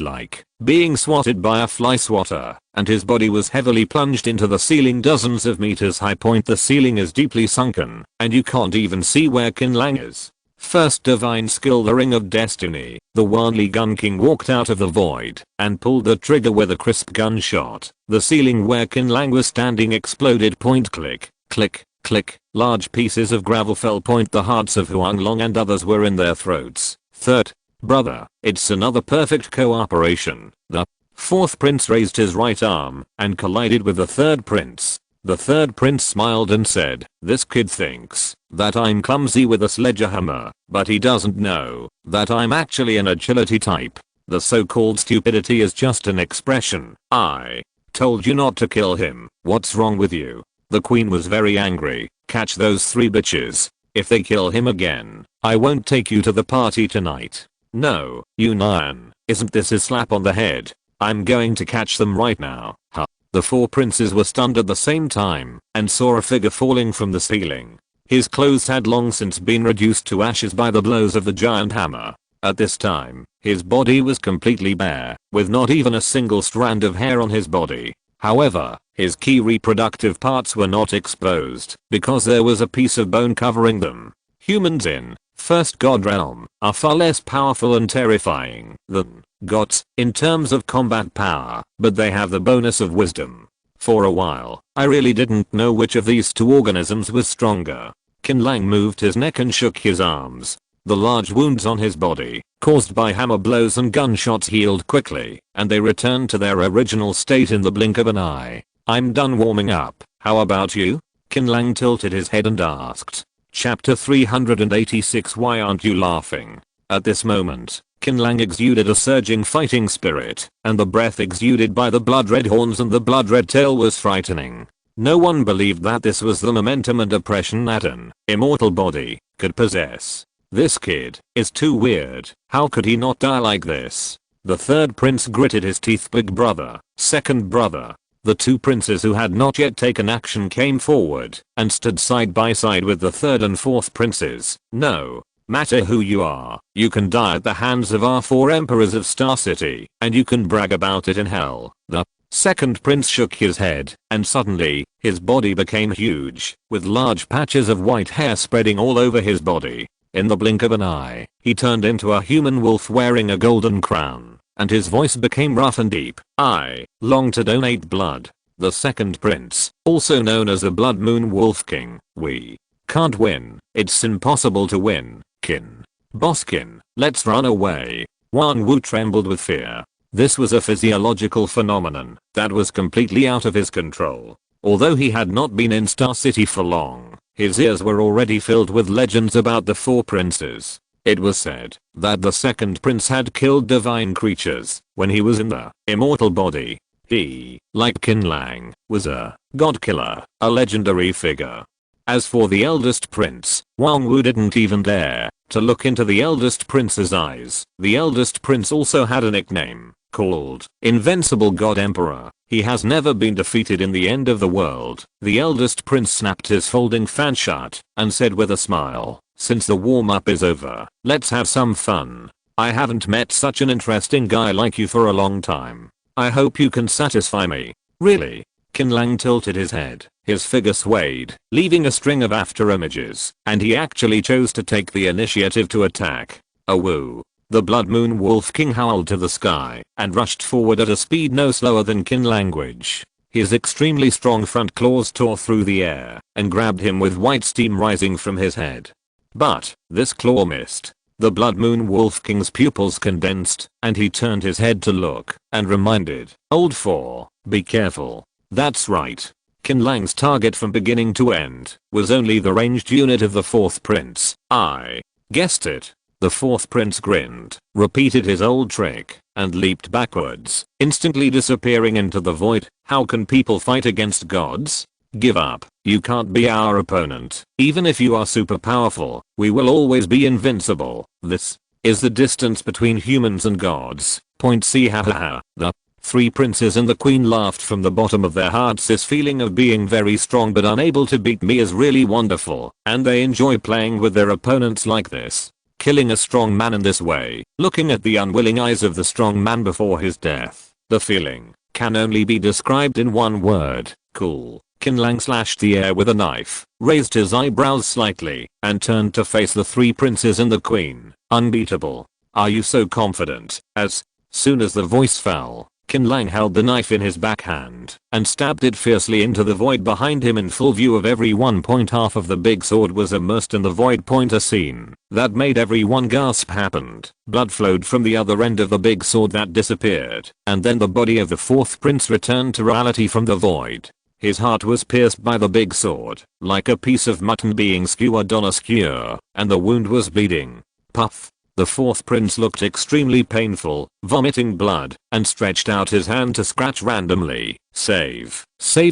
like being swatted by a fly swatter, and his body was heavily plunged into the ceiling dozens of meters high. The ceiling is deeply sunken, and you can't even see where Qin Lang is. First divine skill, the Ring of Destiny. The worldly Gun King walked out of the void and pulled the trigger with a crisp gunshot. The ceiling where Qin Lang was standing exploded. Click, click, click. Large pieces of gravel fell. The hearts of Huang Long and others were in their throats. Third brother, it's another perfect cooperation. The fourth prince raised his right arm and collided with the third prince. The third prince smiled and said, "This kid thinks that I'm clumsy with a sledgehammer, but he doesn't know that I'm actually an agility type. The so-called stupidity is just an expression. I told you not to kill him. What's wrong with you?" The queen was very angry. "Catch those 3 bitches. If they kill him again, I won't take you to the party tonight." "No, Yunan, isn't this a slap on the head? I'm going to catch them right now." Huh. The 4 princes were stunned at the same time and saw a figure falling from the ceiling. His clothes had long since been reduced to ashes by the blows of the giant hammer. At this time, his body was completely bare, with not even a single strand of hair on his body. However, his key reproductive parts were not exposed because there was a piece of bone covering them. Humans in First God Realm are far less powerful and terrifying than gods in terms of combat power, but they have the bonus of wisdom. For a while, I really didn't know which of these 2 organisms was stronger. Qin Lang moved his neck and shook his arms. The large wounds on his body, caused by hammer blows and gunshots, healed quickly, and they returned to their original state in the blink of an eye. "I'm done warming up. How about you?" Qin Lang tilted his head and asked. Chapter 386. Why aren't you laughing? At this moment, Qin Lang exuded a surging fighting spirit, and the breath exuded by the blood-red horns and the blood-red tail was frightening. No one believed that this was the momentum and oppression that an immortal body could possess. This kid is too weird. How could he not die like this? The third prince gritted his teeth. "Big brother, second brother." The 2 princes who had not yet taken action came forward and stood side by side with the 3rd and 4th princes. "No matter who you are, you can die at the hands of our 4 emperors of Star City, and you can brag about it in hell." The 2nd prince shook his head, and suddenly, his body became huge, with large patches of white hair spreading all over his body. In the blink of an eye, he turned into a human wolf wearing a golden crown, and his voice became rough and deep. "I long to donate blood." The 2nd prince, also known as the Blood Moon Wolf King. "We can't win. It's impossible to win, Qin. Boskin, let's run away." Wang Wu trembled with fear. This was a physiological phenomenon that was completely out of his control. Although he had not been in Star City for long, his ears were already filled with legends about the 4 princes. It was said that the 2nd prince had killed divine creatures when he was in the immortal body. He, like Qin Lang, was a god killer, a legendary figure. As for the eldest prince, Wang Wu didn't even dare to look into the eldest prince's eyes. The eldest prince also had a nickname called Invincible God Emperor. He has never been defeated in the end of the world. The eldest prince snapped his folding fan shut and said with a smile, "Since the warm-up is over, let's have some fun. I haven't met such an interesting guy like you for a long time. I hope you can satisfy me." "Really?" Qin Lang tilted his head. His figure swayed, leaving a string of after images, and he actually chose to take the initiative to attack. "A woo." The Blood Moon Wolf King howled to the sky and rushed forward at a speed no slower than Qin language. His extremely strong front claws tore through the air and grabbed him with white steam rising from his head. But this claw missed. The Blood Moon Wolf King's pupils condensed and he turned his head to look and reminded Old 4, "Be careful." That's right. Qin Lang's target from beginning to end was only the ranged unit of the 4th prince. "I guessed it." The 4th prince grinned, repeated his old trick, and leaped backwards, instantly disappearing into the void. How can people fight against gods? Give up. You can't be our opponent. Even if you are super powerful, we will always be invincible. This is the distance between humans and gods. See, ha ha ha. The Three princes and the queen laughed from the bottom of their hearts. This feeling of being very strong but unable to beat me is really wonderful, and they enjoy playing with their opponents like this. Killing a strong man in this way, looking at the unwilling eyes of the strong man before his death. The feeling can only be described in one word: cool. Qin Lang slashed the air with a knife, raised his eyebrows slightly, and turned to face the three princes and the queen. Unbeatable. Are you so confident? As soon as the voice fell, Qin Lang held the knife in his backhand and stabbed it fiercely into the void behind him in full view of everyone. Half of the big sword was immersed in the void. A scene that made everyone gasp happened. Blood flowed from the other end of the big sword that disappeared, and then the body of the fourth prince returned to reality from the void. His heart was pierced by the big sword, like a piece of mutton being skewered on a skewer, and the wound was bleeding. Puff. The fourth prince looked extremely painful, vomiting blood, and stretched out his hand to scratch randomly. Save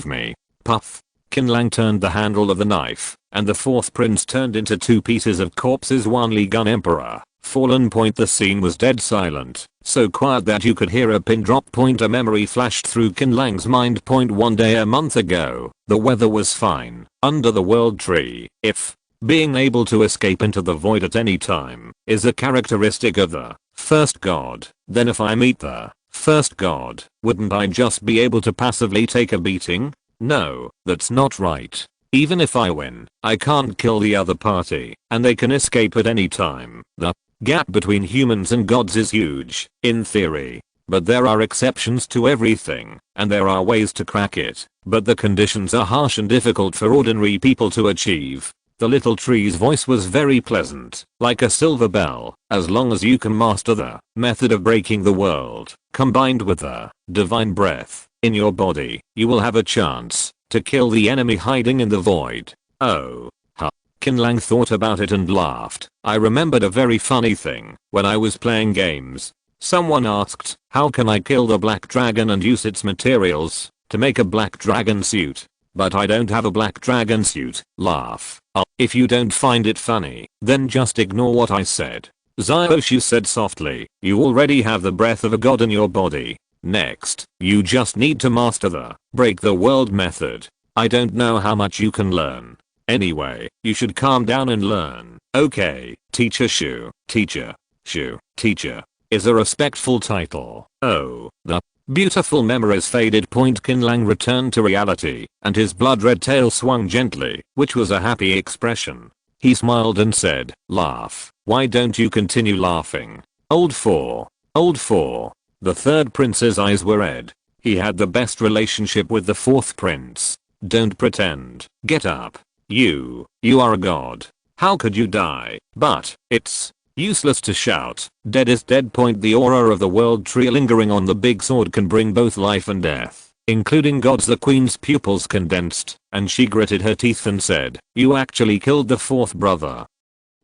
me. Puff. Qin Lang turned the handle of the knife, and the fourth prince turned into two pieces of corpses. One Li Gun Emperor, fallen. The scene was dead silent, so quiet that you could hear a pin drop. A memory flashed through Qin Lang's mind. One day a month ago, the weather was fine, under the world tree. If being able to escape into the void at any time is a characteristic of the first god, then if I meet the first god, wouldn't I just be able to passively take a beating? No, that's not right. Even if I win, I can't kill the other party, and they can escape at any time. The gap between humans and gods is huge, in theory. But there are exceptions to everything, and there are ways to crack it, but the conditions are harsh and difficult for ordinary people to achieve. The little tree's voice was very pleasant, like a silver bell. As long as you can master the method of breaking the world, combined with the divine breath in your body, you will have a chance to kill the enemy hiding in the void. Oh. Huh. Qin Lang thought about it and laughed. I remembered a very funny thing when I was playing games. Someone asked, how can I kill the black dragon and use its materials to make a black dragon suit? But I don't have a black dragon suit. Laugh. If you don't find it funny, then just ignore what I said. Xiaoshu said softly, you already have the breath of a god in your body. Next, you just need to master the break the world method. I don't know how much you can learn. Anyway, you should calm down and learn. Okay, Teacher Shu. Teacher Shu. Teacher is a respectful title. Oh, the beautiful memories faded. Qin Lang returned to reality, and his blood-red tail swung gently, which was a happy expression. He smiled and said, laugh. Why don't you continue laughing? Old four. The third prince's eyes were red. He had the best relationship with the fourth prince. Don't pretend. Get up. You are a god. How could you die? But it's useless to shout. Dead is dead. The aura of the world tree lingering on the big sword can bring both life and death, including gods. The queen's pupils condensed, and she gritted her teeth and said, you actually killed the fourth brother.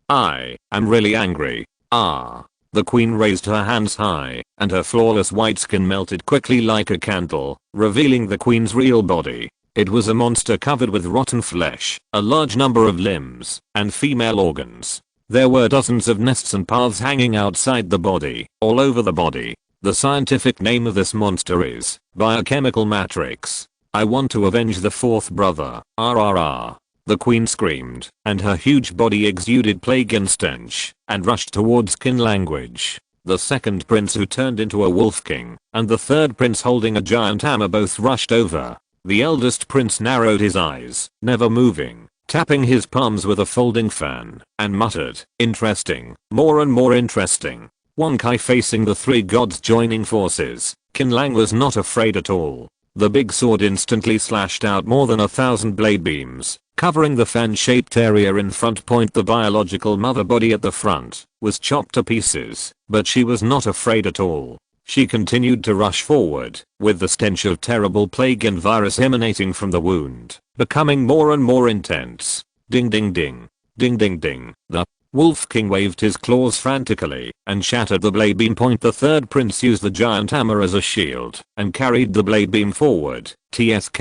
I am really angry. Ah. The queen raised her hands high, and her flawless white skin melted quickly like a candle, revealing the queen's real body. It was a monster covered with rotten flesh, a large number of limbs, and female organs. There were dozens of nests and paths hanging outside the body, all over the body. The scientific name of this monster is biochemical matrix. I want to avenge the fourth brother. RRR. The queen screamed, and her huge body exuded plague and stench, and rushed towards Qin Lang. The second prince, who turned into a wolf king, and the third prince holding a giant hammer, both rushed over. The eldest prince narrowed his eyes, never moving, tapping his palms with a folding fan, and muttered, interesting, more and more interesting. Wonkai facing the three gods joining forces. Qin Lang was not afraid at all. The big sword instantly slashed out more than 1,000 blade beams, covering the fan-shaped area in front. The biological mother body at the front was chopped to pieces, but she was not afraid at all. She continued to rush forward, with the stench of terrible plague and virus emanating from the wound, becoming more and more intense. Ding ding ding. Ding ding ding. The Wolf King waved his claws frantically and shattered the blade beam. The third prince used the giant hammer as a shield and carried the blade beam forward. TSK.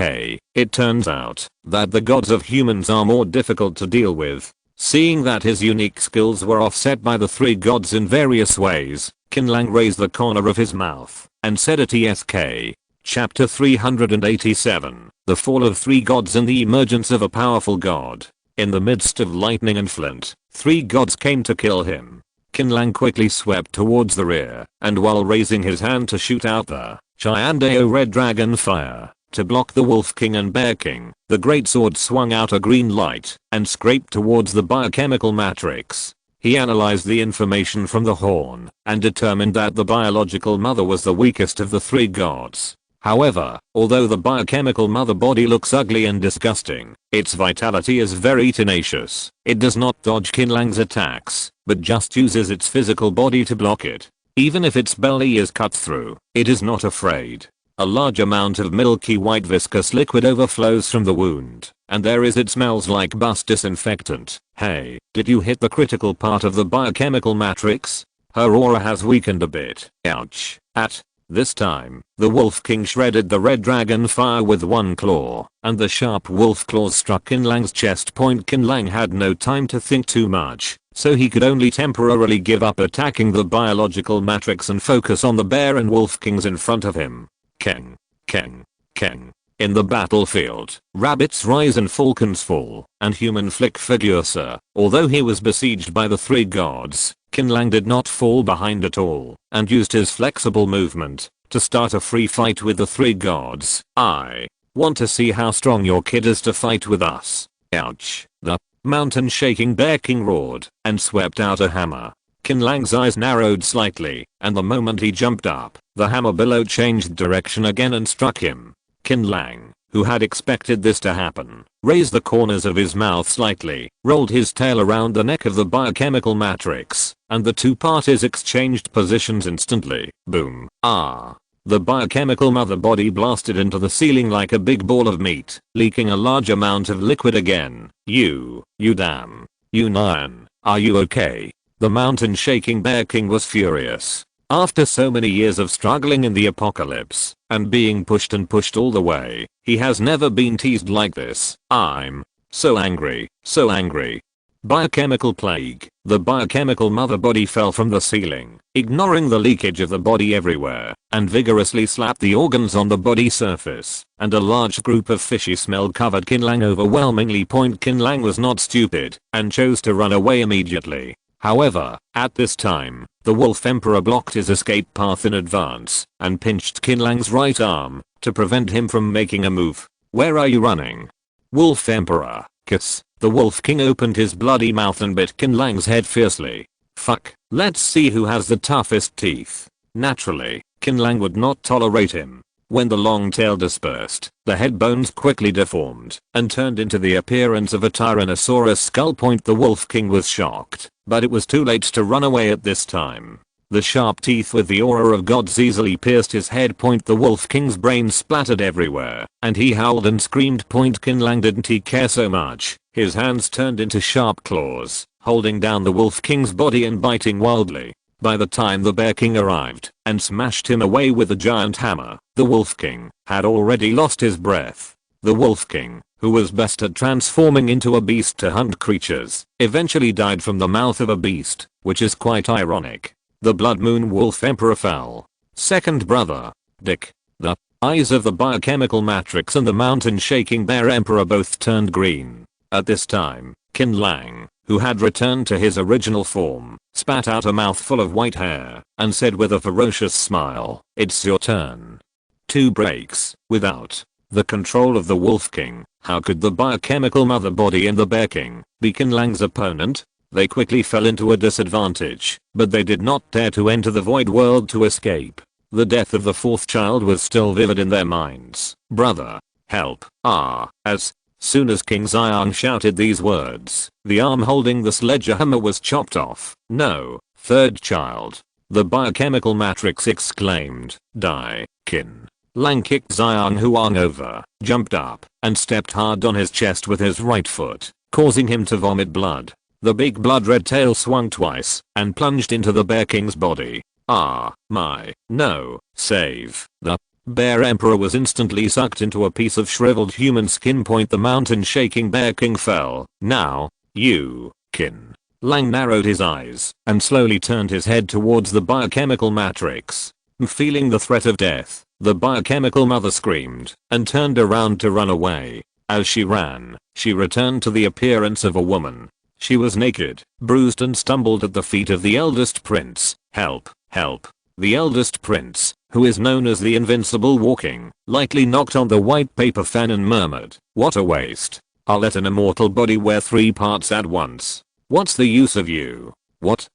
It turns out that the gods of humans are more difficult to deal with. Seeing that his unique skills were offset by the three gods in various ways, Qin Lang raised the corner of his mouth and said at ESK. Chapter 387, The Fall of Three Gods and the Emergence of a Powerful God. In the midst of lightning and flint, three gods came to kill him. Qin Lang quickly swept towards the rear, and while raising his hand to shoot out the Chiandeo red dragon fire, to block the Wolf King and Bear King, the great sword swung out a green light, and scraped towards the biochemical matrix. He analyzed the information from the horn, and determined that the biological mother was the weakest of the three gods. However, although the biochemical mother body looks ugly and disgusting, its vitality is very tenacious. It does not dodge Qin Lang's attacks, but just uses its physical body to block it. Even if its belly is cut through, it is not afraid. A large amount of milky white viscous liquid overflows from the wound, and it smells like bus disinfectant. Hey, did you hit the critical part of the biochemical matrix? Her aura has weakened a bit. Ouch. At this time, the Wolf King shredded the red dragon fire with one claw, and the sharp wolf claws struck Qin Lang's chest point. Qin Lang had no time to think too much, so he could only temporarily give up attacking the biological matrix and focus on the bear and wolf kings in front of him. Keng. Keng. Keng. In the battlefield, rabbits rise and falcons fall, and human flick furiosa. Although he was besieged by the three gods, Qin Lang did not fall behind at all, and used his flexible movement to start a free fight with the three gods. I want to see how strong your kid is to fight with us. Ouch. The mountain shaking Bear King roared, and swept out a hammer. Qin Lang's eyes narrowed slightly, and the moment he jumped up, the hammer below changed direction again and struck him. Qin Lang, who had expected this to happen, raised the corners of his mouth slightly, rolled his tail around the neck of the biochemical matrix, and the two parties exchanged positions instantly. Boom. Ah. The biochemical mother body blasted into the ceiling like a big ball of meat, leaking a large amount of liquid again. You damn. You Nyan. Are you okay? The mountain shaking Bear King was furious. After so many years of struggling in the apocalypse, and being pushed all the way, he has never been teased like this. I'm so angry, so angry. Biochemical plague. The biochemical mother body fell from the ceiling, ignoring the leakage of the body everywhere, and vigorously slapped the organs on the body surface, and a large group of fishy smell covered Qin Lang overwhelmingly. Qin Lang was not stupid, and chose to run away immediately. However, at this time, the Wolf Emperor blocked his escape path in advance, and pinched Qin Lang's right arm, to prevent him from making a move. Where are you running? Wolf Emperor, kiss. The Wolf King opened his bloody mouth and bit Qin Lang's head fiercely. Fuck, let's see who has the toughest teeth. Naturally, Qin Lang would not tolerate him. When the long tail dispersed, the head bones quickly deformed, and turned into the appearance of a Tyrannosaurus skull. The Wolf King was shocked, but it was too late to run away at this time. The sharp teeth with the aura of gods easily pierced his head. The Wolf King's brain splattered everywhere, and he howled and screamed. Qin Lang didn't he care so much. His hands turned into sharp claws, holding down the Wolf King's body and biting wildly. By the time the Bear King arrived and smashed him away with a giant hammer, the Wolf King had already lost his breath. The Wolf King, who was best at transforming into a beast to hunt creatures, eventually died from the mouth of a beast, which is quite ironic. The Blood Moon Wolf Emperor fell. Second brother, Dick. The eyes of the biochemical matrix and the mountain shaking Bear Emperor both turned green. At this time, Qin Lang, who had returned to his original form, spat out a mouthful of white hair, and said with a ferocious smile, "It's your turn." 2 breaks. Without the control of the Wolf King, how could the biochemical mother body and the Bear King be Qin Lang's opponent? They quickly fell into a disadvantage, but they did not dare to enter the void world to escape. The death of the 4th child was still vivid in their minds. Brother, help. As soon as King Xiang shouted these words, the arm holding the sledgehammer was chopped off. No, 3rd child. The biochemical matrix exclaimed. Die. Qin Lang kicked Xiang Huang over, jumped up, and stepped hard on his chest with his right foot, causing him to vomit blood. The big blood red tail swung twice, and plunged into the Bear King's body. No, save. The Bear Emperor was instantly sucked into a piece of shriveled human skin. The mountain shaking Bear King fell. Now, you, Qin Lang narrowed his eyes, and slowly turned his head towards the biochemical matrix. Feeling the threat of death, the biochemical mother screamed and turned around to run away. As she ran, she returned to the appearance of a woman. She was naked, bruised and stumbled at the feet of the eldest prince. Help, help. The eldest prince, who is known as the invincible walking, lightly knocked on the white paper fan and murmured, "What a waste. I'll let an immortal body wear 3 parts at once. What's the use of you?" What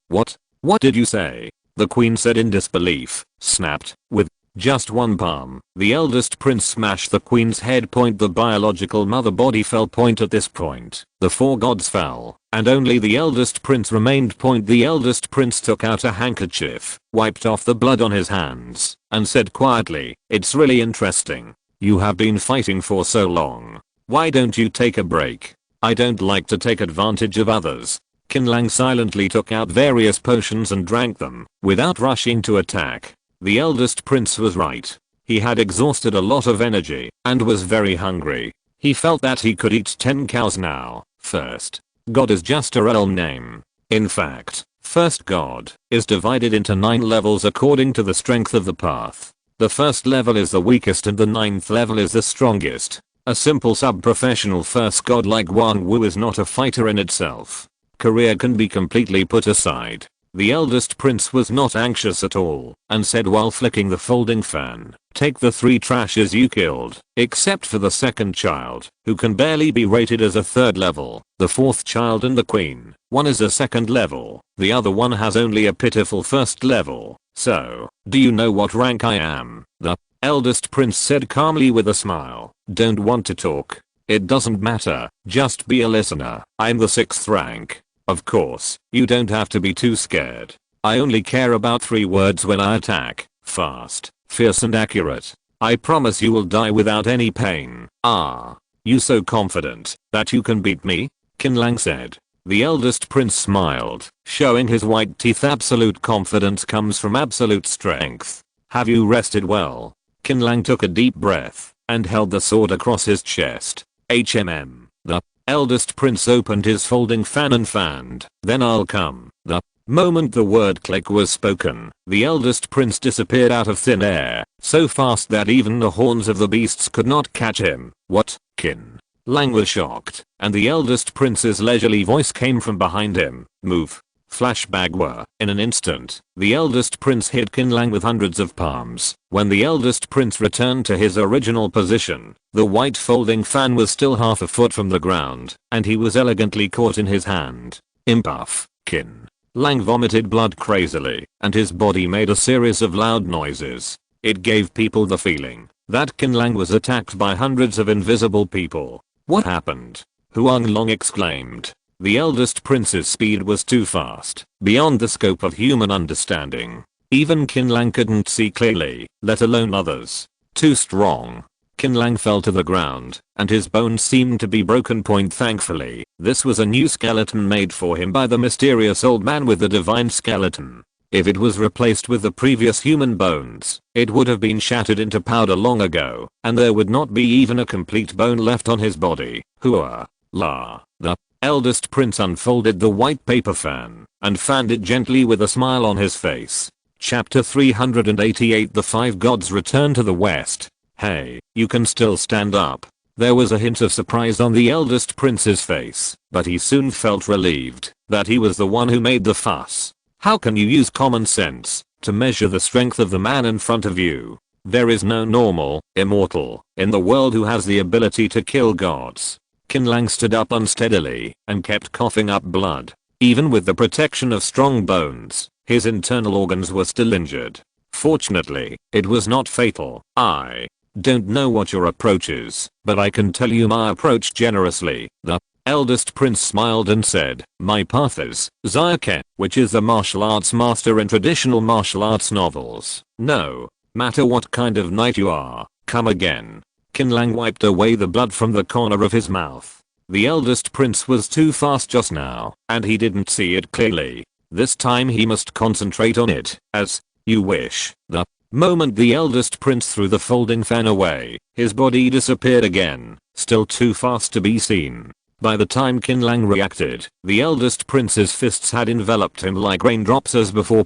did you say? The queen said in disbelief. Snapped, with just one palm, the eldest prince smashed the queen's head. The biological mother body fell. At this point, the 4 gods fell, and only the eldest prince remained. The eldest prince took out a handkerchief, wiped off the blood on his hands, and said quietly, "It's really interesting. You have been fighting for so long. Why don't you take a break? I don't like to take advantage of others." Qin Lang silently took out various potions and drank them, without rushing to attack. The eldest prince was right. He had exhausted a lot of energy, and was very hungry. He felt that he could eat 10 cows now. First God is just a realm name. In fact, first God is divided into 9 levels according to the strength of the path. The first level is the weakest and the 9th level is the strongest. A simple sub-professional first God like Wang Wu is not a fighter in itself. Career can be completely put aside. The eldest prince was not anxious at all, and said while flicking the folding fan, "Take the 3 trashes you killed, except for the 2nd child, who can barely be rated as a 3rd level, the 4th child and the queen. One is a 2nd level, the other one has only a pitiful 1st level. So, do you know what rank I am?" The eldest prince said calmly with a smile. "Don't want to talk? It doesn't matter, just be a listener. I'm the 6th rank. Of course, you don't have to be too scared. I only care about 3 words when I attack: fast, fierce and accurate. I promise you will die without any pain." "Ah, you so confident that you can beat me?" Qin Lang said. The eldest prince smiled, showing his white teeth. Absolute confidence comes from absolute strength. "Have you rested well?" Qin Lang took a deep breath and held the sword across his chest. The eldest prince opened his folding fan and fanned. "Then I'll come." The moment the word click was spoken, the eldest prince disappeared out of thin air, so fast that even the horns of the beasts could not catch him. "What?" Qin Lang was shocked, and the eldest prince's leisurely voice came from behind him. "Move." Flashback were. In an instant, the eldest prince hit Qin Lang with hundreds of palms. When the eldest prince returned to his original position, the white folding fan was still half a foot from the ground, and he was elegantly caught in his hand. Impuff. Qin Lang vomited blood crazily, and his body made a series of loud noises. It gave people the feeling that Qin Lang was attacked by hundreds of invisible people. "What happened?" Huang Long exclaimed. The eldest prince's speed was too fast, beyond the scope of human understanding. Even Qin Lang couldn't see clearly, let alone others. Too strong. Qin Lang fell to the ground, and his bones seemed to be broken. Thankfully, this was a new skeleton made for him by the mysterious old man with the divine skeleton. If it was replaced with the previous human bones, it would have been shattered into powder long ago, and there would not be even a complete bone left on his body. Hua la. The eldest prince unfolded the white paper fan and fanned it gently with a smile on his face. Chapter 388. The 5 gods return to the west. "Hey, you can still stand up." There was a hint of surprise on the eldest prince's face, but he soon felt relieved that he was the one who made the fuss. How can you use common sense to measure the strength of the man in front of you? There is no normal, immortal, in the world who has the ability to kill gods. Qin Lang stood up unsteadily and kept coughing up blood. Even with the protection of strong bones, his internal organs were still injured. Fortunately, it was not fatal. "I don't know what your approach is, but I can tell you my approach generously." The eldest prince smiled and said, "My path is Zyake, which is the martial arts master in traditional martial arts novels. No matter what kind of knight you are, come again." Qin Lang wiped away the blood from the corner of his mouth. The eldest prince was too fast just now, and he didn't see it clearly. This time he must concentrate on it. "As you wish." The moment the eldest prince threw the folding fan away, his body disappeared again, still too fast to be seen. By the time Qin Lang reacted, the eldest prince's fists had enveloped him like raindrops as before.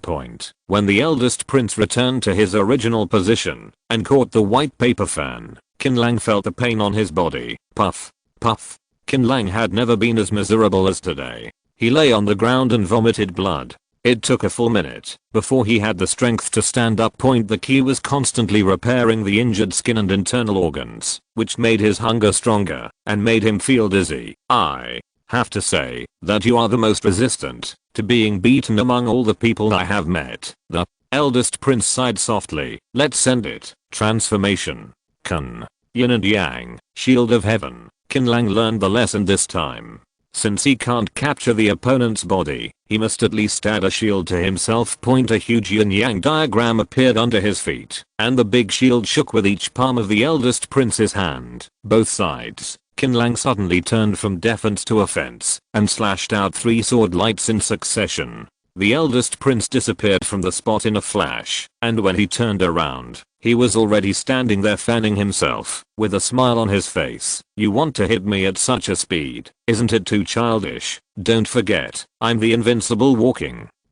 When the eldest prince returned to his original position and caught the white paper fan, Qin Lang felt the pain on his body. Puff. Puff. Qin Lang had never been as miserable as today. He lay on the ground and vomited blood. It took a full minute before he had the strength to stand up. The Qi was constantly repairing the injured skin and internal organs, which made his hunger stronger and made him feel dizzy. I have to say that you are the most resistant to being beaten among all the people I have met. The eldest prince sighed softly. Let's send it. Transformation. Kun. Yin and Yang. Shield of Heaven. Qin Lang learned the lesson this time. Since he can't capture the opponent's body, he must at least add a shield to himself. A huge yin-yang diagram appeared under his feet, and the big shield shook with each palm of the eldest prince's hand. Both sides. Qin Lang suddenly turned from defense to offense and slashed out 3 sword lights in succession. The eldest prince disappeared from the spot in a flash, and when he turned around, he was already standing there fanning himself, with a smile on his face. You want to hit me at such a speed? Isn't it too childish? Don't forget, I'm the invincible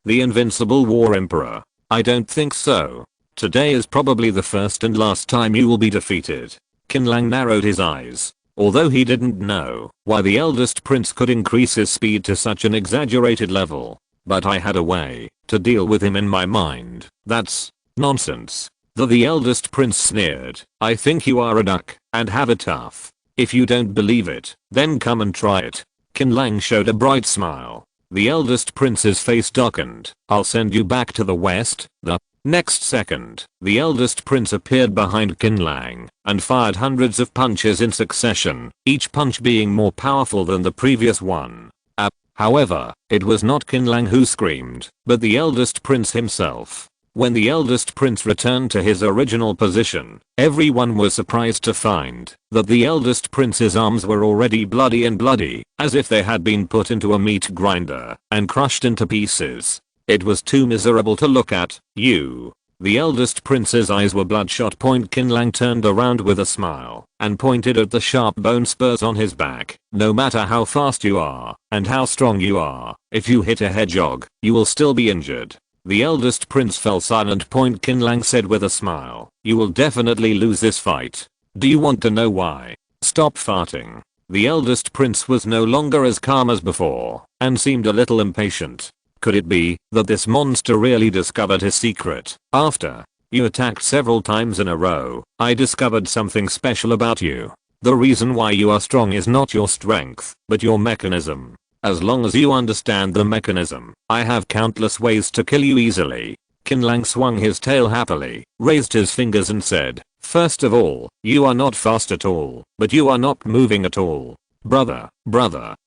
the invincible war emperor. I don't think so. Today is probably the first and last time you will be defeated. Qin Lang narrowed his eyes. Although he didn't know why the eldest prince could increase his speed to such an exaggerated level, but I had a way to deal with him in my mind. That's nonsense. The eldest prince sneered. I think you are a duck and have it tough. If you don't believe it, then come and try it. Qin Lang showed a bright smile. The eldest prince's face darkened. I'll send you back to the west. The next second, the eldest prince appeared behind Qin Lang and fired hundreds of punches in succession, each punch being more powerful than the previous one. However, it was not Qin Lang who screamed, but the eldest prince himself. When the eldest prince returned to his original position, everyone was surprised to find that the eldest prince's arms were already bloody, as if they had been put into a meat grinder and crushed into pieces. It was too miserable to look at. You. The eldest prince's eyes were bloodshot. Qin Lang turned around with a smile and pointed at the sharp bone spurs on his back. No matter how fast you are and how strong you are, if you hit a hedgehog, you will still be injured. The eldest prince fell silent. Qin Lang said with a smile, you will definitely lose this fight. Do you want to know why? Stop farting. The eldest prince was no longer as calm as before and seemed a little impatient. Could it be that this monster really discovered his secret? After you attacked several times in a row, I discovered something special about you. The reason why you are strong is not your strength, but your mechanism. As long as you understand the mechanism, I have countless ways to kill you easily. Qin Lang swung his tail happily, raised his fingers and said, first of all, you are not fast at all, but you are not moving at all. Brother,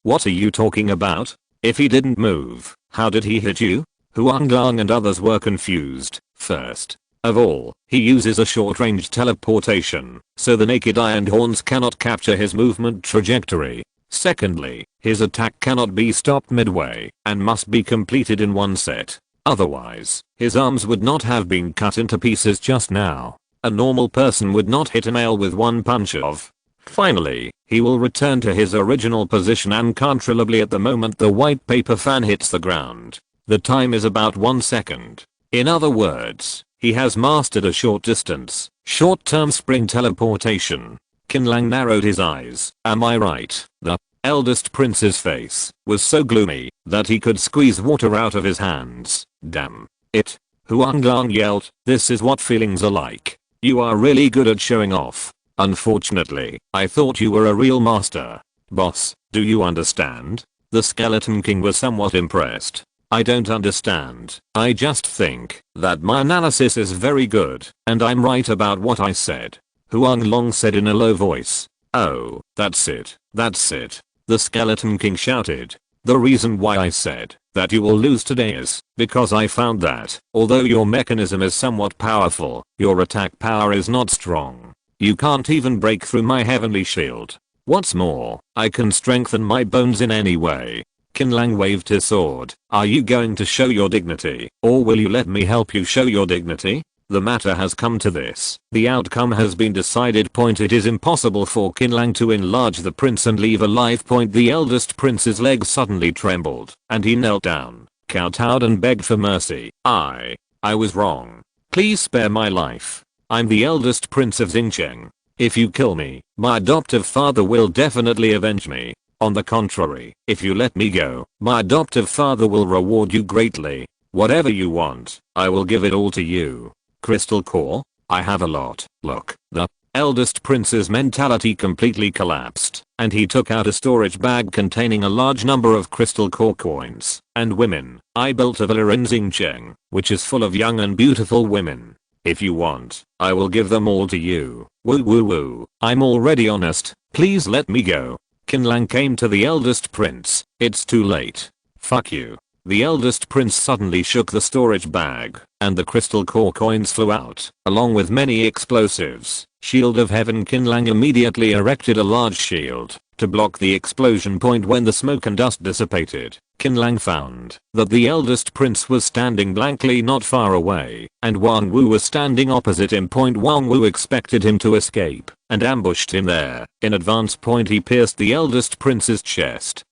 what are you talking about? If he didn't move, how did he hit you? Qin Lang and others were confused. First of all, he uses a short-range teleportation, so the naked eye and horns cannot capture his movement trajectory. Secondly, his attack cannot be stopped midway and must be completed in one set. Otherwise, his arms would not have been cut into pieces just now. A normal person would not hit a male with one punch of. Finally, he will return to his original position uncontrollably at the moment the white paper fan hits the ground. The time is about 1 second. In other words, he has mastered a short-term spring teleportation. Qin Lang narrowed his eyes. Am I right? The eldest prince's face was so gloomy that he could squeeze water out of his hands. Damn it. Qin Lang yelled. This is what feelings are like. You are really good at showing off. Unfortunately, I thought you were a real master. Boss, do you understand? The Skeleton King was somewhat impressed. I don't understand. I just think that my analysis is very good and I'm right about what I said. Qin Lang said in a low voice. Oh, that's it. The Skeleton King shouted. The reason why I said that you will lose today is because I found that, although your mechanism is somewhat powerful, your attack power is not strong. You can't even break through my heavenly shield. What's more, I can strengthen my bones in any way. Qin Lang waved his sword. Are you going to show your dignity, or will you let me help you show your dignity? The matter has come to this. The outcome has been decided. It is impossible for Qin Lang to enlarge the prince and leave alive. The eldest prince's legs suddenly trembled, and he knelt down, kowtowed and begged for mercy. I was wrong. Please spare my life. I'm the eldest prince of Xingcheng. If you kill me, my adoptive father will definitely avenge me. On the contrary, if you let me go, my adoptive father will reward you greatly. Whatever you want, I will give it all to you. Crystal core? I have a lot. Look, the eldest prince's mentality completely collapsed, and he took out a storage bag containing a large number of crystal core coins and women. I built a villa in Xingcheng, which is full of young and beautiful women. If you want, I will give them all to you. Woo woo woo. I'm already honest. Please let me go. Qin Lang came to the eldest prince. It's too late. Fuck you. The eldest prince suddenly shook the storage bag, and the crystal core coins flew out, along with many explosives. Shield of Heaven. Qin Lang immediately erected a large shield to block the explosion. When the smoke and dust dissipated, Qin Lang found that the eldest prince was standing blankly not far away, and Wang Wu was standing opposite him. Wang Wu expected him to escape, and ambushed him there. In advance. He pierced the eldest prince's chest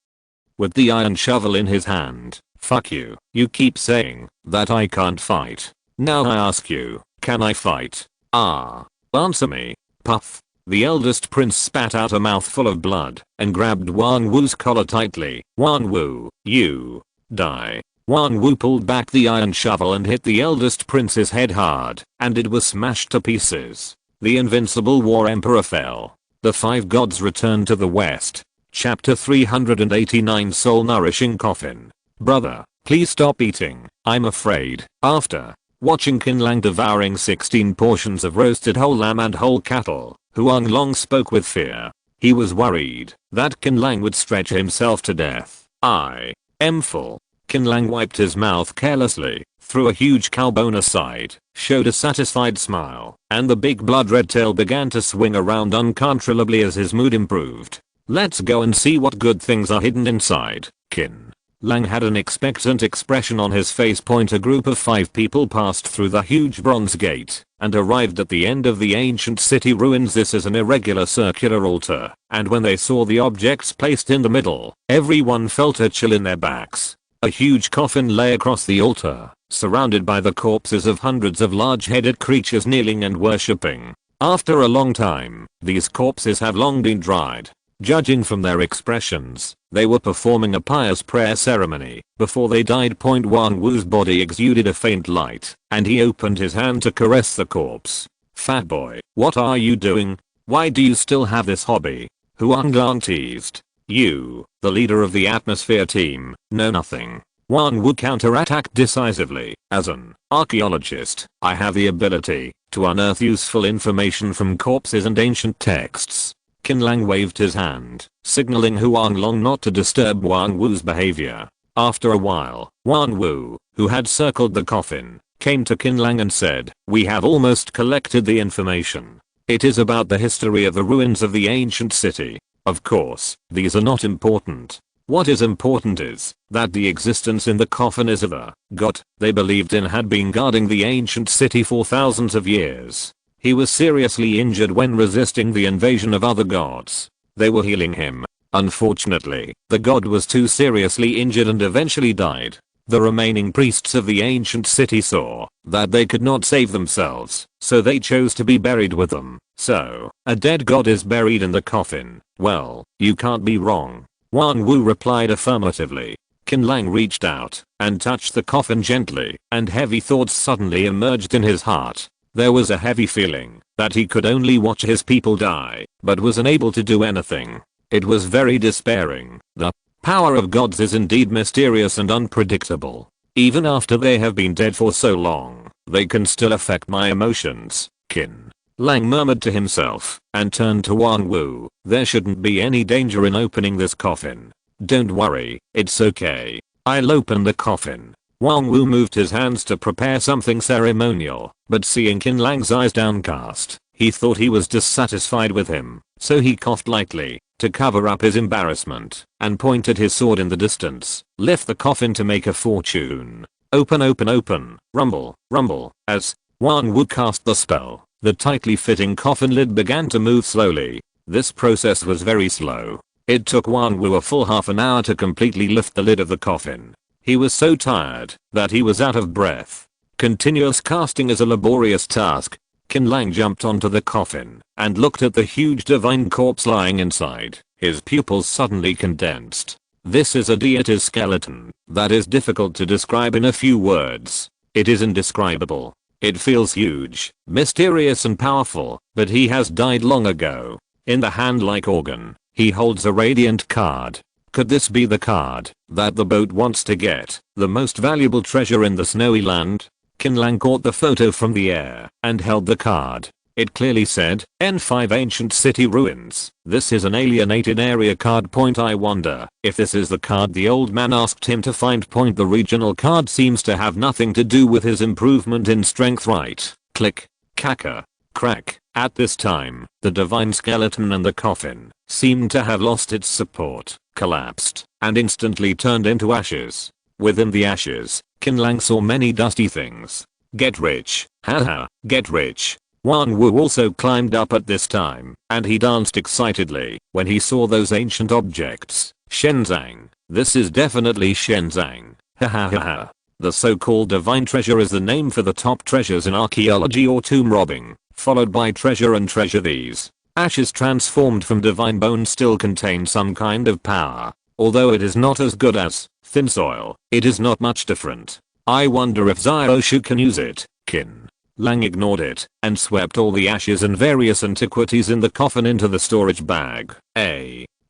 with the iron shovel in his hand. Fuck you. You keep saying that I can't fight. Now I ask you, can I fight? Answer me. Puff. The eldest prince spat out a mouthful of blood and grabbed Wang Wu's collar tightly. Wang Wu, you die. Wang Wu pulled back the iron shovel and hit the eldest prince's head hard, and it was smashed to pieces. The invincible war emperor fell. The five gods returned to the west. Chapter 389. Soul Nourishing Coffin. Brother, please stop eating. I'm afraid. After watching Qin Lang devouring 16 portions of roasted whole lamb and whole cattle, Huang Long spoke with fear. He was worried that Qin Lang would stretch himself to death. I am full. Qin Lang wiped his mouth carelessly, threw a huge cow bone aside, showed a satisfied smile, and the big blood red tail began to swing around uncontrollably as his mood improved. Let's go and see what good things are hidden inside. Qin Lang had an expectant expression on his face. A group of 5 people passed through the huge bronze gate and arrived at the end of the ancient city ruins. This is an irregular circular altar, and when they saw the objects placed in the middle, everyone felt a chill in their backs. A huge coffin lay across the altar, surrounded by the corpses of hundreds of large-headed creatures kneeling and worshipping. After a long time, these corpses have long been dried. Judging from their expressions, they were performing a pious prayer ceremony before they died. Wang Wu's body exuded a faint light, and he opened his hand to caress the corpse. Fat boy, what are you doing? Why do you still have this hobby? Huang Lang teased. You, the leader of the atmosphere team, know nothing. Wang Wu counterattacked decisively. As an archaeologist, I have the ability to unearth useful information from corpses and ancient texts. Qin Lang waved his hand, signaling Huang Long not to disturb Wang Wu's behavior. After a while, Wang Wu, who had circled the coffin, came to Qin Lang and said, "We have almost collected the information. It is about the history of the ruins of the ancient city. Of course, these are not important. What is important is that the existence in the coffin is of a god they believed in had been guarding the ancient city for thousands of years. He was seriously injured when resisting the invasion of other gods. They were healing him. Unfortunately, the god was too seriously injured and eventually died. The remaining priests of the ancient city saw that they could not save themselves, so they chose to be buried with them. So, a dead god is buried in the coffin. Well, you can't be wrong." Wang Wu replied affirmatively. Qin Lang reached out and touched the coffin gently, and heavy thoughts suddenly emerged in his heart. There was a heavy feeling that he could only watch his people die, but was unable to do anything. It was very despairing. The power of gods is indeed mysterious and unpredictable. Even after they have been dead for so long, they can still affect my emotions. Qin Lang murmured to himself and turned to Wang Wu. "There shouldn't be any danger in opening this coffin. Don't worry, it's okay. I'll open the coffin." Wang Wu moved his hands to prepare something ceremonial, but seeing Qin Lang's eyes downcast, he thought he was dissatisfied with him, so he coughed lightly to cover up his embarrassment and pointed his sword in the distance. "Lift the coffin to make a fortune. Open open open, rumble rumble." As Wan Wu cast the spell. The tightly fitting coffin lid began to move slowly. This process was very slow. It took Wan Wu a full half an hour to completely lift the lid of the coffin. He was so tired that he was out of breath. Continuous casting is a laborious task. Qin Lang jumped onto the coffin and looked at the huge divine corpse lying inside. His pupils suddenly condensed. This is a deity's skeleton that is difficult to describe in a few words. It is indescribable. It feels huge, mysterious and powerful, but he has died long ago. In the hand-like organ, he holds a radiant card. Could this be the card that the boat wants to get, the most valuable treasure in the snowy land? Qin Lang caught the photo from the air and held the card. It clearly said, N5 Ancient City Ruins. This is an alienated area card. I wonder if this is the card the old man asked him to find. The regional card seems to have nothing to do with his improvement in strength. Right click, caca, crack. At this time, the divine skeleton and the coffin seemed to have lost its support, collapsed, and instantly turned into ashes. Within the ashes, Qin Lang saw many dusty things. Get rich, haha, get rich. Wan Wu also climbed up at this time, and he danced excitedly when he saw those ancient objects. Shenzang. This is definitely Shenzang. Hahaha. The so-called divine treasure is the name for the top treasures in archaeology or tomb robbing, followed by treasure and treasure. These ashes transformed from divine bone still contain some kind of power. Although it is not as good as thin soil, it is not much different. I wonder if Xiaoshu can use it. Qin Lang ignored it and swept all the ashes and various antiquities in the coffin into the storage bag.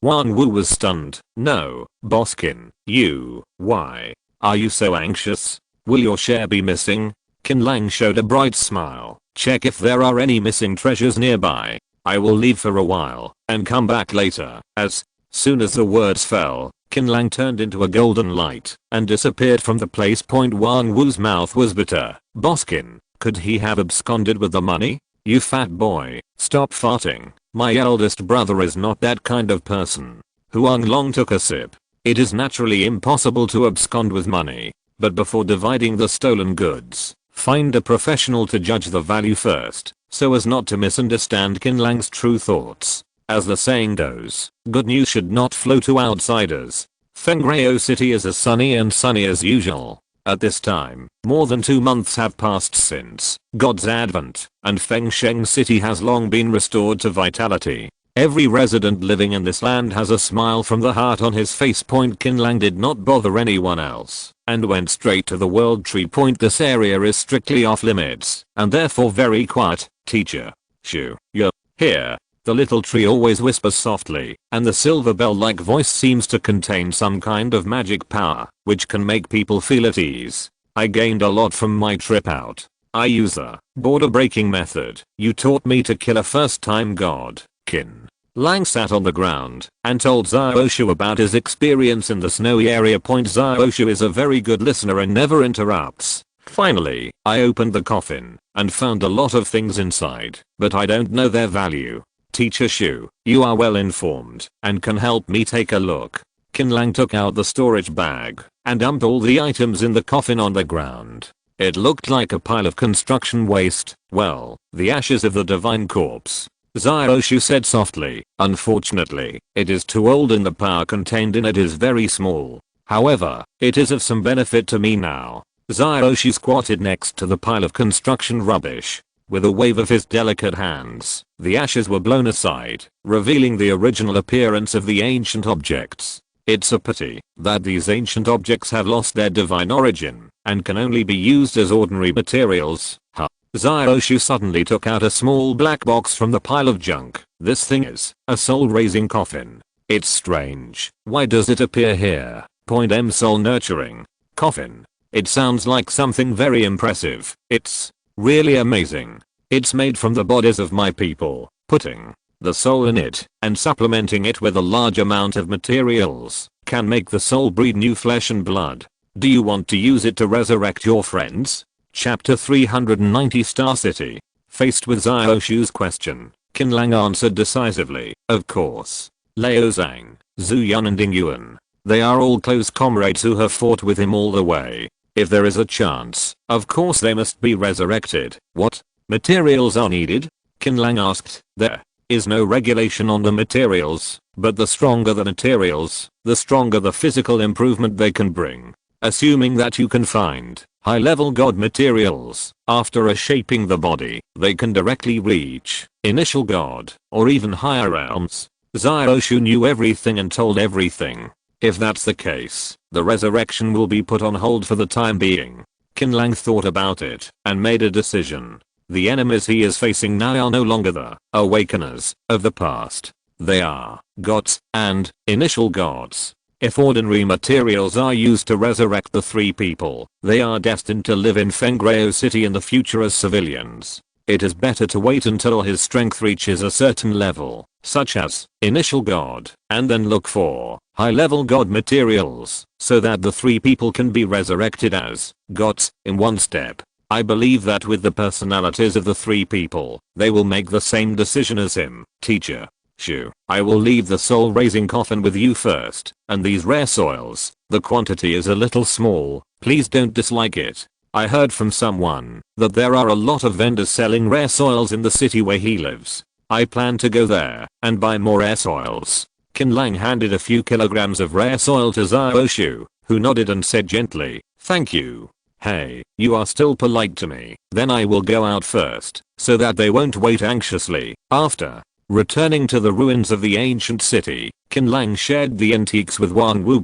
Wan Wu was stunned. No, Boss Qin, why are you so anxious? Will your share be missing? Qin Lang showed a bright smile. Check if there are any missing treasures nearby. I will leave for a while and come back later. As soon as the words fell, Qin Lang turned into a golden light and disappeared from the place. Wan Wu's mouth was bitter. Boss Qin, could he have absconded with the money? You fat boy, stop farting. My eldest brother is not that kind of person. Huang Long took a sip. It is naturally impossible to abscond with money, but before dividing the stolen goods, find a professional to judge the value first, so as not to misunderstand Qin Lang's true thoughts. As the saying goes, good news should not flow to outsiders. Fengreo City is as sunny as usual. At this time, more than 2 months have passed since God's advent, and Fengsheng City has long been restored to vitality. Every resident living in this land has a smile from the heart on his face. Qin Lang did not bother anyone else and went straight to the world tree. This area is strictly off limits and therefore very quiet. Teacher Shu, you're here. The little tree always whispers softly, and the silver bell-like voice seems to contain some kind of magic power, which can make people feel at ease. I gained a lot from my trip out. I use the border-breaking method you taught me to kill a first-time god. Qin Lang sat on the ground and told Xiaoshu about his experience in the snowy area. Xiaoshu is a very good listener and never interrupts. Finally, I opened the coffin and found a lot of things inside, but I don't know their value. Teacher Shu, you are well informed and can help me take a look. Qin Lang took out the storage bag and dumped all the items in the coffin on the ground. It looked like a pile of construction waste. Well, the ashes of the divine corpse. Xiaoshu said softly. Unfortunately, it is too old and the power contained in it is very small. However, it is of some benefit to me now. Xiaoshu squatted next to the pile of construction rubbish. With a wave of his delicate hands, the ashes were blown aside, revealing the original appearance of the ancient objects. It's a pity that these ancient objects have lost their divine origin and can only be used as ordinary materials. Xiaoshu suddenly took out a small black box from the pile of junk. This thing is a soul-raising coffin. It's strange. Why does it appear here? Soul nurturing coffin. It sounds like something very impressive. It's really amazing. It's made from the bodies of my people, putting the soul in it and supplementing it with a large amount of materials can make the soul breed new flesh and blood. Do you want to use it to resurrect your friends? Chapter 390 Star City. Faced with Xiaoshu's question, Qin Lang answered decisively, of course. Liao Zhang, Zhu Yun and Ding Yuan. They are all close comrades who have fought with him all the way. If there is a chance, of course they must be resurrected. What materials are needed? Qin Lang asked. There is no regulation on the materials, but the stronger the materials, the stronger the physical improvement they can bring. Assuming that you can find high-level god materials, after reshaping the body, they can directly reach initial god, or even higher realms. Xiaoshu knew everything and told everything. If that's the case, the resurrection will be put on hold for the time being. Qin Lang thought about it, and made a decision. The enemies he is facing now are no longer the awakeners of the past. They are gods and initial gods. If ordinary materials are used to resurrect the three people, they are destined to live in Fengreo City in the future as civilians. It is better to wait until his strength reaches a certain level, such as initial god, and then look for high-level god materials, so that the three people can be resurrected as gods in one step. I believe that with the personalities of the three people, they will make the same decision as him. Teacher Shu, I will leave the soul-raising coffin with you first, and these rare soils, the quantity is a little small, please don't dislike it. I heard from someone that there are a lot of vendors selling rare soils in the city where he lives. I plan to go there and buy more rare soils. Qin Lang handed a few kilograms of rare soil to Xiaoshu, who nodded and said gently, thank you. Hey, you are still polite to me. Then I will go out first, so that they won't wait anxiously. After returning to the ruins of the ancient city, Qin Lang shared the antiques with Wang Wu.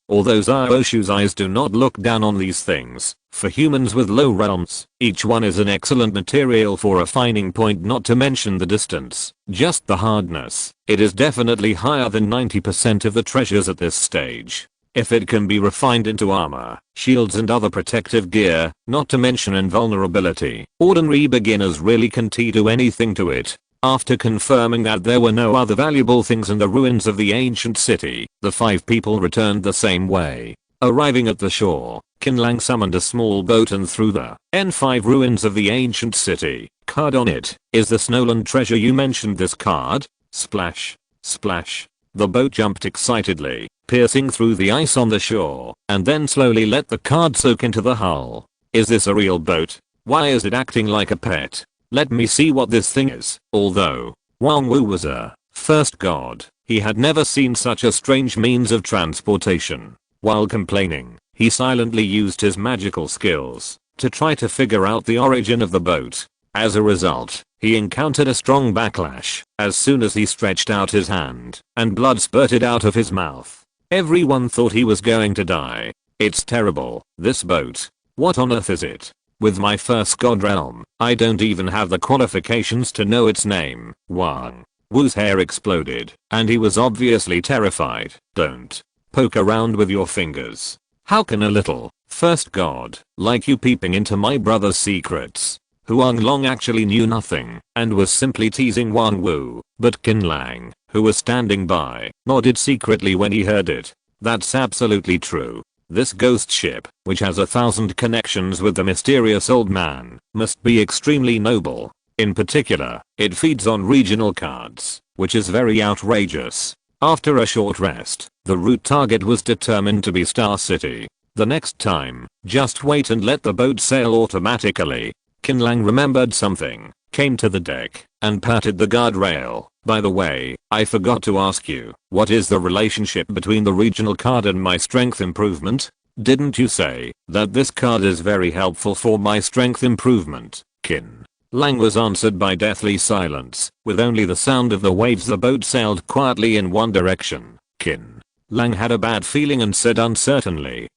Although Xiaoshu's eyes do not look down on these things, for humans with low realms, each one is an excellent material for a finding point, not to mention the distance, just the hardness. It is definitely higher than 90% of the treasures at this stage. If it can be refined into armor, shields and other protective gear, not to mention invulnerability, ordinary beginners really can do anything to it. After confirming that there were no other valuable things in the ruins of the ancient city, the five people returned the same way. Arriving at the shore, Qin Lang summoned a small boat and threw the N5 ruins of the ancient city card on it. Is the Snowland treasure you mentioned this card? Splash. Splash. The boat jumped excitedly, piercing through the ice on the shore, and then slowly let the card soak into the hull. Is this a real boat? Why is it acting like a pet? Let me see what this thing is. Although Wang Wu was a first god, he had never seen such a strange means of transportation. While complaining, he silently used his magical skills to try to figure out the origin of the boat. As a result, he encountered a strong backlash as soon as he stretched out his hand, and blood spurted out of his mouth. Everyone thought he was going to die. It's terrible, this boat. What on earth is it? With my first god realm, I don't even have the qualifications to know its name. Wang Wu's hair exploded, and he was obviously terrified. Don't poke around with your fingers. How can a little first god like you peeping into my brother's secrets? Huang Long actually knew nothing and was simply teasing Wang Wu, but Qin Lang, who was standing by, nodded secretly when he heard it. That's absolutely true. This ghost ship, which has 1,000 connections with the mysterious old man, must be extremely noble. In particular, it feeds on regional cards, which is very outrageous. After a short rest, the route target was determined to be Star City. The next time, just wait and let the boat sail automatically. Qin Lang remembered something, came to the deck, and patted the guardrail. By the way, I forgot to ask you, what is the relationship between the regional card and my strength improvement? Didn't you say that this card is very helpful for my strength improvement? Qin Lang was answered by deathly silence. With only the sound of the waves, the boat sailed quietly in one direction. Qin Lang had a bad feeling and said uncertainly,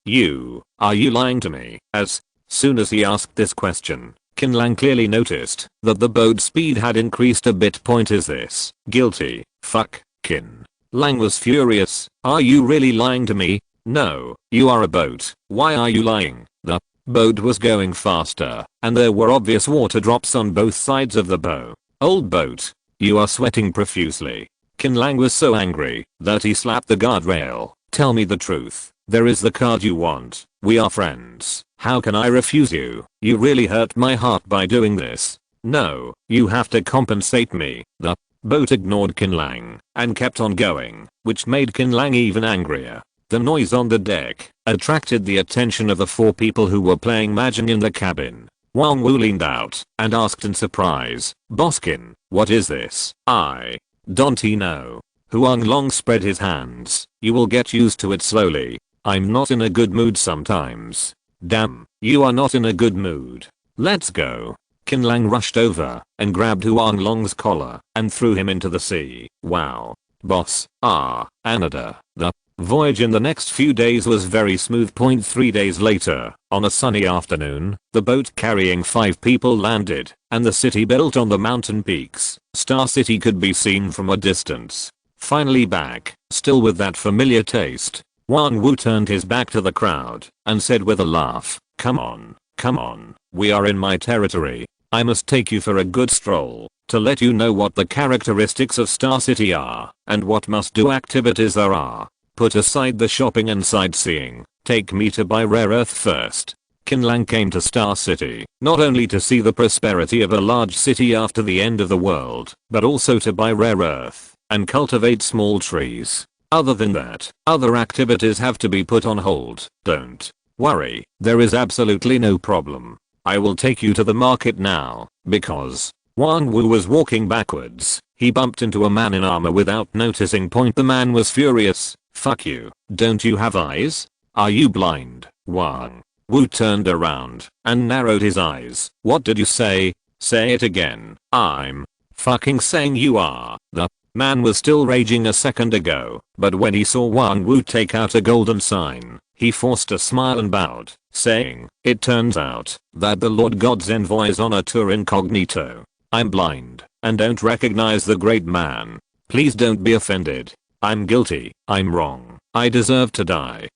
are you lying to me? As soon as he asked this question, Qin Lang clearly noticed that the boat speed had increased a bit. Is this guilty? Fuck. Qin Lang was furious. Are you really lying to me? No, you are a boat. Why are you lying? The boat was going faster, and there were obvious water drops on both sides of the bow. Old boat, you are sweating profusely. Qin Lang was so angry that he slapped the guardrail. Tell me the truth. There is the card you want. We are friends. How can I refuse you? You really hurt my heart by doing this. No, you have to compensate me. The boat ignored Qin Lang and kept on going, which made Qin Lang even angrier. The noise on the deck attracted the attention of the 4 people who were playing Mahjong in the cabin. Wang Wu leaned out and asked in surprise, "Boskin, what is this?" "I don't know." Huang Long spread his hands. "You will get used to it slowly. I'm not in a good mood sometimes." "Damn, you are not in a good mood. Let's go." Qin Lang rushed over and grabbed Huang Long's collar and threw him into the sea. "Wow. Boss, Anada." The voyage in the next few days was very smooth. 3 days later, on a sunny afternoon, the boat carrying 5 people landed, and the city built on the mountain peaks. Star City could be seen from a distance. Finally back, still with that familiar taste, Wang Wu turned his back to the crowd and said with a laugh, come on, we are in my territory. I must take you for a good stroll to let you know what the characteristics of Star City are and what must-do activities there are. Put aside the shopping and sightseeing. Take me to buy rare earth first." Qin Lang came to Star City not only to see the prosperity of a large city after the end of the world, but also to buy rare earth and cultivate small trees. Other than that, other activities have to be put on hold. "Don't worry, there is absolutely no problem. I will take you to the market now." Because Wang Wu was walking backwards, he bumped into a man in armor without noticing. The man was furious. "Fuck you, don't you have eyes? Are you blind?" Wang Wu turned around and narrowed his eyes. "What did you say? Say it again." "I'm fucking saying you are." The man was still raging a second ago, but when he saw Wang Wu take out a golden sign, he forced a smile and bowed, saying, "It turns out that the Lord God's envoy is on a tour incognito. I'm blind and don't recognize the great man. Please don't be offended. I'm guilty. I'm wrong. I deserve to die.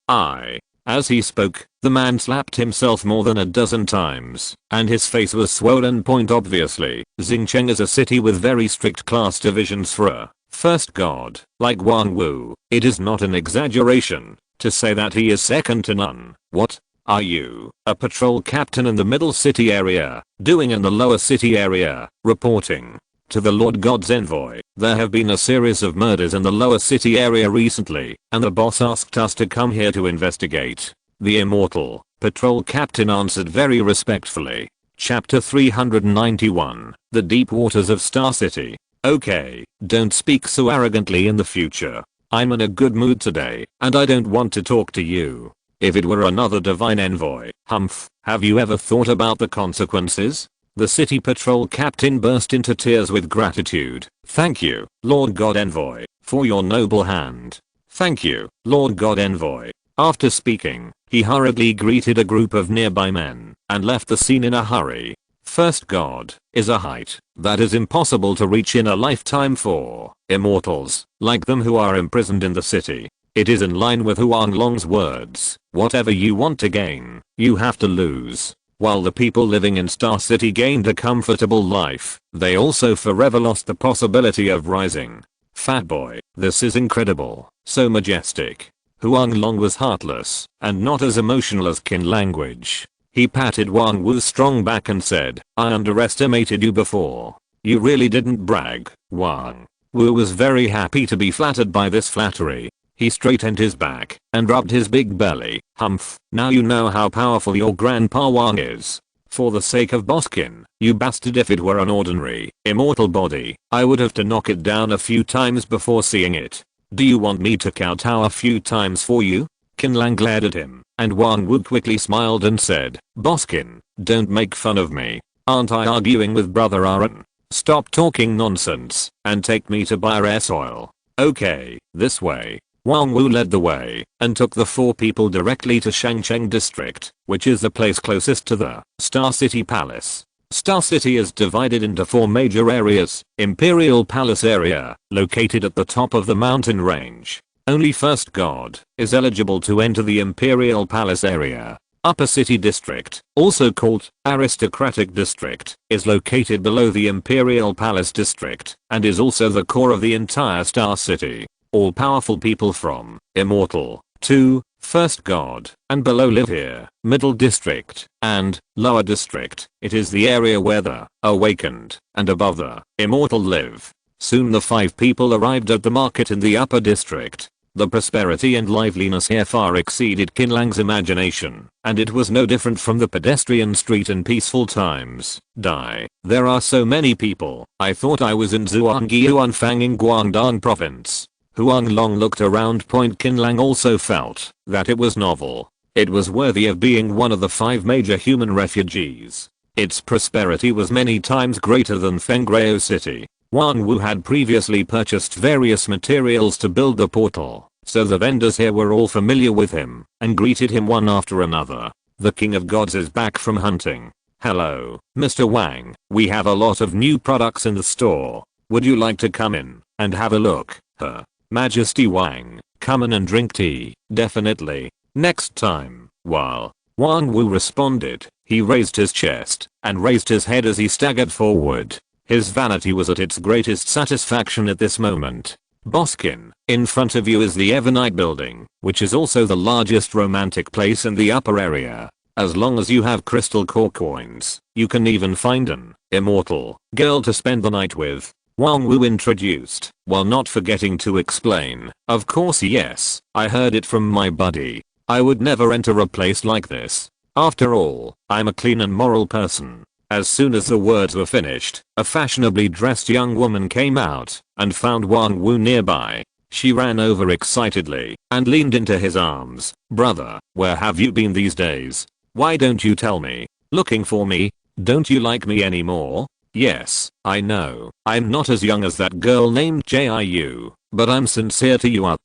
As he spoke, the man slapped himself more than a dozen times, and his face was swollen. Obviously, Xingcheng is a city with very strict class divisions for a first god like Wang Wu. It is not an exaggeration to say that he is second to none. "What are you, a patrol captain in the middle city area, doing in the lower city area?" "Reporting to the Lord God's envoy. There have been a series of murders in the lower city area recently, and the boss asked us to come here to investigate." The immortal patrol captain answered very respectfully. Chapter 391, The Deep Waters of Star City. "Okay, don't speak so arrogantly in the future. I'm in a good mood today, and I don't want to talk to you. If it were another divine envoy, humph, have you ever thought about the consequences?" The city patrol captain burst into tears with gratitude. "Thank you, Lord God Envoy, for your noble hand. Thank you, Lord God Envoy." After speaking, he hurriedly greeted a group of nearby men and left the scene in a hurry. First God is a height that is impossible to reach in a lifetime for immortals like them who are imprisoned in the city. It is in line with Huang Long's words. Whatever you want to gain, you have to lose. While the people living in Star City gained a comfortable life, they also forever lost the possibility of rising. Fat boy, this is incredible, so majestic. Huang Long was heartless and not as emotional as Qin Language. He patted Wang Wu's strong back and said, "I underestimated you before. You really didn't brag." Wang Wu was very happy to be flattered by this flattery. He straightened his back and rubbed his big belly. "Humph, now you know how powerful your grandpa Wang is. For the sake of Boskin, you bastard, if it were an ordinary, immortal body, I would have to knock it down a few times before seeing it. Do you want me to kowtow a few times for you?" Qin Lang glared at him, and Wang Wu quickly smiled and said, "Boskin, don't make fun of me. Aren't I arguing with Brother Aaron? Stop talking nonsense and take me to buy rare soil." "Okay, this way." Wang Wu led the way and took the 4 people directly to Shangcheng District, which is the place closest to the Star City Palace. Star City is divided into 4 major areas. Imperial Palace area, located at the top of the mountain range. Only First God is eligible to enter the Imperial Palace area. Upper City District, also called Aristocratic District, is located below the Imperial Palace District and is also the core of the entire Star City. All powerful people from Immortal to First God and below live here. Middle District and Lower District, it is the area where the Awakened and above the Immortal live. Soon the 5 people arrived at the market in the Upper District. The prosperity and liveliness here far exceeded Qin Lang's imagination, and it was no different from the pedestrian street in peaceful times. There are so many people. I thought I was in Zhuangyi Huanfang in Guangdong province. Huang Long looked around. Qin Lang also felt that it was novel. It was worthy of being one of the 5 major human refugees. Its prosperity was many times greater than Fengreo City. Wang Wu had previously purchased various materials to build the portal, so the vendors here were all familiar with him and greeted him one after another. The King of Gods is back from hunting. Hello, Mr. Wang. We have a lot of new products in the store. Would you like to come in and have a look? Her Majesty Wang, come in and drink tea. Definitely. Next time. While Wang Wu responded, he raised his chest and raised his head as he staggered forward. His vanity was at its greatest satisfaction at this moment. Boskin, in front of you is the Evernight building, which is also the largest romantic place in the upper area. As long as you have crystal core coins, you can even find an immortal girl to spend the night with. Wang Wu introduced, while not forgetting to explain, of course yes, I heard it from my buddy. I would never enter a place like this. After all, I'm a clean and moral person. As soon as the words were finished, a fashionably dressed young woman came out and found Wang Wu nearby. She ran over excitedly and leaned into his arms. Brother, where have you been these days? Why don't you tell me? Looking for me? Don't you like me anymore? Yes, I know. I'm not as young as that girl named Jiu, but I'm sincere to you.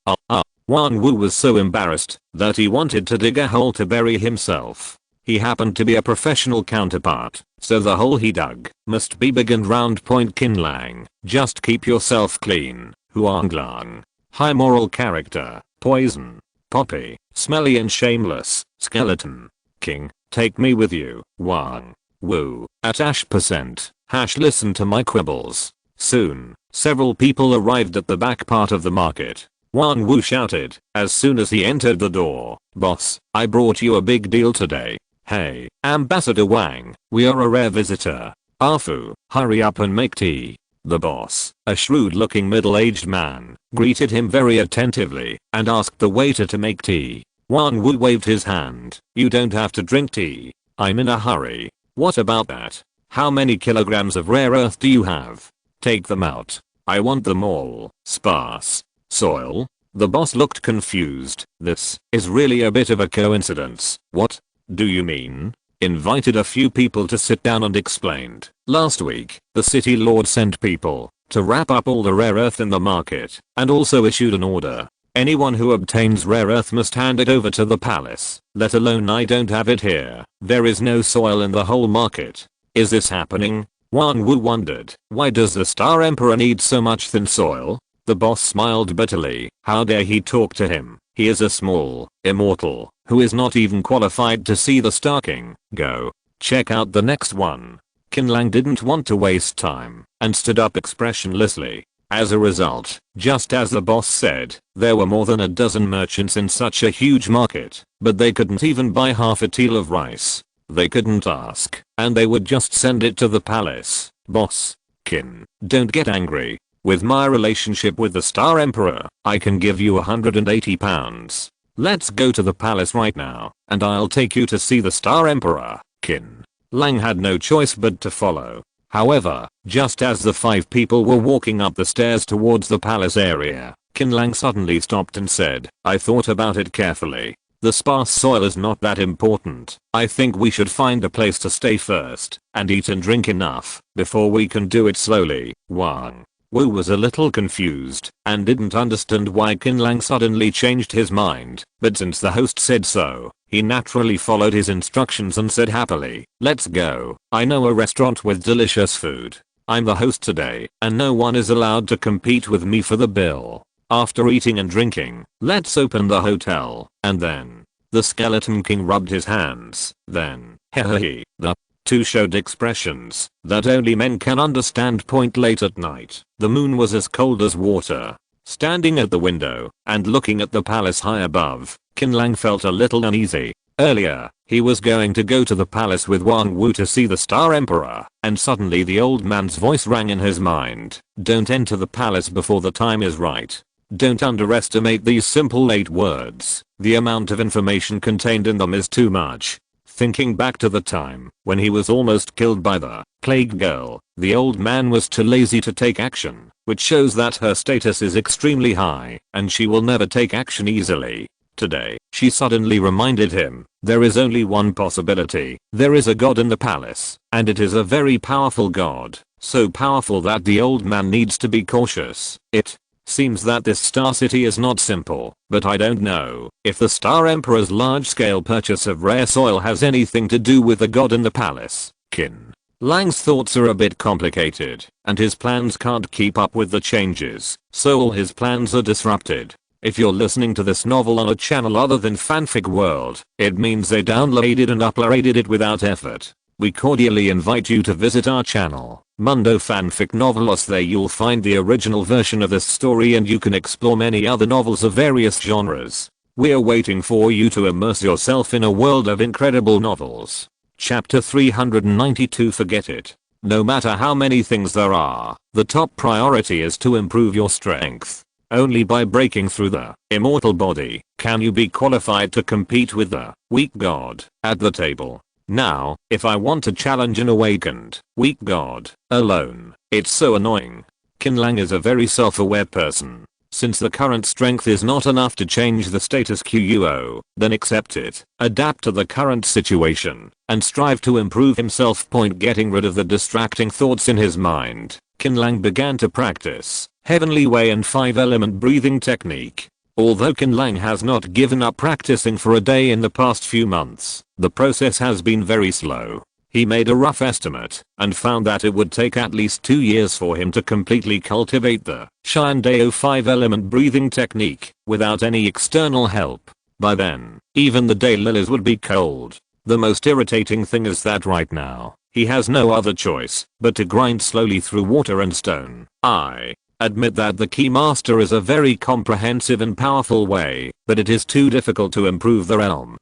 Wang Wu was so embarrassed that he wanted to dig a hole to bury himself. He happened to be a professional counterpart, so the hole he dug must be big and round. Qin Lang, just keep yourself clean. Huang Lang, high moral character, poison, poppy, smelly and shameless, skeleton. King, take me with you. Wang Wu, at #%, listen to my quibbles. Soon, several people arrived at the back part of the market. Wang Wu shouted as soon as he entered the door, boss, I brought you a big deal today. Hey, Ambassador Wang, we are a rare visitor. Afu, hurry up and make tea. The boss, a shrewd-looking middle-aged man, greeted him very attentively and asked the waiter to make tea. Wang Wu waved his hand. You don't have to drink tea. I'm in a hurry. What about that? How many kilograms of rare earth do you have? Take them out. I want them all. Sparse. Soil? The boss looked confused. This is really a bit of a coincidence. What do you mean? Invited a few people to sit down and explained. Last week, the city lord sent people to wrap up all the rare earth in the market and also issued an order. Anyone who obtains rare earth must hand it over to the palace, let alone I don't have it here. There is no soil in the whole market. Is this happening? Wang Wu wondered. Why does the Star Emperor need so much thin soil? The boss smiled bitterly. How dare he talk to him? He is a small immortal who is not even qualified to see the Star King. Go. Check out the next one. Qin Lang didn't want to waste time and stood up expressionlessly. As a result, just as the boss said, there were more than a dozen merchants in such a huge market, but they couldn't even buy half a teal of rice. They couldn't ask, and they would just send it to the palace. Boss, Qin, don't get angry. With my relationship with the Star Emperor, I can give you 180 pounds. Let's go to the palace right now, and I'll take you to see the Star Emperor. Qin Lang had no choice but to follow. However, just as the 5 people were walking up the stairs towards the palace area, Qin Lang suddenly stopped and said, I thought about it carefully. The sparse soil is not that important. I think we should find a place to stay first, and eat and drink enough, before we can do it slowly. Wang Wu was a little confused, and didn't understand why Qin Lang suddenly changed his mind, but since the host said so, he naturally followed his instructions and said happily, let's go. I know a restaurant with delicious food. I'm the host today, and no one is allowed to compete with me for the bill. After eating and drinking, let's open the hotel, and then. The Skeleton King rubbed his hands, then, hehehe, the two showed expressions that only men can understand. Late at night, the moon was as cold as water. Standing at the window and looking at the palace high above, Qin Lang felt a little uneasy. Earlier, he was going to go to the palace with Wang Wu to see the Star Emperor, and suddenly the old man's voice rang in his mind. Don't enter the palace before the time is right. Don't underestimate these simple 8 words. The amount of information contained in them is too much. Thinking back to the time when he was almost killed by the plague girl, the old man was too lazy to take action, which shows that her status is extremely high and she will never take action easily. Today, she suddenly reminded him, there is only one possibility. There is a god in the palace, and it is a very powerful god, so powerful that the old man needs to be cautious. It seems that this star city is not simple, but I don't know if the Star Emperor's large-scale purchase of rare soil has anything to do with the god in the palace. Qin Lang's thoughts are a bit complicated, and his plans can't keep up with the changes, so all his plans are disrupted. If you're listening to this novel on a channel other than Fanfic World, it means they downloaded and uploaded it without effort. We cordially invite you to visit our channel, Mundo Fanfic Novelos. There you'll find the original version of this story and you can explore many other novels of various genres. We're waiting for you to immerse yourself in a world of incredible novels. Chapter 392. Forget it. No matter how many things there are, the top priority is to improve your strength. Only by breaking through the immortal body can you be qualified to compete with the weak god at the table. Now, if I want to challenge an awakened, weak god, alone, it's so annoying. Qin Lang is a very self-aware person. Since the current strength is not enough to change the status quo, then accept it, adapt to the current situation, and strive to improve himself. Getting rid of the distracting thoughts in his mind, Qin Lang began to practice Heavenly Way and 5-element breathing technique. Although Qin Lang has not given up practicing for a day in the past few months, the process has been very slow. He made a rough estimate and found that it would take at least 2 years for him to completely cultivate the Shandao 5-element breathing technique without any external help. By then, even the daylilies would be cold. The most irritating thing is that right now, he has no other choice but to grind slowly through water and stone. I admit that the Key Master is a very comprehensive and powerful way, but it is too difficult to improve the realm.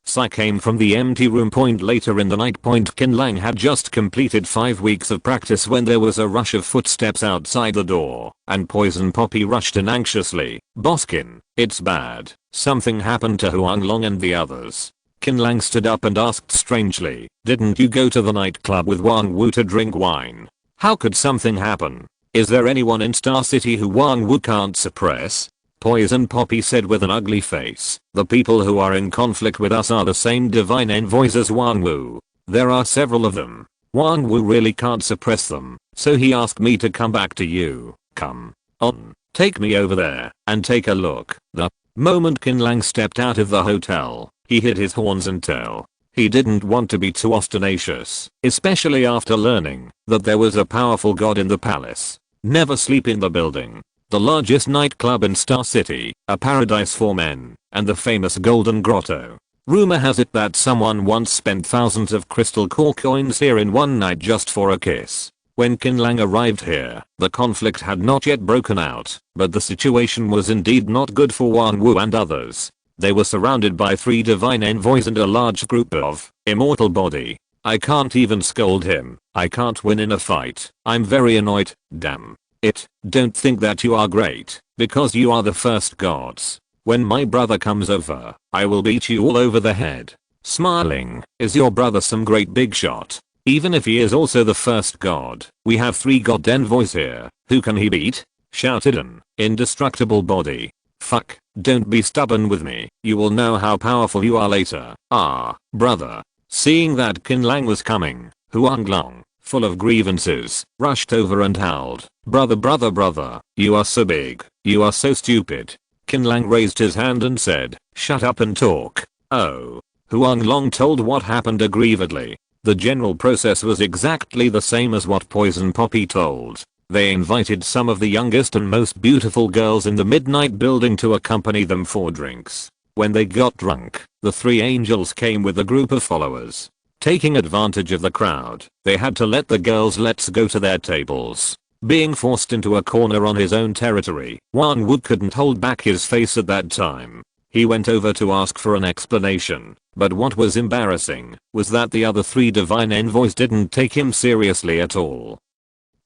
Psy came from the empty room. Later in the night. Qin Lang had just completed 5 weeks of practice when there was a rush of footsteps outside the door, and Poison Poppy rushed in anxiously. Boss Qin, it's bad. Something happened to Huang Long and the others. Qin Lang stood up and asked strangely, didn't you go to the nightclub with Wang Wu to drink wine? How could something happen? Is there anyone in Star City who Wang Wu can't suppress? Poison Poppy said with an ugly face. The people who are in conflict with us are the same divine envoys as Wang Wu. There are several of them. Wang Wu really can't suppress them, so he asked me to come back to you. Come on, take me over there and take a look. The moment Qin Lang stepped out of the hotel, he hit his horns and tail. He didn't want to be too ostentatious, especially after learning that there was a powerful god in the palace. Never sleep in the building, the largest nightclub in Star City, a paradise for men, and the famous Golden Grotto. Rumor has it that someone once spent thousands of crystal core coins here in one night just for a kiss. When Qin Lang arrived here, the conflict had not yet broken out, but the situation was indeed not good for Wang Wu and others. They were surrounded by 3 divine envoys and a large group of immortal body. I can't even scold him. I can't win in a fight. I'm very annoyed. Damn it. Don't think that you are great, because you are the first gods. When my brother comes over, I will beat you all over the head. Smiling, is your brother some great big shot? Even if he is also the first god, we have 3 god envoys here. Who can he beat? Shouted an indestructible body. Fuck, don't be stubborn with me. You will know how powerful you are later. Ah, brother. Seeing that Qin Lang was coming, Huang Long, full of grievances, rushed over and howled, brother, you are so big, you are so stupid. Qin Lang raised his hand and said, shut up and talk. Oh. Huang Long told what happened aggrievedly. The general process was exactly the same as what Poison Poppy told. They invited some of the youngest and most beautiful girls in the Midnight Building to accompany them for drinks. When they got drunk, the 3 angels came with a group of followers. Taking advantage of the crowd, they had to let the girls let's go to their tables. Being forced into a corner on his own territory, Wang Wu couldn't hold back his face at that time. He went over to ask for an explanation, but what was embarrassing was that the other 3 divine envoys didn't take him seriously at all.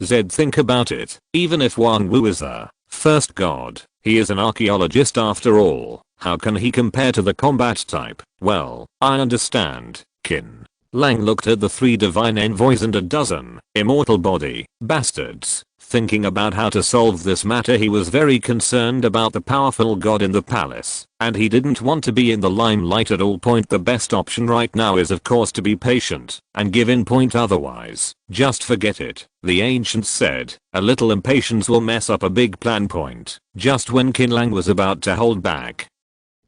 Think about it, even if Wang Wu is the First god, he is an archaeologist after all. How can he compare to the combat type? Well, I understand. Qin Lang looked at the 3 divine envoys and a dozen immortal body bastards. Thinking about how to solve this matter, he was very concerned about the powerful god in the palace, and he didn't want to be in the limelight at all point. The best option right now is of course to be patient and give in point, otherwise just forget it. The ancients said, a little impatience will mess up a big plan. Point. Just when Qin Lang was about to hold back,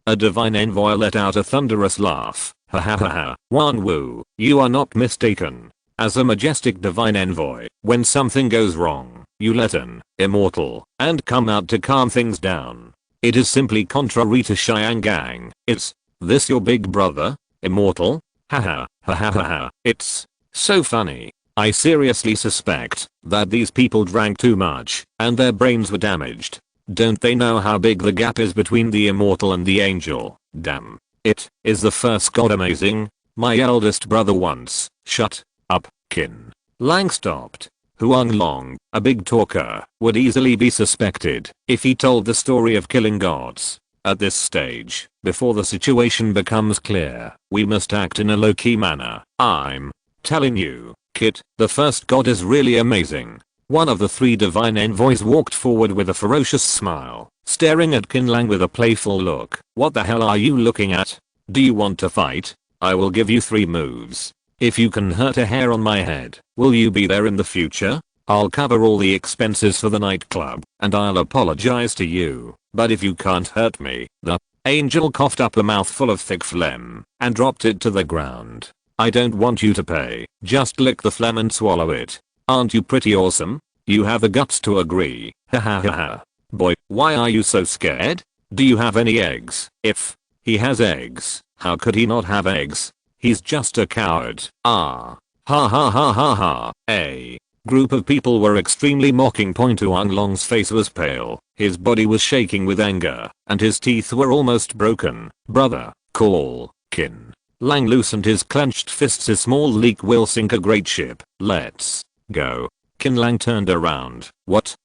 a divine envoy let out a thunderous laugh. Ha ha ha ha. Wan Wu, you are not mistaken. As a majestic divine envoy, when something goes wrong, you let an immortal and come out to calm things down. It is simply contrary to Xiangang. Is this your big brother? Immortal? Haha, ha ha ha ha. It's so funny. I seriously suspect that these people drank too much and their brains were damaged. Don't they know how big the gap is between the immortal and the angel? Damn. It is the first god. Amazing. My eldest brother once. Shut up, Qin Lang stopped. Huang Long, a big talker, would easily be suspected if he told the story of killing gods. At this stage, before the situation becomes clear, we must act in a low-key manner. I'm telling you, Kit, the first god is really amazing. One of the 3 divine envoys walked forward with a ferocious smile, staring at Qin Lang with a playful look. What the hell are you looking at? Do you want to fight? I will give you 3 moves. If you can hurt a hair on my head, will you be there in the future? I'll cover all the expenses for the nightclub, and I'll apologize to you. But if you can't hurt me, the angel coughed up a mouthful of thick phlegm and dropped it to the ground. I don't want you to pay, just lick the phlegm and swallow it. Aren't you pretty awesome? You have the guts to agree. Ha ha ha ha. Boy, why are you so scared? Do you have any eggs? If he has eggs, how could he not have eggs? He's just a coward. Ah. Ha ha ha ha ha. A group of people were extremely mocking. Huang Long's face was pale, his body was shaking with anger, and his teeth were almost broken. Brother, call. Qin Lang loosened his clenched fists. A small leak will sink a great ship. Let's go. Qin Lang turned around. What?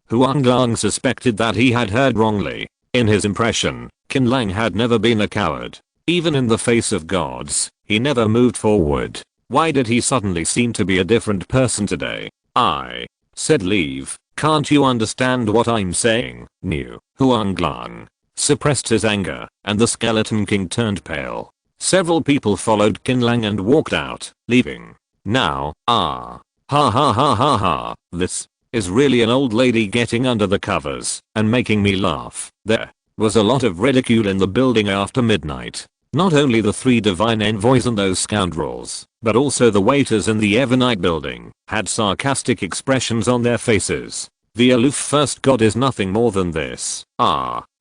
Huang Long suspected that he had heard wrongly. In his impression, Qin Lang had never been a coward. Even in the face of gods, he never moved forward. Why did he suddenly seem to be a different person today? I said leave. Can't you understand what I'm saying? New. Huang Lang suppressed his anger, and the Skeleton King turned pale. Several people followed Qin Lang and walked out, leaving. Now, ha ha ha ha ha. This is really an old lady getting under the covers and making me laugh. There was a lot of ridicule in the building after midnight. Not only the 3 divine envoys and those scoundrels, but also the waiters in the Evernight building had sarcastic expressions on their faces. The aloof first god is nothing more than this.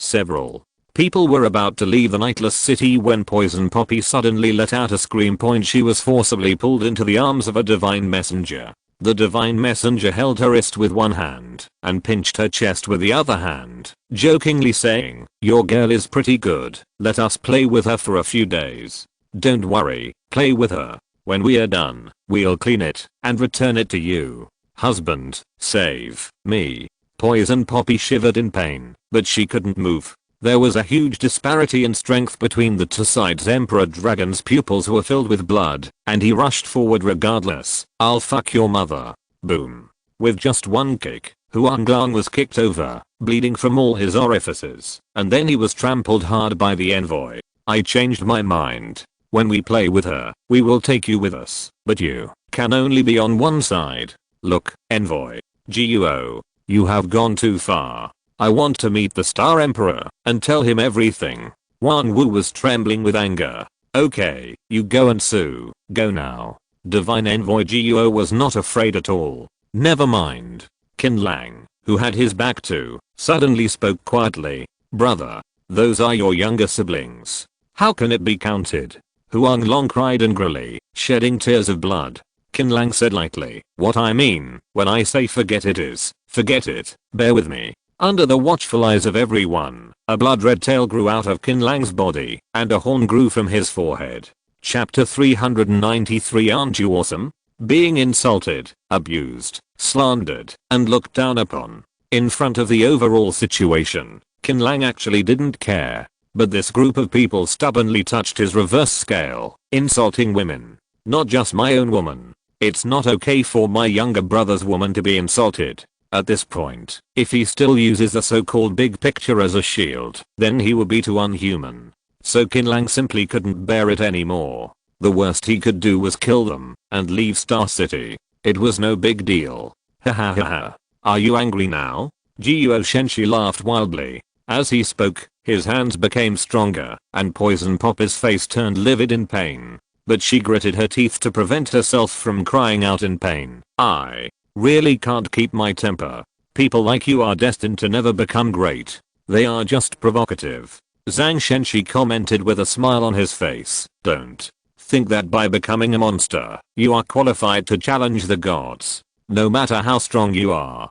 Several people were about to leave the nightless city when Poison Poppy suddenly let out a scream. She was forcibly pulled into the arms of a divine messenger. The divine messenger held her wrist with one hand and pinched her chest with the other hand, jokingly saying, "Your girl is pretty good. Let us play with her for a few days. Don't worry, play with her. When we are done, we'll clean it and return it to you. Husband, save me." Poison Poppy shivered in pain, but she couldn't move. There was a huge disparity in strength between the 2 sides. Emperor Dragon's pupils were filled with blood, and he rushed forward regardless. "I'll fuck your mother." Boom. With just one kick, Huang Lang was kicked over, bleeding from all his orifices, and then he was trampled hard by the envoy. I changed my mind. When we play with her, we will take you with us, but you can only be on one side. Look, envoy. Guo, you have gone too far. I want to meet the Star Emperor and tell him everything. Wan Wu was trembling with anger. Okay, you go and sue. Go now. Divine Envoy Guo was not afraid at all. Never mind. Qin Lang, who had his back to, suddenly spoke quietly. Brother, those are your younger siblings. How can it be counted? Huang Long cried angrily, shedding tears of blood. Qin Lang said lightly, what I mean when I say forget it is, forget it. Bear with me. Under the watchful eyes of everyone, a blood-red tail grew out of Qin Lang's body, and a horn grew from his forehead. Chapter 393. Aren't you awesome? Being insulted, abused, slandered, and looked down upon. In front of the overall situation, Qin Lang actually didn't care. But this group of people stubbornly touched his reverse scale, insulting women. Not just my own woman. It's not okay for my younger brother's woman to be insulted. At this point, if he still uses the so-called big picture as a shield, then he would be too unhuman. So Qin Lang simply couldn't bear it anymore. The worst he could do was kill them and leave Star City. It was no big deal. Ha ha ha ha. Are you angry now? Jiuo Shenshi laughed wildly. As he spoke, his hands became stronger, and Poison Poppy's face turned livid in pain. But she gritted her teeth to prevent herself from crying out in pain. I really can't keep my temper. People like you are destined to never become great. They are just provocative. Zhang Shenshi commented with a smile on his face. Don't think that by becoming a monster, you are qualified to challenge the gods. No matter how strong you are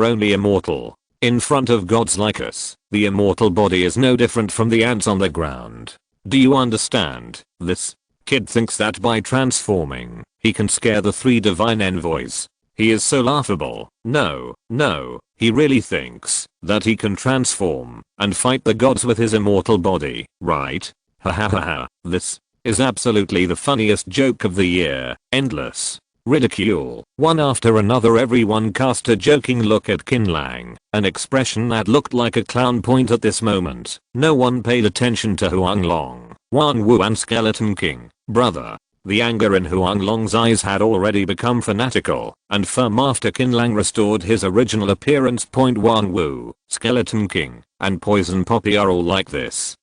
only immortal. In front of gods like us, the immortal body is no different from the ants on the ground. Do you understand? This kid thinks that by transforming, he can scare the 3 divine envoys. He is so laughable. No, he really thinks that he can transform and fight the gods with his immortal body, right? Ha ha ha ha. This is absolutely the funniest joke of the year. Endless ridicule. One after another everyone cast a joking look at Qin Lang, an expression that looked like a clown point at this moment. No one paid attention to Huang Long, Wan Wu and Skeleton King. Brother. The anger in Huang Long's eyes had already become fanatical and firm after Qin Lang restored his original appearance. Wan Wu, Skeleton King, and Poison Poppy are all like this.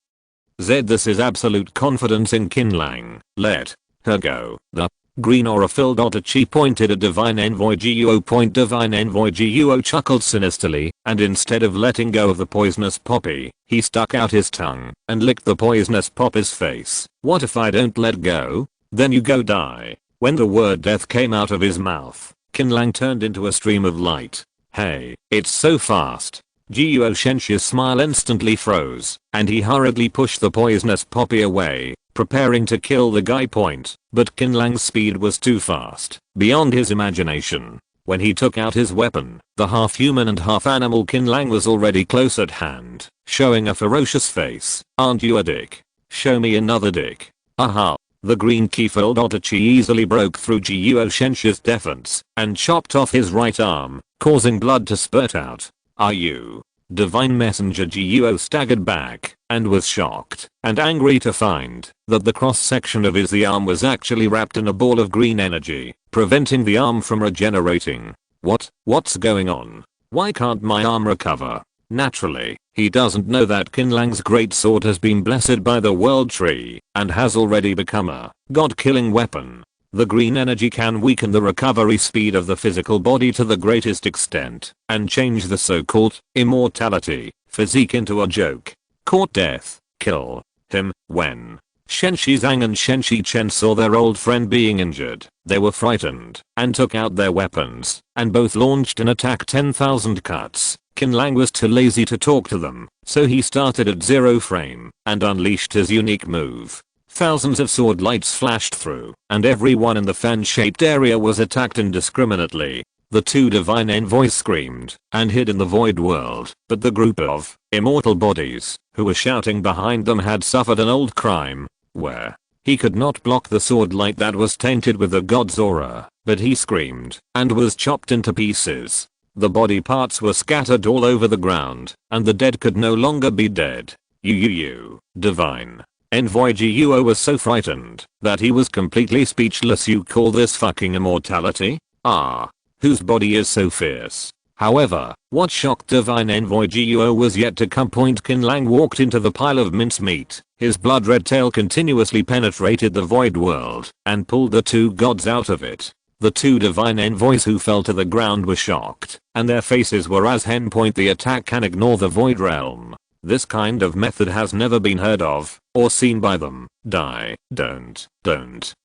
This is absolute confidence in Qin Lang. Let her go. The green aura filled Odyssey pointed at Divine Envoy Guo. Divine Envoy Guo chuckled sinisterly, and instead of letting go of the poisonous poppy, he stuck out his tongue and licked the poisonous poppy's face. What if I don't let go? Then you go die. When the word death came out of his mouth, Qin Lang turned into a stream of light. Hey, it's so fast. Jiuo Shenshi's smile instantly froze, and he hurriedly pushed the poisonous poppy away, preparing to kill the guy. But Qin Lang's speed was too fast, beyond his imagination. When he took out his weapon, the half-human and half-animal Qin Lang was already close at hand, showing a ferocious face. Aren't you a dick? Show me another dick. Aha. The green key-filled Odyssey easily broke through Jiuo Shenshi's defense and chopped off his right arm, causing blood to spurt out. Are you? Divine Messenger Jiuo staggered back and was shocked and angry to find that the cross-section of his arm was actually wrapped in a ball of green energy, preventing the arm from regenerating. What's going on? Why can't my arm recover? Naturally, he doesn't know that Qin Lang's great sword has been blessed by the World Tree and has already become a god-killing weapon. The green energy can weaken the recovery speed of the physical body to the greatest extent and change the so-called immortality physique into a joke. Court death. Kill him. When Shenshi Zhang and Shenshi Chen saw their old friend being injured, they were frightened and took out their weapons and both launched an attack. 10,000 cuts. Qin Lang was too lazy to talk to them, so he started at 0 frame and unleashed his unique move. Thousands of sword lights flashed through, and everyone in the fan-shaped area was attacked indiscriminately. The 2 divine envoys screamed and hid in the void world, but the group of immortal bodies who were shouting behind them had suffered an old crime, where he could not block the sword light that was tainted with the god's aura, but he screamed and was chopped into pieces. The body parts were scattered all over the ground, and the dead could no longer be dead. Divine Envoy Guo was so frightened that he was completely speechless. You call this fucking immortality? Ah. Whose body is so fierce? However, what shocked Divine Envoy Guo was yet to come. Qin Lang walked into the pile of mincemeat. His blood-red tail continuously penetrated the void world and pulled the 2 gods out of it. The 2 divine envoys who fell to the ground were shocked, and their faces were as hen. The attack can ignore the void realm. This kind of method has never been heard of or seen by them. Die. Don't.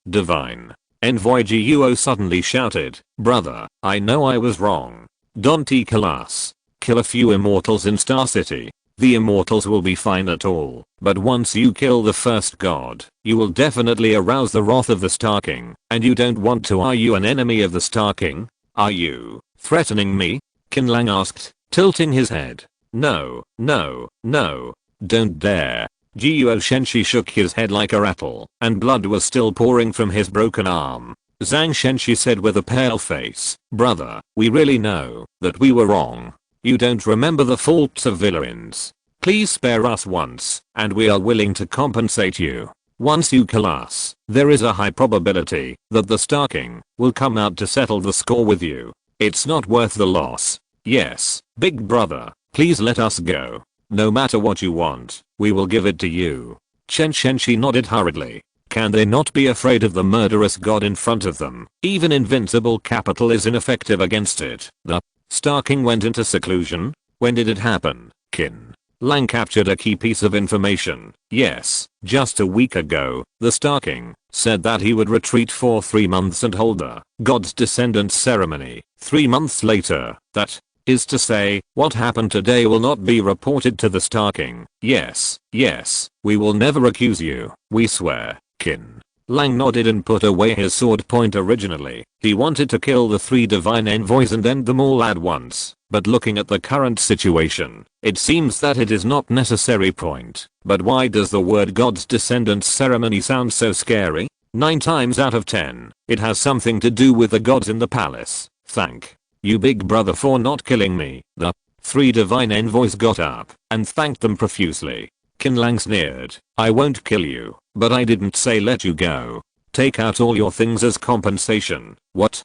Divine Envoy Guo suddenly shouted. Brother, I know I was wrong. Don't kill us. Kill a few immortals in Star City. The immortals will be fine at all, but once you kill the first god, you will definitely arouse the wrath of the Star King, and you don't want to. Are you an enemy of the Star King? Are you threatening me? Qin Lang asked, tilting his head. No, no, no. Don't dare. Jiuo Shenshi shook his head like a rattle, and blood was still pouring from his broken arm. Zhang Shenshi said with a pale face, brother, we really know that we were wrong. You don't remember the faults of villains. Please spare us once, and we are willing to compensate you. Once you kill us, there is a high probability that the Star King will come out to settle the score with you. It's not worth the loss. Yes, big brother, please let us go. No matter what you want, we will give it to you. Chen Shenshi nodded hurriedly. Can they not be afraid of the murderous god in front of them? Even invincible capital is ineffective against it. The Star King went into seclusion? When did it happen? Qin Lang captured a key piece of information. Yes, just a week ago, the Star King said that he would retreat for 3 months and hold the god's descendants ceremony. 3 months later, that is to say, what happened today will not be reported to the Star King. Yes, yes, we will never accuse you, we swear. Qin Lang nodded and put away his sword point. Originally, he wanted to kill the 3 divine envoys and end them all at once, but looking at the current situation, it seems that it is not necessary point. But why does the word God's Descendants ceremony sound so scary? 9 times out of 10, it has something to do with the gods in the palace. Thank you big brother for not killing me. The 3 divine envoys got up and thanked them profusely. Qin Lang sneered, I won't kill you, but I didn't say let you go. Take out all your things as compensation. What,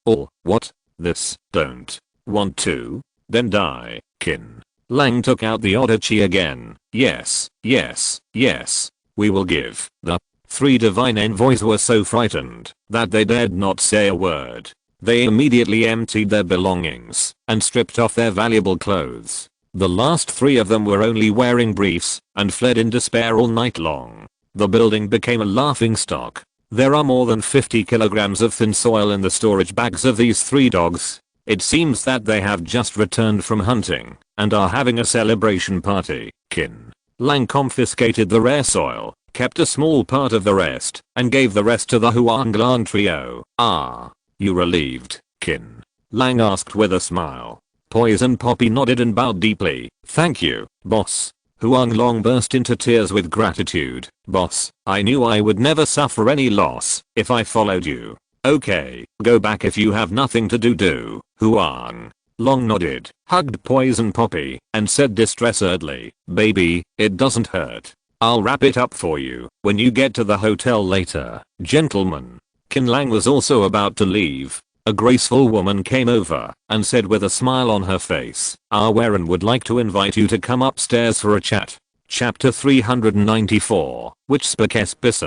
all, what? This, don't want to? Then die. Qin Lang took out the odyssey again. Yes, yes, yes. We will give. The 3 divine envoys were so frightened that they dared not say a word. They immediately emptied their belongings and stripped off their valuable clothes. The last 3 of them were only wearing briefs and fled in despair all night long. The building became a laughingstock. There are more than 50 kilograms of thin soil in the storage bags of these 3 dogs. It seems that they have just returned from hunting and are having a celebration party. Qin Lang confiscated the rare soil, kept a small part of the rest, and gave the rest to the Huanglang trio. Ah. You relieved? Qin Lang asked with a smile. Poison Poppy nodded and bowed deeply. Thank you, boss. Huanglang burst into tears with gratitude. Boss, I knew I would never suffer any loss if I followed you. Okay, go back if you have nothing to do. Huang Long nodded, hugged Poison Poppy, and said distressedly, baby, it doesn't hurt. I'll wrap it up for you when you get to the hotel later. Gentlemen. Qin Lang was also about to leave. A graceful woman came over and said with a smile on her face, our Warren would like to invite you to come upstairs for a chat. Chapter 394, which S.S.S.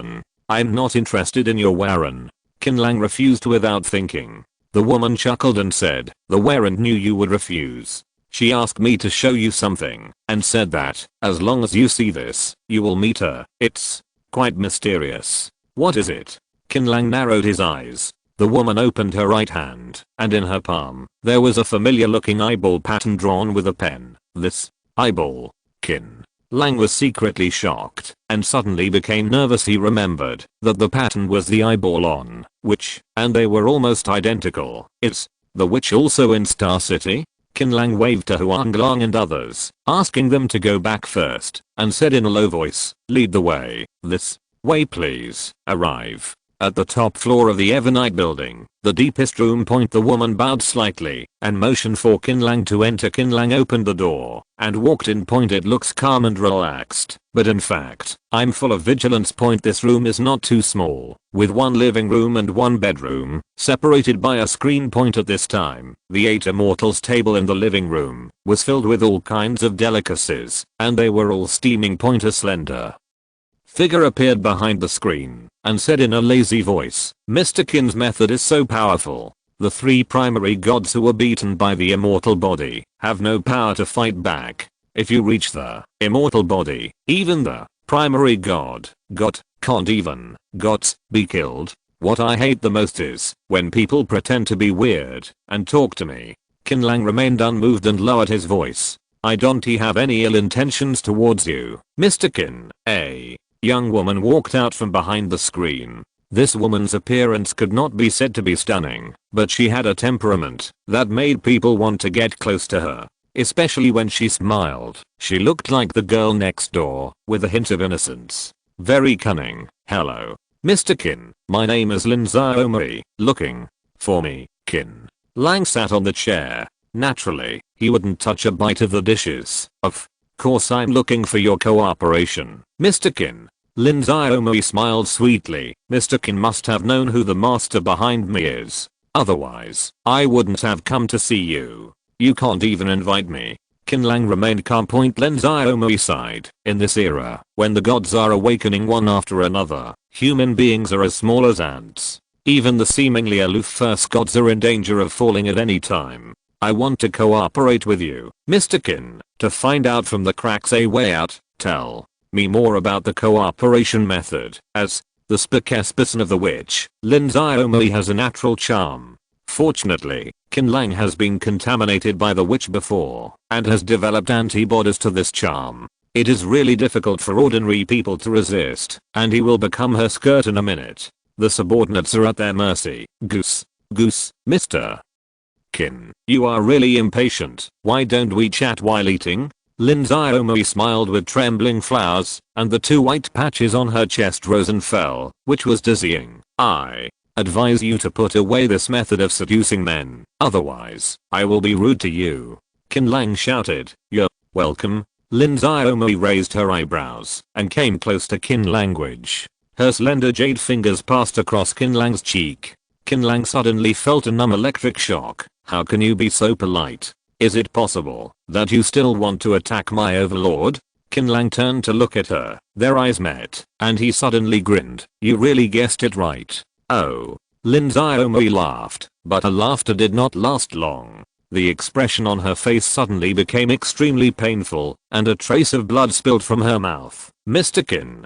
I'm not interested in your Warren. Qin Lang refused without thinking. The woman chuckled and said, the Warren knew you would refuse. She asked me to show you something and said that, as long as you see this, you will meet her. It's quite mysterious. What is it? Qin Lang narrowed his eyes. The woman opened her right hand, and in her palm, there was a familiar looking eyeball pattern drawn with a pen. This eyeball. Qin Lang was secretly shocked, and suddenly became nervous. He remembered that the pattern was the eyeball on Witch, and they were almost identical. Is the Witch also in Star City? Qin Lang waved to Huanglang and others, asking them to go back first, and said in a low voice, lead the way. This way please. Arrive at the top floor of the Evernight building, the deepest room. The woman bowed slightly and motioned for Qin Lang to enter. Qin Lang opened the door and walked in. It looks calm and relaxed, but in fact, I'm full of vigilance. This room is not too small, with 1 living room and 1 bedroom, separated by a screen. At this time, the 8 immortals table in the living room was filled with all kinds of delicacies, and they were all steaming. A slender figure appeared behind the screen and said in a lazy voice, Mr. Qin's method is so powerful. The 3 primary gods who were beaten by the immortal body have no power to fight back. If you reach the immortal body, even the primary god can't even be killed. What I hate the most is when people pretend to be weird and talk to me. Qin Lang remained unmoved and lowered his voice. I don't have any ill intentions towards you, Mr. Qin. A young woman walked out from behind the screen. This woman's appearance could not be said to be stunning, but she had a temperament that made people want to get close to her. especially when she smiled. She looked like the girl next door, with a hint of innocence. Very cunning. Hello, Mr. Qin. My name is Lin Xiaomei. Looking for me, Qin Lang sat on the chair. Naturally, he wouldn't touch a bite of the dishes. Of course I'm looking for your cooperation, Mr. Qin. Lin Xiaomei smiled sweetly. Mr. Qin must have known who the master behind me is. Otherwise, I wouldn't have come to see you. You can't even invite me. Qin Lang remained calm. Lin Xiaomei sighed. In this era, when the gods are awakening one after another, human beings are as small as ants. Even the seemingly aloof first gods are in danger of falling at any time. I want to cooperate with you, Mr. Qin, to find out from the cracks a way out. Tell me more about the cooperation method. As the spokesperson of the witch, Lin Xiaomei has a natural charm. Fortunately, Qin Lang has been contaminated by the witch before and has developed antibodies to this charm. It is really difficult for ordinary people to resist, and he will become her skirt in a minute. The subordinates are at their mercy. Goose, Mr. Qin, you are really impatient. Why don't we chat while eating? Lin Xiaomei smiled with trembling flowers, and the 2 white patches on her chest rose and fell, which was dizzying. I advise you to put away this method of seducing men, otherwise, I will be rude to you. Qin Lang shouted. You're welcome. Lin Xiaomei raised her eyebrows and came close to Qin Language. Her slender jade fingers passed across Qin Lang's cheek. Qin Lang suddenly felt a numb electric shock. How can you be so polite? Is it possible that you still want to attack my overlord? Qin Lang turned to look at her. Their eyes met, and he suddenly grinned. You really guessed it right. Oh. Lin Xiaomei laughed, but her laughter did not last long. The expression on her face suddenly became extremely painful, and a trace of blood spilled from her mouth. Mr. Qin,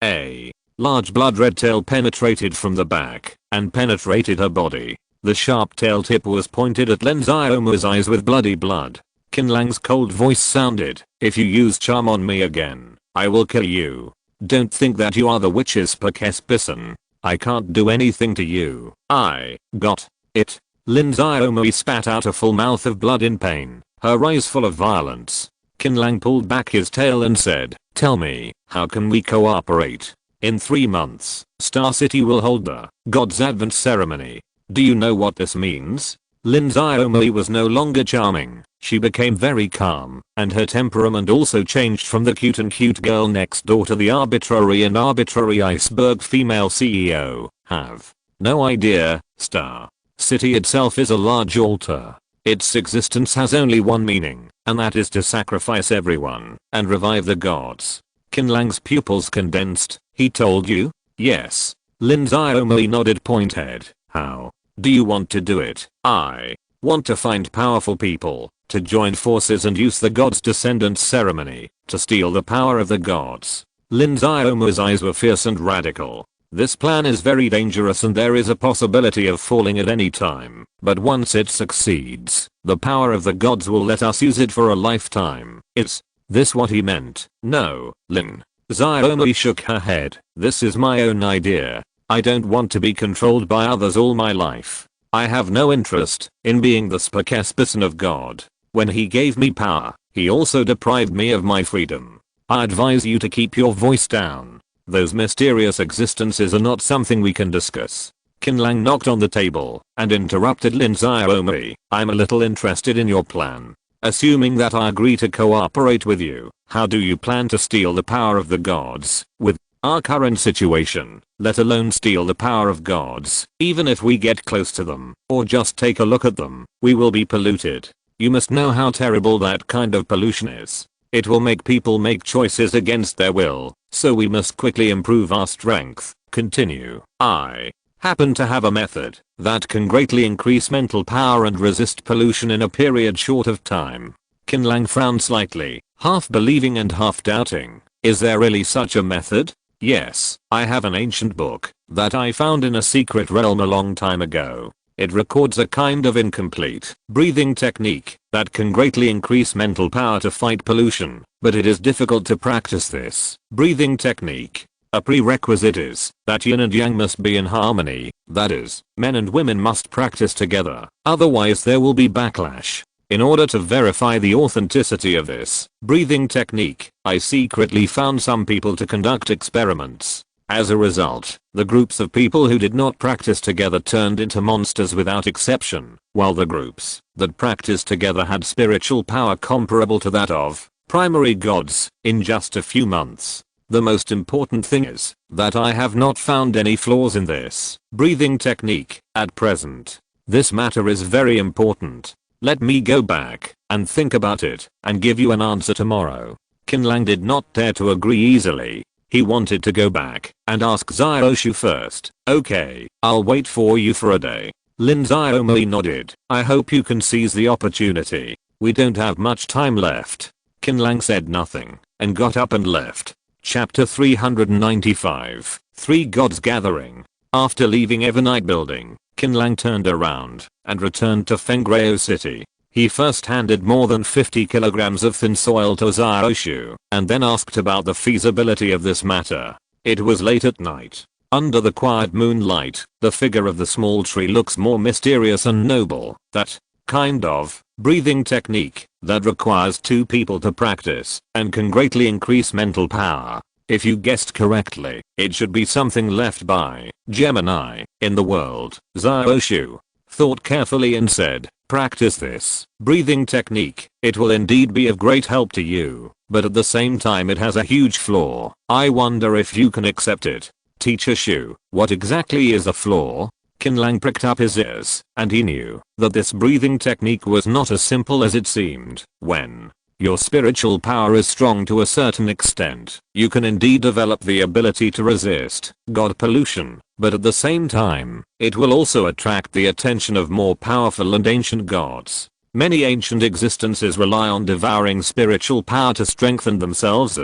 a large blood red tail penetrated from the back and penetrated her body. The sharp tail tip was pointed at Lin Xiaomei's eyes with bloody blood. Qin Lang's cold voice sounded. If you use charm on me again, I will kill you. Don't think that you are the witch's spokesperson. I can't do anything to you. I got it. Lin Xiaomei spat out a full mouth of blood in pain, her eyes full of violence. Qin Lang pulled back his tail and said, tell me, how can we cooperate? In 3 months, Star City will hold the God's Advent ceremony. Do you know what this means? Lin Xiaomei was no longer charming. She became very calm, and her temperament also changed from the cute girl next door to the arbitrary iceberg female CEO. Have no idea. Star City itself is a large altar. Its existence has only one meaning, and that is to sacrifice everyone and revive the gods. Qin Lang's pupils condensed. He told you? Yes. Lin Xiaomei nodded. Head. How do you want to do it? I want to find powerful people to join forces and use the god's descendants ceremony to steal the power of the gods. Lin Xiaomei's eyes were fierce and radical. This plan is very dangerous and there is a possibility of falling at any time, but once it succeeds, the power of the gods will let us use it for a lifetime. Is this what he meant? No. Lin Xiaomei shook her head. This is my own idea. I don't want to be controlled by others all my life. I have no interest in being the spokesperson of God. When he gave me power, he also deprived me of my freedom. I advise you to keep your voice down. Those mysterious existences are not something we can discuss. Qin Lang knocked on the table and interrupted Lin Xiaomei. I'm a little interested in your plan. Assuming that I agree to cooperate with you, how do you plan to steal the power of the gods? With our current situation, let alone steal the power of gods, even if we get close to them, or just take a look at them, we will be polluted. You must know how terrible that kind of pollution is. It will make people make choices against their will, so we must quickly improve our strength. Continue. I happen to have a method that can greatly increase mental power and resist pollution in a period short of time. Qin Lang frowned slightly, half believing and half doubting. Is there really such a method? Yes, I have an ancient book that I found in a secret realm a long time ago. It records a kind of incomplete breathing technique that can greatly increase mental power to fight pollution, but it is difficult to practice this breathing technique. A prerequisite is that yin and yang must be in harmony, that is, men and women must practice together, otherwise there will be backlash. In order to verify the authenticity of this breathing technique, I secretly found some people to conduct experiments. As a result, the groups of people who did not practice together turned into monsters without exception, while the groups that practiced together had spiritual power comparable to that of primary gods in just a few months. The most important thing is that I have not found any flaws in this breathing technique at present. This matter is very important. Let me go back and think about it and give you an answer tomorrow. Qin Lang did not dare to agree easily. He wanted to go back and ask Xiaoshu first. Okay, I'll wait for you for a day. Lin Xiaomi nodded. I hope you can seize the opportunity. We don't have much time left. Qin Lang said nothing and got up and left. Chapter 395. Three Gods Gathering. After leaving Evernight Building, Qin Lang turned around and returned to Fengreo City. He first handed more than 50 kilograms of thin soil to Xiaoshu and then asked about the feasibility of this matter. It was late at night. Under the quiet moonlight, the figure of the small tree looks more mysterious and noble. That kind of breathing technique that requires two people to practice and can greatly increase mental power. If you guessed correctly, it should be something left by Gemini in the world. Xiaoshu thought carefully and said, practice this breathing technique. It will indeed be of great help to you, but at the same time it has a huge flaw. I wonder if you can accept it. Teacher Shu, what exactly is the flaw? Qin Lang pricked up his ears, and he knew that this breathing technique was not as simple as it seemed. When your spiritual power is strong to a certain extent, you can indeed develop the ability to resist God pollution, but at the same time, it will also attract the attention of more powerful and ancient gods. Many ancient existences rely on devouring spiritual power to strengthen themselves.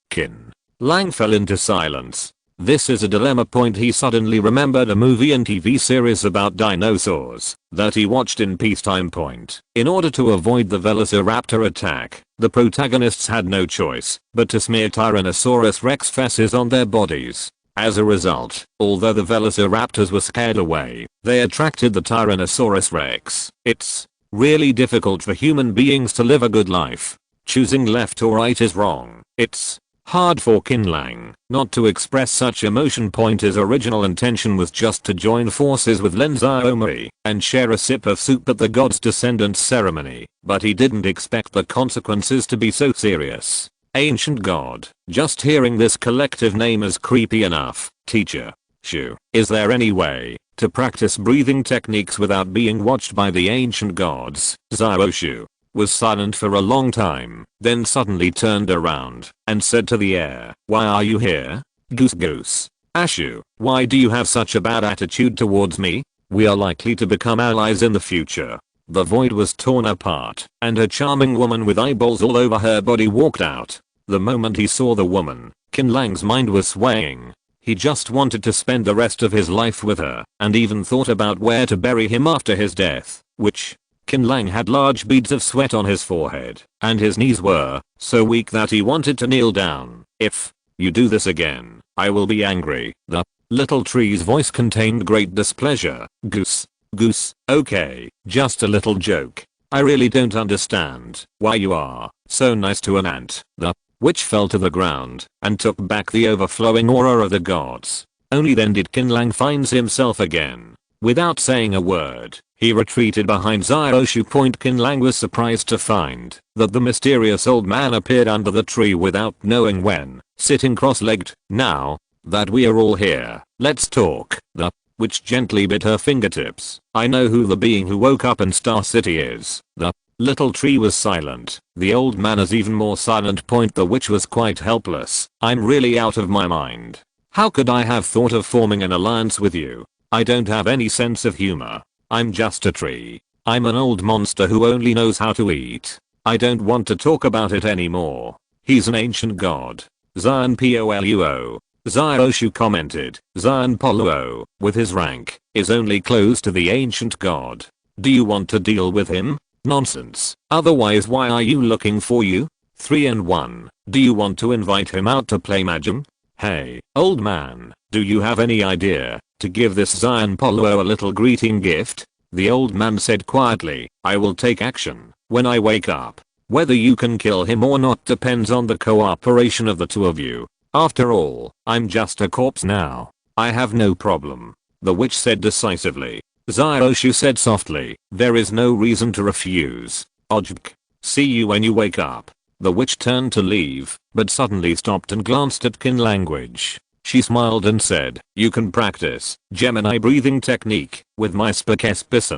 Qin Lang fell into silence. This is a dilemma point. He suddenly remembered a movie and TV series about dinosaurs that he watched in peacetime point. In order to avoid the velociraptor attack, the protagonists had no choice but to smear Tyrannosaurus Rex feces on their bodies. As a result, although the velociraptors were scared away, they attracted the Tyrannosaurus Rex. It's really difficult for human beings to live a good life. Choosing left or right is wrong. It's hard for Qin Lang not to express such emotion. His original intention was just to join forces with Lin Xiaomi and share a sip of soup at the god's descendants ceremony, but he didn't expect the consequences to be so serious. Ancient God, just hearing this collective name is creepy enough. Teacher Shu, is there any way to practice breathing techniques without being watched by the ancient gods? Xiaoshu was silent for a long time, then suddenly turned around and said to the air, why are you here? Goose goose. Ashu, why do you have such a bad attitude towards me? We are likely to become allies in the future. The void was torn apart, and a charming woman with eyeballs all over her body walked out. The moment he saw the woman, Qin Lang's mind was swaying. He just wanted to spend the rest of his life with her, and even thought about where to bury him after his death, which Qin Lang had large beads of sweat on his forehead, and his knees were so weak that he wanted to kneel down. If you do this again, I will be angry. The little tree's voice contained great displeasure. Goose. Goose, okay, just a little joke. I really don't understand why you are so nice to an ant. The witch fell to the ground and took back the overflowing aura of the gods. Only then did Qin Lang find himself again. Without saying a word, he retreated behind Xiaoshu. Qin Lang was surprised to find that the mysterious old man appeared under the tree without knowing when, sitting cross-legged. Now that we are all here, let's talk. The witch gently bit her fingertips. I know who the being who woke up in Star City is. The little tree was silent. The old man is even more silent. The witch was quite helpless. I'm really out of my mind. How could I have thought of forming an alliance with you? I don't have any sense of humor. I'm just a tree. I'm an old monster who only knows how to eat. I don't want to talk about it anymore. He's an ancient god. Zion Poluo. Xiaoshu commented. Zion Poluo, with his rank, is only close to the ancient god. Do you want to deal with him? Nonsense. Otherwise why are you looking for you? 3 and 1. Do you want to invite him out to play Magim? Hey, old man, do you have any idea to give this Zion Poluo a little greeting gift? The old man said quietly, I will take action. when I wake up. Whether you can kill him or not depends on the cooperation of the two of you. After all, I'm just a corpse now. I have no problem. The witch said decisively. Zyoshu said softly, there is no reason to refuse. Ojk. See you when you wake up. The witch turned to leave, but suddenly stopped and glanced at Qin Language. She smiled and said, you can practice Gemini breathing technique with my S.S.S.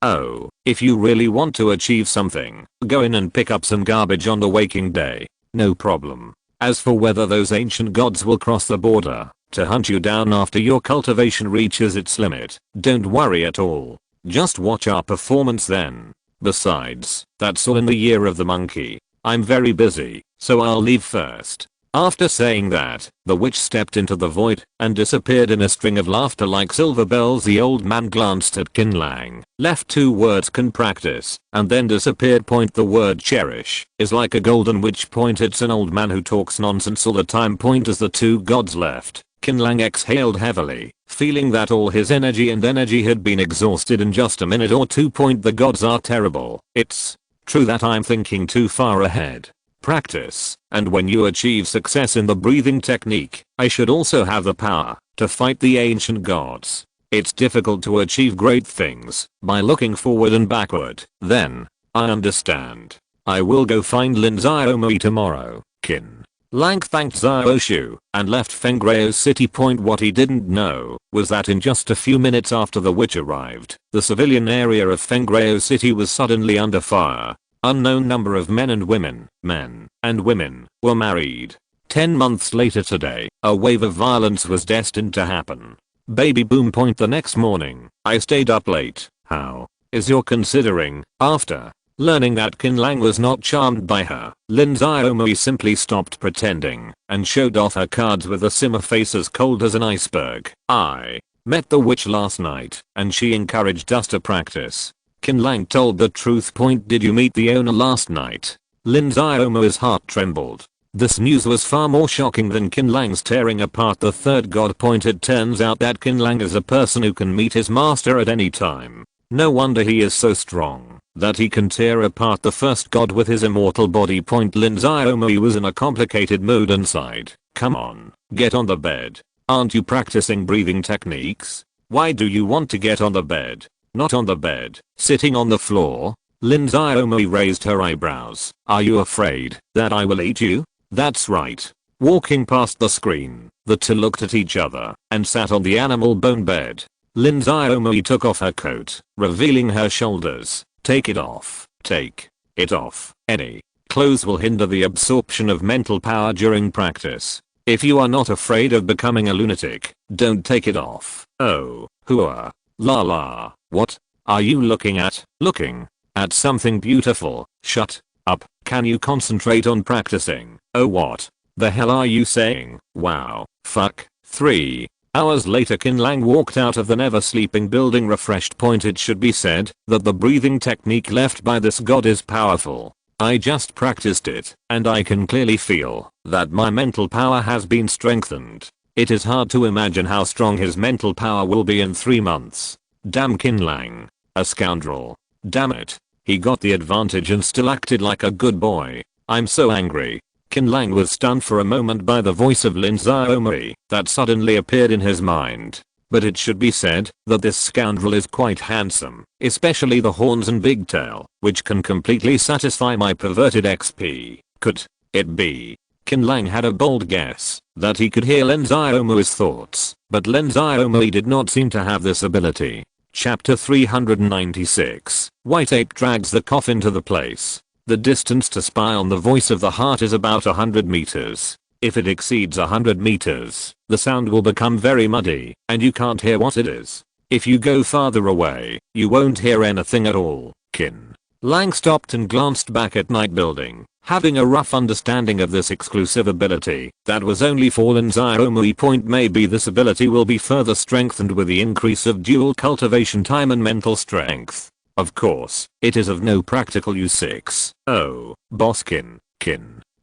Oh, if you really want to achieve something, go in and pick up some garbage on the waking day. No problem. As for whether those ancient gods will cross the border to hunt you down after your cultivation reaches its limit, don't worry at all. Just watch our performance then. Besides, that's all in the year of the monkey. I'm very busy, so I'll leave first. After saying that, the witch stepped into the void and disappeared in a string of laughter like silver bells. The old man glanced at Qin Lang, left 2 words can practice, and then disappeared. The word cherish is like a golden witch. It's an old man who talks nonsense all the time. As the 2 gods left, Qin Lang exhaled heavily, feeling that all his energy had been exhausted in just a minute or two. The gods are terrible. It's true that I'm thinking too far ahead. Practice, and when you achieve success in the breathing technique, I should also have the power to fight the ancient gods. It's difficult to achieve great things by looking forward and backward. Then, I understand. I will go find Lin Xiaomui tomorrow. Qin Lang thanked Zyoshu and left Fengreo City. What he didn't know was that in just a few minutes after the witch arrived, the civilian area of Fengreo City was suddenly under fire. Unknown number of men and women were married. 10 months later today, a wave of violence was destined to happen. Baby boom. The next morning, I stayed up late. How is your considering? After learning that Qin Lang was not charmed by her, Lin Xiaomui simply stopped pretending and showed off her cards with a simmer face as cold as an iceberg. I met the witch last night and she encouraged us to practice. Qin Lang told the truth. Did you meet the owner last night? Lin Xiaomui's heart trembled. This news was far more shocking than Qin Lang's tearing apart the 3rd god. It turns out that Qin Lang is a person who can meet his master at any time. No wonder he is so strong that he can tear apart the 1st god with his immortal body. Lin Xiaomui was in a complicated mood and sighed. Come on, get on the bed. Aren't you practicing breathing techniques? Why do you want to get on the bed? Not on the bed, sitting on the floor? Lin Xiaomui raised her eyebrows. Are you afraid that I will eat you? That's right. Walking past the screen, the 2 looked at each other and sat on the animal bone bed. Lin Xiaomui took off her coat, revealing her shoulders. Take it off. Take it off. Any clothes will hinder the absorption of mental power during practice. If you are not afraid of becoming a lunatic, don't take it off. Oh, hooah. La la. What are you looking at? Looking at something beautiful. Shut up. Can you concentrate on practicing? Oh, what the hell are you saying? Wow. Fuck. 3 hours later, Qin Lang walked out of the never sleeping building refreshed. It should be said that the breathing technique left by this god is powerful. I just practiced it and I can clearly feel that my mental power has been strengthened. It is hard to imagine how strong his mental power will be in 3 months. Damn Qin Lang. A scoundrel. Damn it. He got the advantage and still acted like a good boy. I'm so angry. Qin Lang was stunned for a moment by the voice of Lin Xiaomui that suddenly appeared in his mind. But it should be said that this scoundrel is quite handsome, especially the horns and big tail, which can completely satisfy my perverted XP. Could it be? Qin Lang had a bold guess that he could hear Lin Xiaomui's thoughts, but Lin Xiaomui did not seem to have this ability. Chapter 396. White Ape drags the coffin to the place. The distance to spy on the voice of the heart is about 100 meters. If it exceeds 100 meters, the sound will become very muddy and you can't hear what it is. If you go farther away, you won't hear anything at all. Qin Lang stopped and glanced back at Night Building, having a rough understanding of this exclusive ability that was only for Lin Xiaomui. Maybe this ability will be further strengthened with the increase of dual cultivation time and mental strength. Of course, it is of no practical use. 6. Oh, boss Qin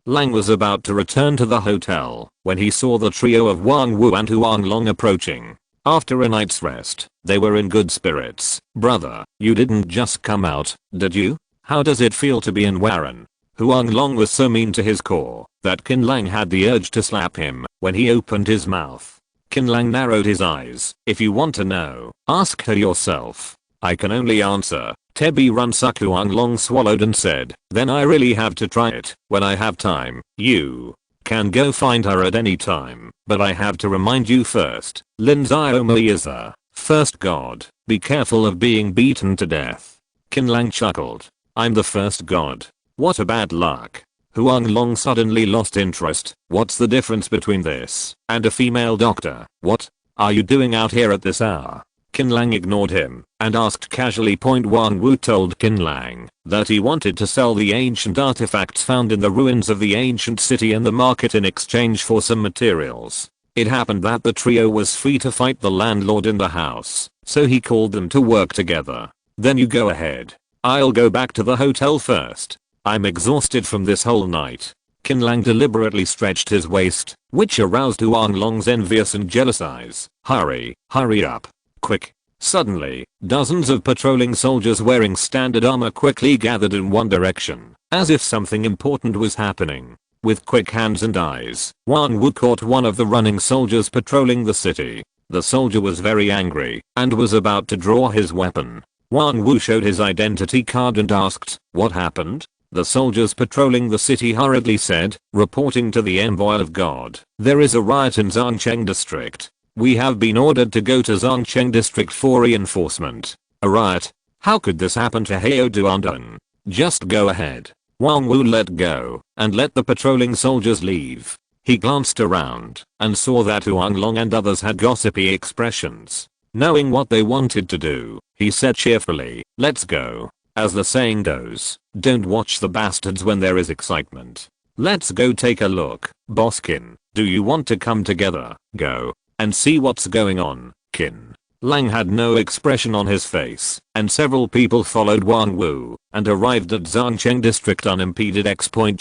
Lang was about to return to the hotel when he saw the trio of Wang Wu and Huang Long approaching. After a night's rest, they were in good spirits. Brother, you didn't just come out, did you? How does it feel to be in Warren? Huang Long was so mean to his core that Qin Lang had the urge to slap him when he opened his mouth. Qin Lang narrowed his eyes. If you want to know, ask her yourself. I can only answer. Tebi Runsuck. Huang Long swallowed and said, then I really have to try it when I have time. You can go find her at any time, but I have to remind you first. Lin Xiaomi is the first god. Be careful of being beaten to death. Qin Lang chuckled. I'm the first god. What a bad luck. Huang Long suddenly lost interest. What's the difference between this and a female doctor? What are you doing out here at this hour? Qin Lang ignored him and asked casually. Wang Wu told Qin Lang that he wanted to sell the ancient artifacts found in the ruins of the ancient city in the market in exchange for some materials. It happened that the trio was free to fight the landlord in the house, so he called them to work together. Then you go ahead. I'll go back to the hotel first. I'm exhausted from this whole night. Qin Lang deliberately stretched his waist, which aroused Huang Long's envious and jealous eyes. Hurry up. Quick. Suddenly, dozens of patrolling soldiers wearing standard armor quickly gathered in one direction, as if something important was happening. With quick hands and eyes, Wang Wu caught one of the running soldiers patrolling the city. The soldier was very angry and was about to draw his weapon. Wang Wu showed his identity card and asked, what happened? The soldiers patrolling the city hurriedly said, reporting to the envoy of God, there is a riot in Zhangcheng district. We have been ordered to go to Zhangcheng district for reinforcement. A riot? How could this happen to Heo Duandun? Just go ahead. Wang Wu let go and let the patrolling soldiers leave. He glanced around and saw that Huang Long and others had gossipy expressions. Knowing what they wanted to do, he said cheerfully, let's go. As the saying goes, don't watch the bastards when there is excitement. Let's go take a look. Boss Qin, do you want to come together? Go and see what's going on. Qin Lang had no expression on his face, and several people followed Wang Wu and arrived at Zhangcheng district unimpeded.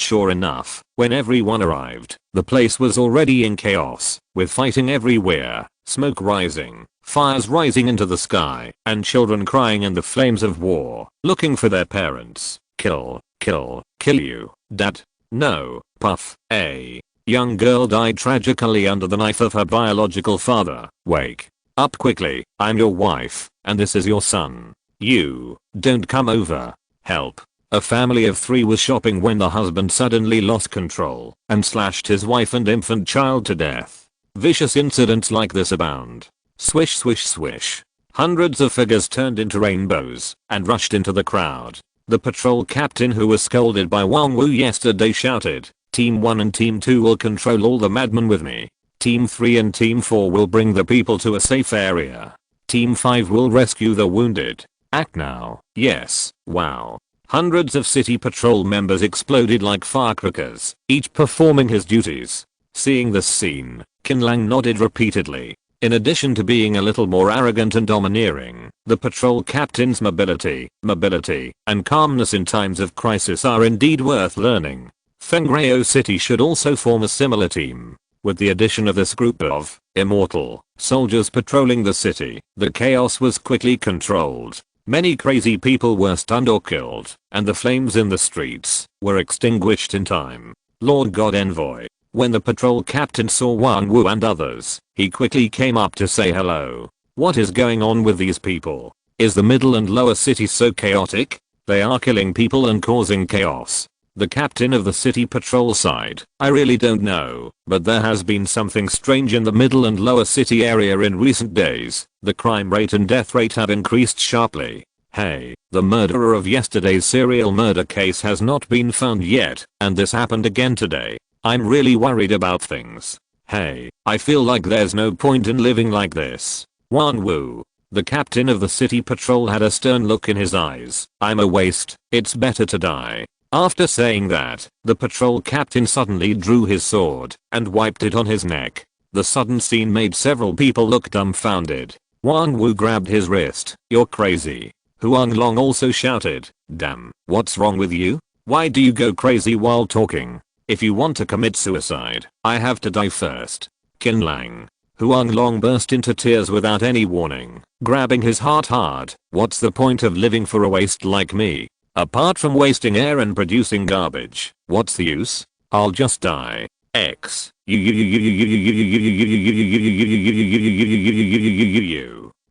Sure enough, when everyone arrived, the place was already in chaos, with fighting everywhere, smoke rising, fires rising into the sky, and children crying in the flames of war, looking for their parents. Kill you, dad. No, Puff. A young girl died tragically under the knife of her biological father. Wake up quickly, I'm your wife, and this is your son. You don't come over. Help. A family of 3 was shopping when the husband suddenly lost control and slashed his wife and infant child to death. Vicious incidents like this abound. Swish swish swish. Hundreds of figures turned into rainbows and rushed into the crowd. The patrol captain who was scolded by Wang Wu yesterday shouted, Team 1 and Team 2 will control all the madmen with me. Team 3 and Team 4 will bring the people to a safe area. Team 5 will rescue the wounded. Act now. Yes. Wow. Hundreds of city patrol members exploded like firecrackers, each performing his duties. Seeing this scene, Qin Lang nodded repeatedly. In addition to being a little more arrogant and domineering, the patrol captain's mobility, and calmness in times of crisis are indeed worth learning. Fengreo City should also form a similar team. With the addition of this group of immortal soldiers patrolling the city, the chaos was quickly controlled. Many crazy people were stunned or killed, and the flames in the streets were extinguished in time. Lord God Envoy. When the patrol captain saw Wang Wu and others, he quickly came up to say hello. What is going on with these people? Is the middle and lower city so chaotic? They are killing people and causing chaos. The captain of the city patrol side, I really don't know, but there has been something strange in the middle and lower city area in recent days. The crime rate and death rate have increased sharply. Hey, the murderer of yesterday's serial murder case has not been found yet, and this happened again today. I'm really worried about things. Hey, I feel like there's no point in living like this. Wang Wu, the captain of the city patrol, had a stern look in his eyes. I'm a waste, it's better to die. After saying that, the patrol captain suddenly drew his sword and wiped it on his neck. The sudden scene made several people look dumbfounded. Wang Wu grabbed his wrist. You're crazy. Huang Long also shouted, damn, what's wrong with you? Why do you go crazy while talking? If you want to commit suicide, I have to die first. Qin Lang. Huang Long burst into tears without any warning, grabbing his heart hard. What's the point of living for a waste like me? Apart from wasting air and producing garbage, what's the use? I'll just die. X.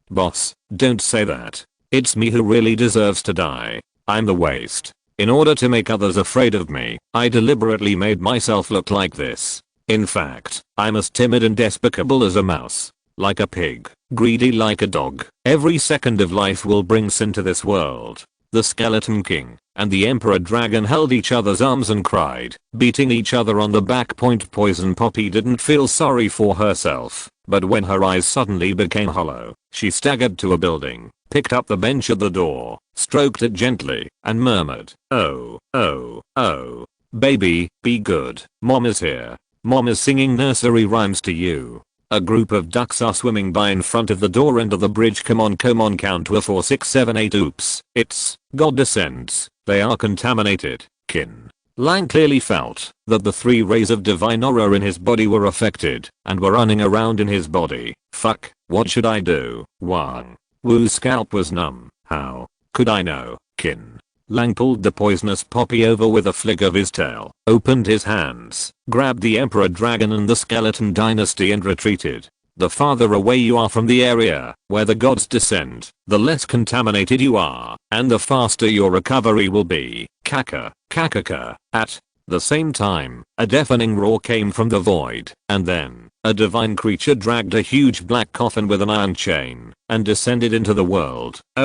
Boss, don't say that. It's me who really deserves to die. I'm the waste. In order to make others afraid of me, I deliberately made myself look like this. In fact, I'm as timid and despicable as a mouse. Like a pig, greedy like a dog. Every second of life will bring sin to this world. The Skeleton King and the Emperor Dragon held each other's arms and cried, beating each other on the back. Poison Poppy didn't feel sorry for herself, but when her eyes suddenly became hollow, she staggered to a building, picked up the bench at the door, stroked it gently, and murmured, "Oh, oh, oh. Baby, be good. Mom is here. Mom is singing nursery rhymes to you." A group of ducks are swimming by in front of the door under the bridge. Come on, count to a 4, 6, 7, 8. Oops, it's God descends. They are contaminated. Qin Lang clearly felt that the 3 rays of divine aura in his body were affected and were running around in his body. Fuck, what should I do? Wang Wu's scalp was numb. How could I know? Qin Lang pulled the poisonous Poppy over with a flick of his tail, opened his hands, grabbed the Emperor Dragon and the Skeleton Dynasty and retreated. The farther away you are from the area where the gods descend, the less contaminated you are, and the faster your recovery will be. Kaka, kakaka. At the same time, a deafening roar came from the void, and then, a divine creature dragged a huge black coffin with an iron chain, and descended into the world. The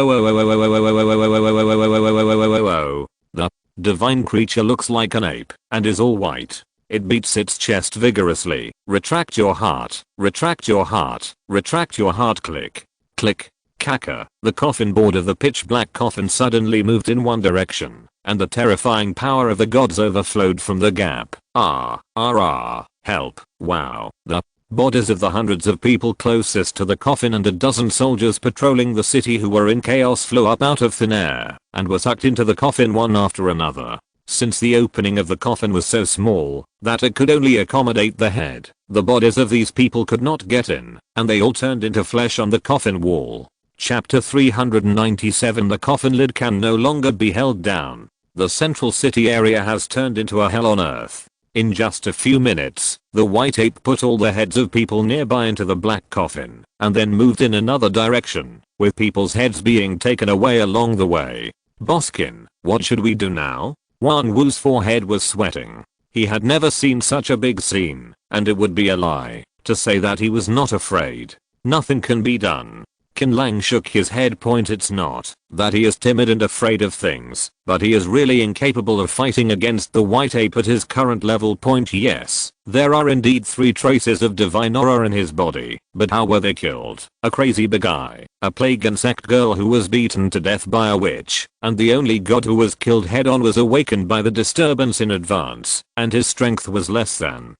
divine creature looks like an ape, and is all white. It beats its chest vigorously. Retract your heart. Retract your heart. Retract your heart. Click. Click. Kaka. The coffin board of the pitch black coffin suddenly moved in one direction, and the terrifying power of the gods overflowed from the gap. Help. Wow. The bodies of the hundreds of people closest to the coffin and a dozen soldiers patrolling the city who were in chaos flew up out of thin air and were sucked into the coffin one after another. Since the opening of the coffin was so small that it could only accommodate the head, the bodies of these people could not get in, and they all turned into flesh on the coffin wall. Chapter 397. The coffin lid can no longer be held down. The central city area has turned into a hell on earth. In just a few minutes, the white ape put all the heads of people nearby into the black coffin, and then moved in another direction, with people's heads being taken away along the way. Boskin, what should we do now? Wang Wu's forehead was sweating. He had never seen such a big scene, and it would be a lie to say that he was not afraid. Nothing can be done. Qin Lang shook his head. It's not that he is timid and afraid of things, but he is really incapable of fighting against the white ape at his current level. Yes, there are indeed 3 traces of divine aura in his body, but how were they killed? A crazy big eye, a plague insect girl who was beaten to death by a witch, and the only god who was killed head on was awakened by the disturbance in advance, and his strength was less than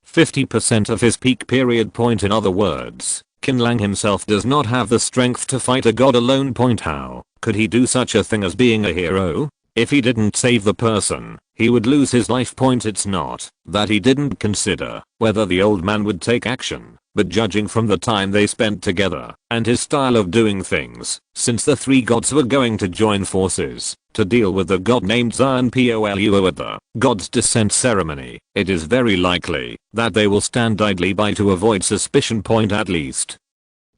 50% of his peak period. In other words, Qin Lang himself does not have the strength to fight a god alone. How could he do such a thing as being a hero? If he didn't save the person, he would lose his life. It's not that he didn't consider whether the old man would take action, but judging from the time they spent together and his style of doing things, since the 3 gods were going to join forces to deal with the god named Zion Poluo at the god's descent ceremony, it is very likely that they will stand idly by to avoid suspicion. At least,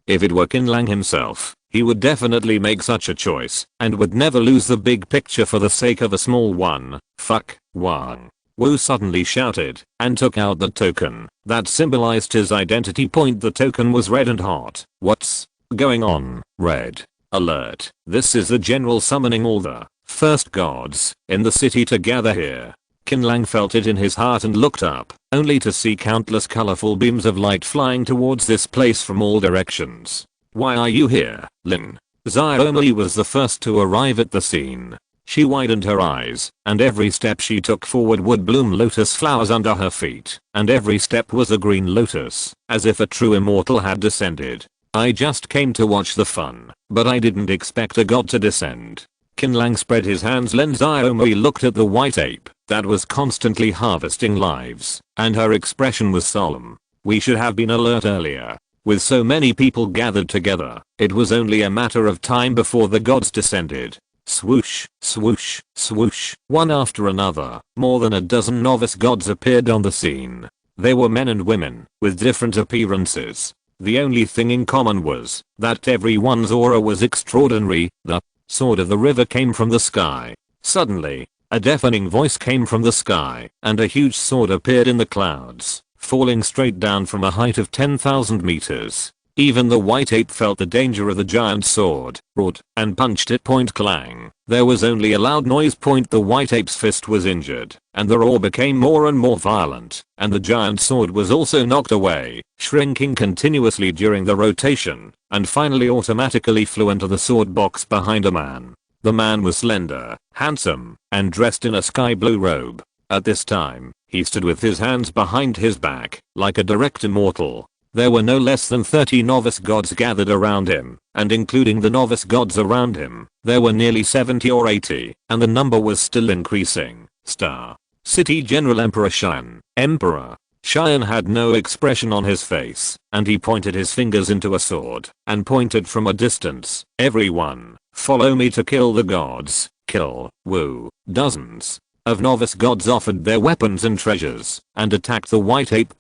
if it were Qin Lang himself, he would definitely make such a choice and would never lose the big picture for the sake of a small one. Fuck. Wang Wu suddenly shouted and took out the token that symbolized his identity. The token was red and hot. What's going on? Red alert. This is the general summoning all the first gods in the city to gather here. Qin Lang felt it in his heart and looked up, only to see countless colorful beams of light flying towards this place from all directions. Why are you here, Lin? Xiaomi was the first to arrive at the scene. She widened her eyes, and every step she took forward would bloom lotus flowers under her feet, and every step was a green lotus, as if a true immortal had descended. I just came to watch the fun, but I didn't expect a god to descend. Qin Lang spread his hands. Len Xiaomi looked at the white ape that was constantly harvesting lives, and her expression was solemn. We should have been alert earlier. With so many people gathered together, it was only a matter of time before the gods descended. Swoosh, swoosh, swoosh. One after another, more than a dozen novice gods appeared on the scene. They were men and women, with different appearances. The only thing in common was that everyone's aura was extraordinary. The sword of the river came from the sky. Suddenly, a deafening voice came from the sky, and a huge sword appeared in the clouds, falling straight down from a height of 10,000 meters. Even the white ape felt the danger of the giant sword, roared, and punched it. Clang. There was only a loud noise. The white ape's fist was injured, and the roar became more and more violent, and the giant sword was also knocked away, shrinking continuously during the rotation, and finally automatically flew into the sword box behind a man. The man was slender, handsome, and dressed in a sky blue robe. At this time, he stood with his hands behind his back, like a direct immortal. There were no less than 30 novice gods gathered around him, and including the novice gods around him, there were nearly 70 or 80, and the number was still increasing. Star City General Emperor Qian. Emperor Qian had no expression on his face, and he pointed his fingers into a sword, and pointed from a distance. Everyone, follow me to kill the gods. Kill. Woo. Dozens of novice gods offered their weapons and treasures, and attacked the white ape.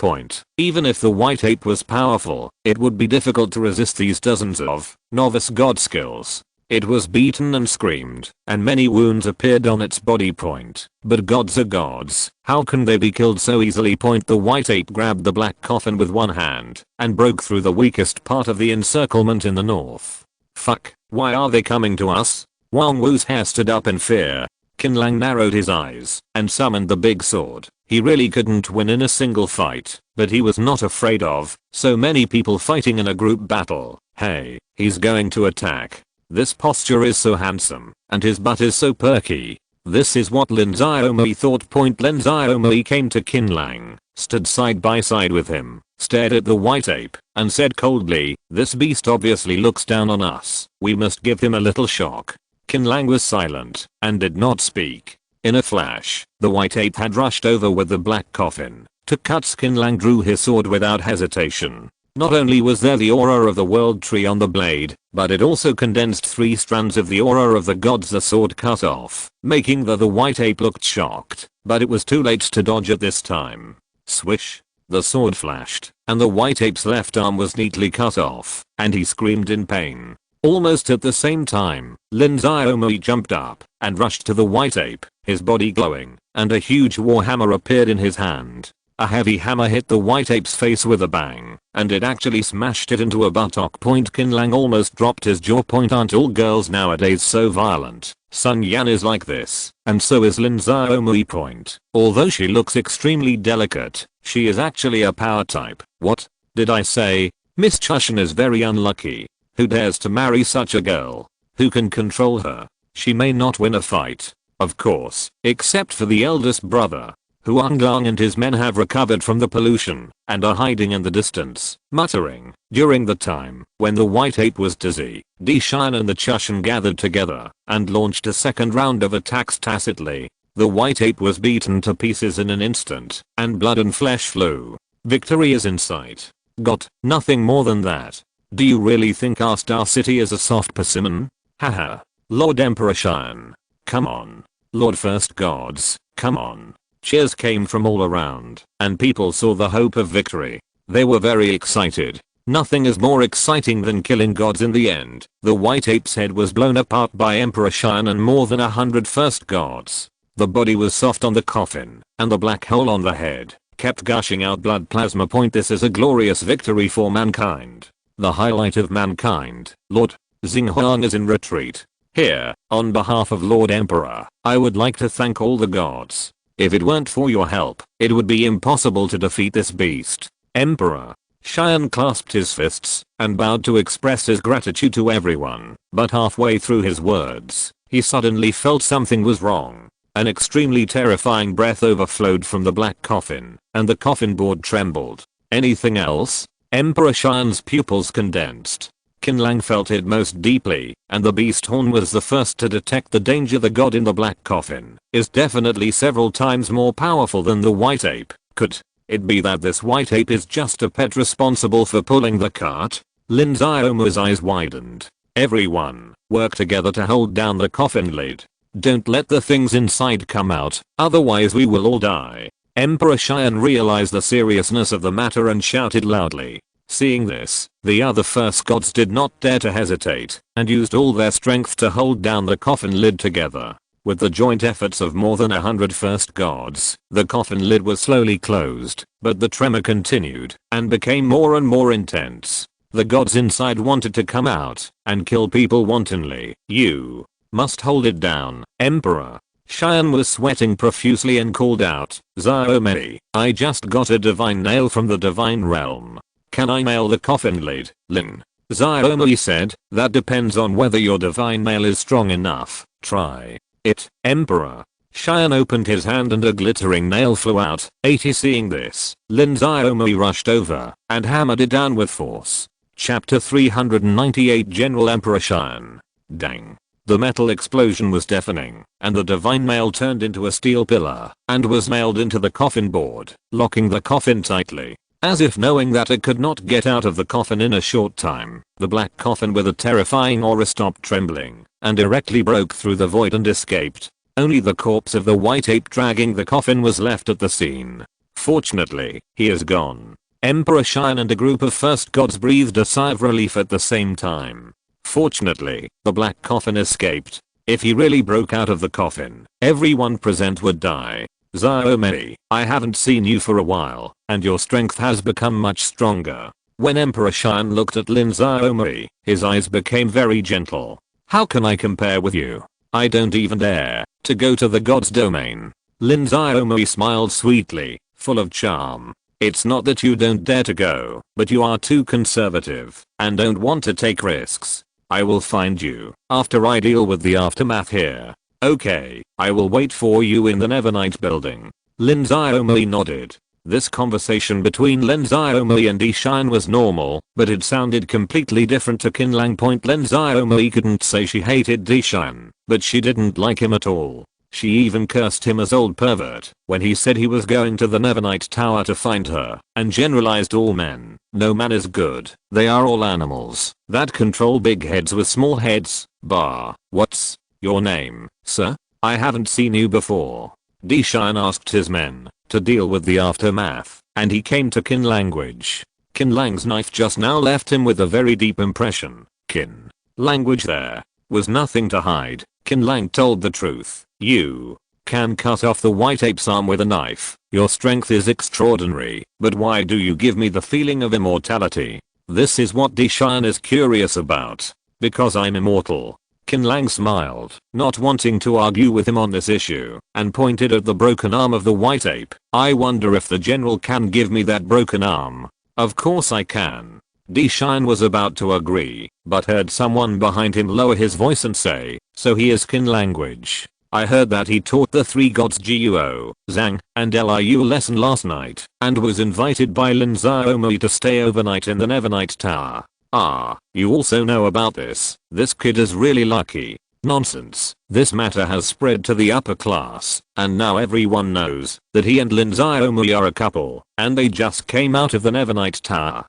Even if the white ape was powerful, it would be difficult to resist these dozens of novice god skills. It was beaten and screamed, and many wounds appeared on its body. But gods are gods, how can they be killed so easily? The white ape grabbed the black coffin with one hand, and broke through the weakest part of the encirclement in the north. Fuck, why are they coming to us? Wang Wu's hair stood up in fear. Qin Lang narrowed his eyes and summoned the big sword. He really couldn't win in a single fight, but he was not afraid of so many people fighting in a group battle. Hey, he's going to attack. This posture is so handsome, and his butt is so perky. This is what Lin Xiaomei thought. Lin Xiaomei came to Qin Lang, stood side by side with him, stared at the white ape, and said coldly, "This beast obviously looks down on us. We must give him a little shock." Qin Lang was silent, and did not speak. In a flash, the white ape had rushed over with the black coffin. To cut, Qin Lang drew his sword without hesitation. Not only was there the aura of the world tree on the blade, but it also condensed 3 strands of the aura of the gods the sword cut off, making the white ape looked shocked, but it was too late to dodge at this time. Swish. The sword flashed, and the white ape's left arm was neatly cut off, and he screamed in pain. Almost at the same time, Lin Xiaomei jumped up and rushed to the white ape, his body glowing, and a huge warhammer appeared in his hand. A heavy hammer hit the white ape's face with a bang, and it actually smashed it into a buttock. Qin Lang almost dropped his jaw. Aren't all girls nowadays so violent? Sun Yan is like this, and so is Lin Xiaomei. Although she looks extremely delicate, she is actually a power type. What did I say? Miss Chushan is very unlucky. Who dares to marry such a girl? Who can control her? She may not win a fight, of course, except for the eldest brother. Huang Lang and his men have recovered from the pollution, and are hiding in the distance, muttering. During the time when the white ape was dizzy, Di Shan and the Chushan gathered together, and launched a second round of attacks tacitly. The white ape was beaten to pieces in an instant, and blood and flesh flew. Victory is in sight. Got nothing more than that. Do you really think our star city is a soft persimmon? Haha. Lord Emperor Qian. Come on. Lord First Gods, come on. Cheers came from all around, and people saw the hope of victory. They were very excited. Nothing is more exciting than killing gods in the end. The white ape's head was blown apart by Emperor Qian and more than 100 first gods. The body was soft on the coffin, and the black hole on the head kept gushing out blood plasma. This is a glorious victory for mankind. The highlight of mankind. Lord Xinghuang is in retreat. Here, on behalf of Lord Emperor, I would like to thank all the gods. If it weren't for your help, it would be impossible to defeat this beast. Emperor Qian clasped his fists and bowed to express his gratitude to everyone, but halfway through his words, he suddenly felt something was wrong. An extremely terrifying breath overflowed from the black coffin, and the coffin board trembled. Anything else? Emperor Qian's pupils condensed. Qin Lang felt it most deeply, and the beast horn was the first to detect the danger. The god in the black coffin is definitely several times more powerful than the white ape. Could it be that this white ape is just a pet responsible for pulling the cart? Lin Xiaomei's eyes widened. Everyone Work together to hold down the coffin lid. Don't let the things inside come out, otherwise we will all die. Emperor Qian realized the seriousness of the matter and shouted loudly. Seeing this, the other first gods did not dare to hesitate, and used all their strength to hold down the coffin lid together. With the joint efforts of more than 100 first gods, the coffin lid was slowly closed, but the tremor continued, and became more and more intense. The gods inside wanted to come out, and kill people wantonly. You must hold it down, Emperor. Qian was sweating profusely and called out, Xiaomei, I just got a divine nail from the divine realm. Can I nail the coffin lid, Lin? Xiaomei said, that depends on whether your divine nail is strong enough. Try it, Emperor. Qian opened his hand and a glittering nail flew out. Seeing this, Lin Xiaomei rushed over and hammered it down with force. Chapter 398 General Emperor Qian. Dang. The metal explosion was deafening, and the divine nail turned into a steel pillar and was nailed into the coffin board, locking the coffin tightly. As if knowing that it could not get out of the coffin in a short time, the black coffin with a terrifying aura stopped trembling and directly broke through the void and escaped. Only the corpse of the white ape dragging the coffin was left at the scene. Fortunately, he is gone. Emperor Qian and a group of first gods breathed a sigh of relief at the same time. Fortunately, the black coffin escaped. If he really broke out of the coffin, everyone present would die. Xiaomei, I haven't seen you for a while, and your strength has become much stronger. When Emperor Qian looked at Lin Xiaomei, his eyes became very gentle. How can I compare with you? I don't even dare to go to the god's domain. Lin Xiaomei smiled sweetly, full of charm. It's not that you don't dare to go, but you are too conservative and don't want to take risks. I will find you after I deal with the aftermath here. Okay, I will wait for you in the Nevernight building. Lin Xiaomei nodded. This conversation between Lin Xiaomei and Qian was normal, but it sounded completely different to Qin Lang. Lin Xiaomei couldn't say she hated Qian, but she didn't like him at all. She even cursed him as old pervert when he said he was going to the Nevernight Tower to find her, and generalized all men. No man is good, they are all animals that control big heads with small heads. Bah. What's your name, sir? I haven't seen you before. Qian asked his men to deal with the aftermath, and he came to Qin language. Qin Lang's knife just now left him with a very deep impression. Qin language there was nothing to hide. Qin Lang told the truth. You can cut off the white ape's arm with a knife. Your strength is extraordinary, but why do you give me the feeling of immortality? This is what Qian is curious about. Because I'm immortal. Qin Lang smiled, not wanting to argue with him on this issue, and pointed at the broken arm of the white ape. I wonder if the general can give me that broken arm. Of course I can. Qian was about to agree, but heard someone behind him lower his voice and say, so he is Qin language. I heard that he taught the three gods Guo, Zhang, and Liu a lesson last night, and was invited by Lin Xiaomei to stay overnight in the Nevernight Tower. Ah, you also know about this. This kid is really lucky. Nonsense. This matter has spread to the upper class, and now everyone knows that he and Lin Xiaomei are a couple, and they just came out of the Nevernight Tower.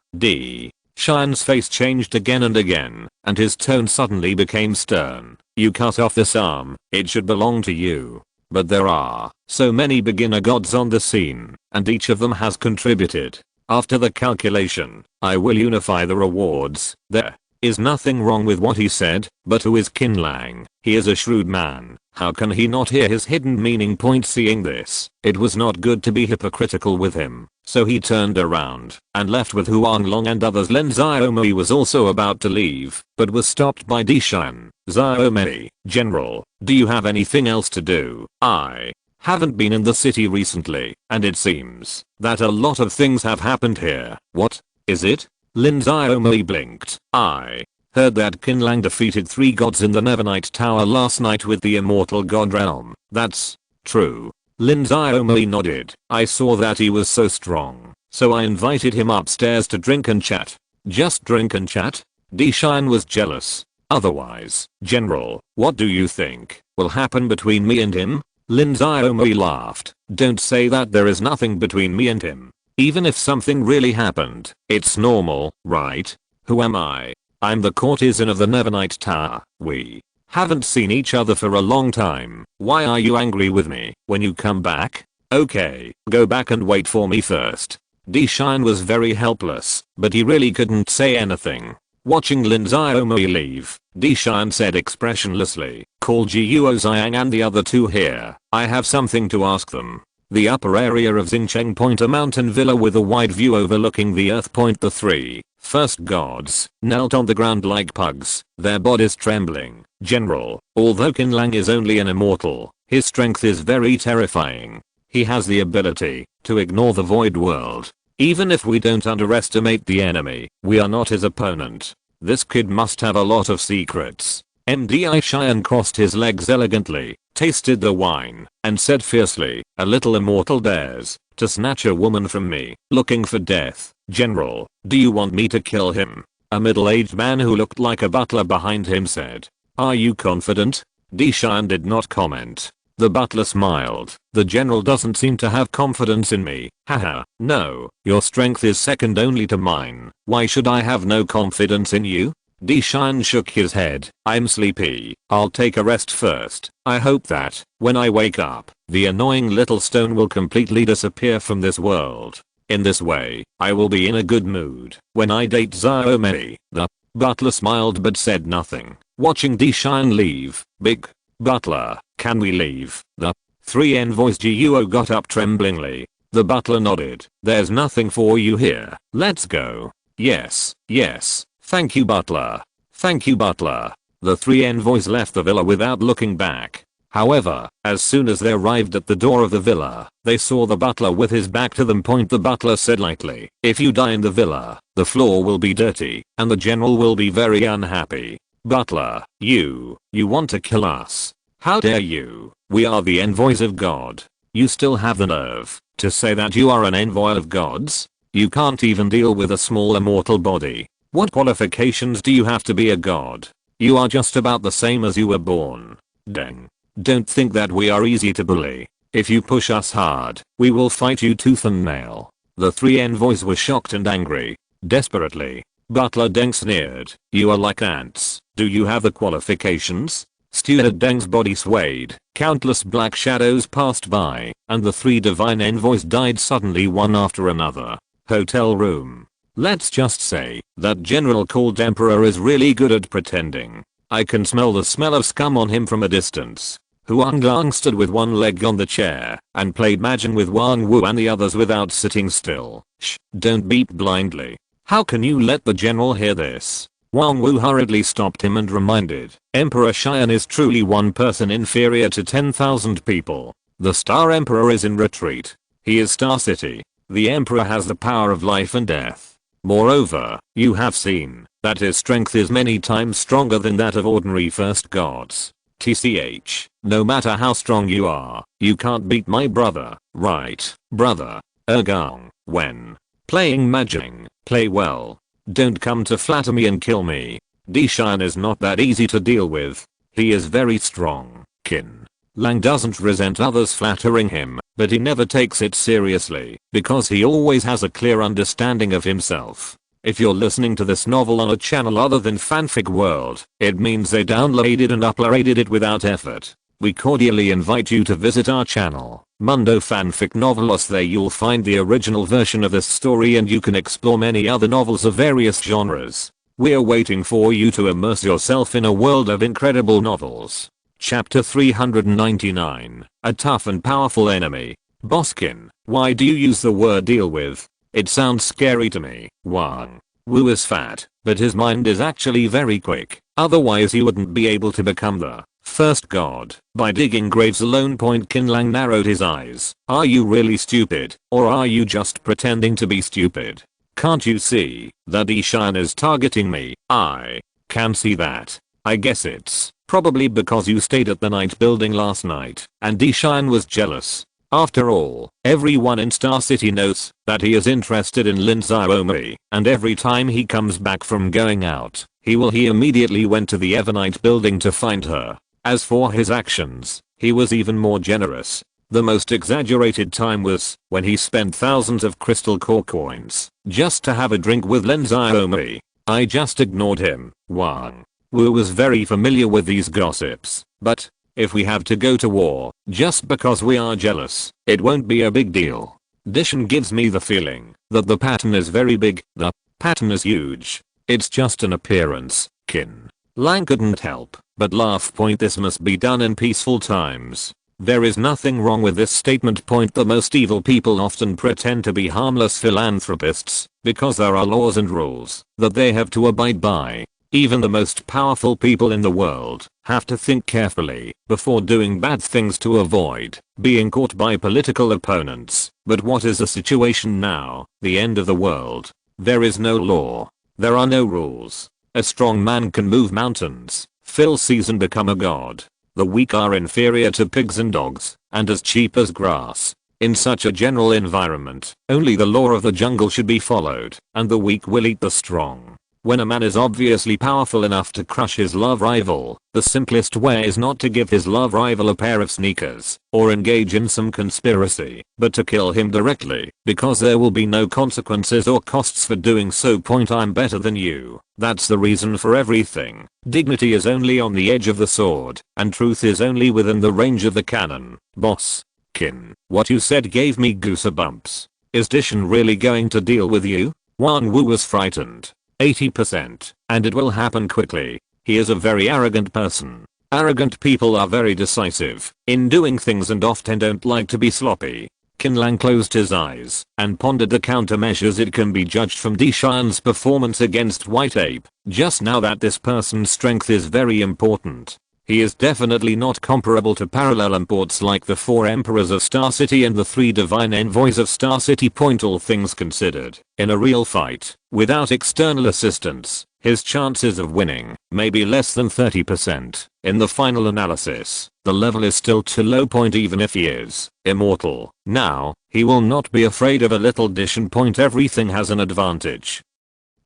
Qian's face changed again and again, and his tone suddenly became stern. You cut off this arm, it should belong to you. But there are so many beginner gods on the scene, and each of them has contributed. After the calculation, I will unify the rewards. There is nothing wrong with what he said, but who is Qin Lang? He is a shrewd man. How can he not hear his hidden meaning? Seeing this, it was not good to be hypocritical with him, so he turned around and left with Huanglong and others. Lin Xiaomei was also about to leave, but was stopped by Qian. Xiaomei, General, do you have anything else to do? I haven't been in the city recently, and it seems that a lot of things have happened here. What is it? Lin Xiaomei blinked. I heard that Qin Lang defeated three gods in the Nevernight Tower last night with the immortal god realm. That's true. Lin Xiaomei nodded. I saw that he was so strong, so I invited him upstairs to drink and chat. Just drink and chat? Qian was jealous. Otherwise, General, what do you think will happen between me and him? Lin Xiaomei laughed. Don't say that. There is nothing between me and him. Even if something really happened, it's normal, right? Who am I I'm the courtesan of the Nevernight Tower. We haven't seen each other for a long time. Why are you angry with me? When you come back? Okay, go back and wait for me first. D-Shine was very helpless, but he really couldn't say anything. Watching Lin Xiaomei leave, D-Shine said expressionlessly, call Guo Xiang and the other two here. I have something to ask them. The upper area of Xingcheng Point, a mountain villa with a wide view overlooking the Earth Point. The three first gods knelt on the ground like pugs, their bodies trembling. General, although Qin Lang is only an immortal, his strength is very terrifying. He has the ability to ignore the void world. Even if we don't underestimate the enemy, we are not his opponent. This kid must have a lot of secrets. MDI Xian crossed his legs elegantly, tasted the wine, and said fiercely, a little immortal dares to snatch a woman from me, looking for death. General, do you want me to kill him? A middle-aged man who looked like a butler behind him said. Are you confident? D-Shine did not comment. The butler smiled. The general doesn't seem to have confidence in me. Haha, no, your strength is second only to mine. Why should I have no confidence in you? D-Shine shook his head. I'm sleepy. I'll take a rest first. I hope that, when I wake up, the annoying little stone will completely disappear from this world. In this way, I will be in a good mood when I date Xiaomei. The butler smiled but said nothing. Watching D-Shine leave, big butler, can we leave? The three envoys. Guo got up tremblingly. The butler nodded. There's nothing for you here. Let's go. Yes, yes. Thank you, butler. Thank you, butler. The three envoys left the villa without looking back. However, as soon as they arrived at the door of the villa, they saw the butler with his back to them. The butler said lightly, if you die in the villa, the floor will be dirty, and the general will be very unhappy. Butler, you want to kill us? How dare you? We are the envoys of God. You still have the nerve to say that you are an envoy of gods? You can't even deal with a small immortal body. What qualifications do you have to be a god? You are just about the same as you were born. Dang. Don't think that we are easy to bully. If you push us hard, we will fight you tooth and nail. The three envoys were shocked and angry. Desperately. Butler Deng sneered. You are like ants. Do you have the qualifications? Steward Deng's body swayed. Countless black shadows passed by, and the three divine envoys died suddenly one after another. Hotel room. Let's just say that general called Emperor is really good at pretending. I can smell the smell of scum on him from a distance. Huang Lang stood with one leg on the chair and played Mahjong with Wang Wu and the others without sitting still. Shh, don't beep blindly. How can you let the general hear this? Wang Wu hurriedly stopped him and reminded, Emperor Xian is truly one person inferior to 10,000 people. The Star Emperor is in retreat. He is Star City. The Emperor has the power of life and death. Moreover, you have seen that his strength is many times stronger than that of ordinary first gods. TCH, no matter how strong you are, you can't beat my brother, right, brother? Ergang, when playing Mahjong, play well. Don't come to flatter me and kill me. D-Shine is not that easy to deal with. He is very strong. Qin Lang doesn't resent others flattering him, but he never takes it seriously because he always has a clear understanding of himself. If you're listening to this novel on a channel other than Fanfic World, it means they downloaded and uploaded it without effort. We cordially invite you to visit our channel, Mundo Fanfic Novelos. There you'll find the original version of this story and you can explore many other novels of various genres. We're waiting for you to immerse yourself in a world of incredible novels. Chapter 399, A Tough and Powerful Enemy. Boskin, why do you use the word deal with? It sounds scary to me. Wang Wu is fat, but his mind is actually very quick. Otherwise he wouldn't be able to become the first god by digging graves alone. Qin Lang narrowed his eyes. Are you really stupid, or are you just pretending to be stupid? Can't you see that D-Shine is targeting me? I can see that. I guess it's probably because you stayed at the night building last night and D-Shine was jealous. After all, everyone in Star City knows that he is interested in Lin Xiaomei, and every time he comes back from going out, he immediately went to the Evernight building to find her. As for his actions, he was even more generous. The most exaggerated time was when he spent thousands of crystal core coins just to have a drink with Lin Xiaomei. I just ignored him. Wang Wu was very familiar with these gossips, but if we have to go to war just because we are jealous, it won't be a big deal. Dishan gives me the feeling that the pattern is very big. The pattern is huge. It's just an appearance. Qin Lang couldn't help but laugh. This must be done in peaceful times. There is nothing wrong with this statement. The most evil people often pretend to be harmless philanthropists because there are laws and rules that they have to abide by. Even the most powerful people in the world have to think carefully before doing bad things to avoid being caught by political opponents. But what is the situation now? The end of the world. There is no law. There are no rules. A strong man can move mountains, fill seas and become a god. The weak are inferior to pigs and dogs, and as cheap as grass. In such a general environment, only the law of the jungle should be followed, and the weak will eat the strong. When a man is obviously powerful enough to crush his love rival, the simplest way is not to give his love rival a pair of sneakers, or engage in some conspiracy, but to kill him directly, because there will be no consequences or costs for doing so. I'm better than you. That's the reason for everything. Dignity is only on the edge of the sword, and truth is only within the range of the cannon. Boss. Qin, what you said gave me goosebumps. Is Dishan really going to deal with you? Wang Wu was frightened. 80%, and it will happen quickly. He is a very arrogant person. Arrogant people are very decisive in doing things and often don't like to be sloppy. Qin Lang closed his eyes and pondered the countermeasures. It can be judged from Dishan's performance against White Ape just now that this person's strength is very important. He is definitely not comparable to parallel imports like the 4 emperors of Star City and the 3 divine envoys of Star City. All things considered, in a real fight, without external assistance, his chances of winning may be less than 30%. In the final analysis, the level is still too low. Even if he is immortal now, he will not be afraid of a little Dishan. Everything has an advantage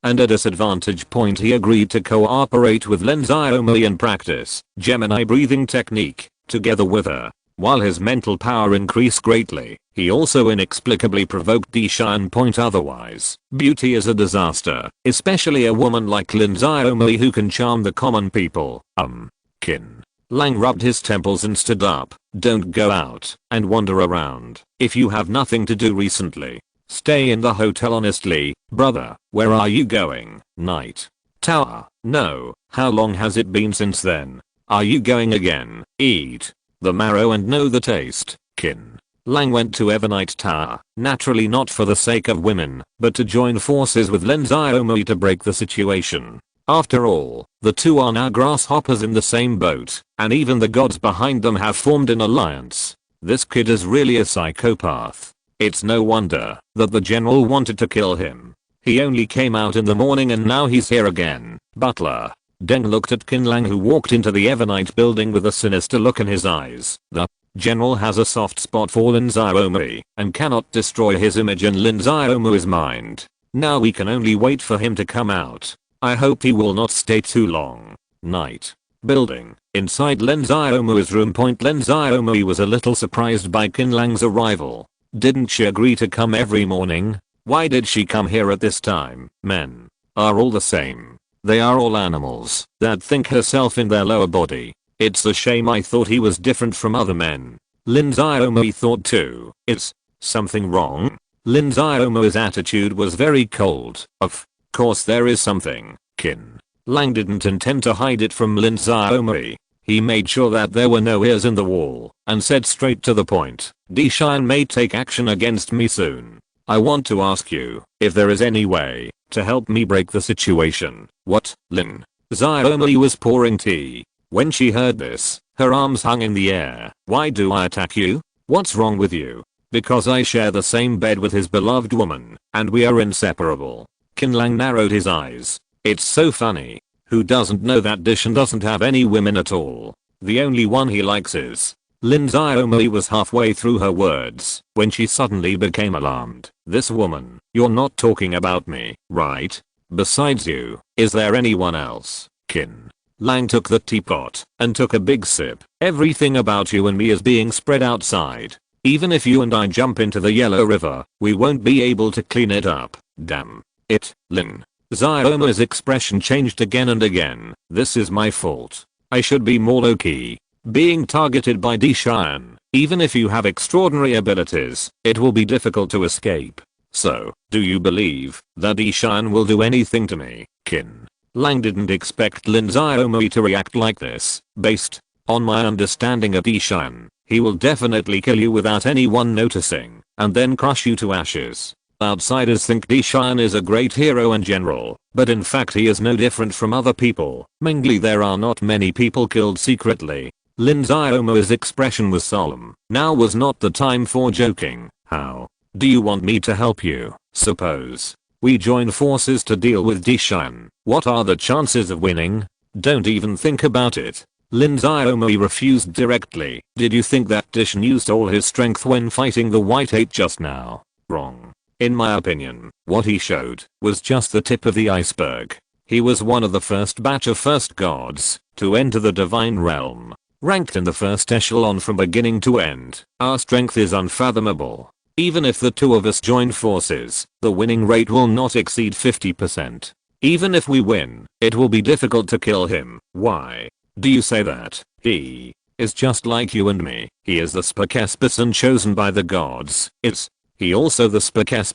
and a disadvantage. He agreed to cooperate with Lin Xiaomi and practice Gemini breathing technique together with her. While his mental power increased greatly, he also inexplicably provoked Dishan. Otherwise, beauty is a disaster, especially a woman like Lin Xiaomi who can charm the common people. Qin Lang rubbed his temples and stood up. Don't go out and wander around. If you have nothing to do recently, stay in the hotel. Honestly, brother, where are you going? Night Tower. No, how long has it been since then? Are you going again? Eat the marrow and know the taste. Qin Lang went to Evernight Tower, naturally not for the sake of women, but to join forces with Lin Xiaomi to break the situation. After all, the two are now grasshoppers in the same boat, and even the gods behind them have formed an alliance. This kid is really a psychopath. It's no wonder that the general wanted to kill him. He only came out in the morning and now he's here again. Butler. Deng looked at Qin Lang, who walked into the Evernight building with a sinister look in his eyes. The general has a soft spot for Lin Xiaomi and cannot destroy his image in Lin Xiaomi's mind. Now we can only wait for him to come out. I hope he will not stay too long. Night building. Inside Lin Xiaomi's room. Lin Xiaomi was a little surprised by Qin Lang's arrival. Didn't she agree to come every morning? Why did she come here at this time? Men are all the same. They are all animals that think herself in their lower body. It's a shame. I thought he was different from other men. Lin Xiaomi thought too. Is something wrong? Lin Xiaomi's attitude was very cold. Of course there is something. Qin Lang didn't intend to hide it from Lin Xiaomi. He made sure that there were no ears in the wall and said straight to the point. Dishan may take action against me soon. I want to ask you if there is any way to help me break the situation. What? Lin Xiaomi was pouring tea. When she heard this, her arms hung in the air. Why do I attack you? What's wrong with you? Because I share the same bed with his beloved woman, and we are inseparable. Qin Lang narrowed his eyes. It's so funny. Who doesn't know that Dishan doesn't have any women at all? The only one he likes is. Lin Xiaomi was halfway through her words when she suddenly became alarmed. This woman, you're not talking about me, right? Besides you, is there anyone else? Qin Lang took the teapot and took a big sip. Everything about you and me is being spread outside. Even if you and I jump into the Yellow River, we won't be able to clean it up. Damn it, Lin Xiaoma's expression changed again and again. This is my fault. I should be more low-key. Being targeted by Dishan. Even if you have extraordinary abilities, it will be difficult to escape. So, do you believe that Dishan will do anything to me? Qin Lang didn't expect Lin Xiaomi to react like this. Based on my understanding of Dishan, he will definitely kill you without anyone noticing, and then crush you to ashes. Outsiders think Dishan is a great hero and general, but in fact he is no different from other people. Mainly there are not many people killed secretly. Lin Xiaomi's expression was solemn. Now was not the time for joking. How do you want me to help you? Suppose we join forces to deal with Dishan. What are the chances of winning? Don't even think about it. Lin Xiaomi refused directly. Did you think that Dishan used all his strength when fighting the White Eight just now? Wrong. In my opinion, what he showed was just the tip of the iceberg. He was one of the first batch of first gods to enter the divine realm. Ranked in the first echelon from beginning to end. Our strength is unfathomable. Even if the two of us join forces, the winning rate will not exceed 50%. Even if we win, it will be difficult to kill him. Why do you say that? He is just like you and me. He is the S.S.S chosen by the gods. Is he also the S.S.S?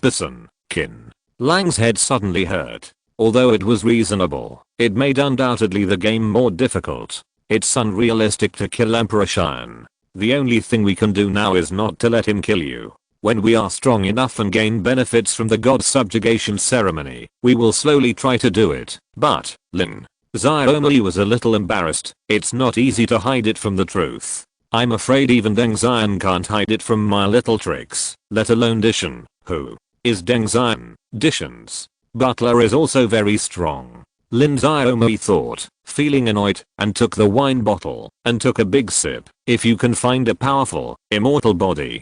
Qin Lang's head suddenly hurt. Although it was reasonable, it made undoubtedly the game more difficult. It's unrealistic to kill Emperor Shan. The only thing we can do now is not to let him kill you. When we are strong enough and gain benefits from the god subjugation ceremony, we will slowly try to do it. But, Lin Xiaomi was a little embarrassed. It's not easy to hide it from the truth. I'm afraid even Deng Xian can't hide it from my little tricks, let alone Dishan. Who is Deng Xian? Dishan's butler is also very strong. Lin Xiaomi thought, feeling annoyed, and took the wine bottle and took a big sip. If you can find a powerful, immortal body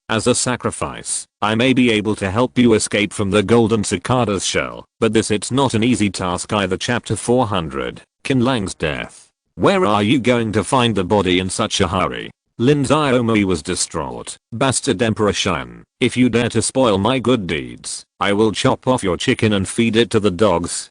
as a sacrifice, I may be able to help you escape from the golden cicada's shell, but it's not an easy task either. Chapter 400, Qin Lang's death. Where are you going to find the body in such a hurry? Lin Xiaomi was distraught. Bastard Emperor Shan, if you dare to spoil my good deeds, I will chop off your chicken and feed it to the dogs.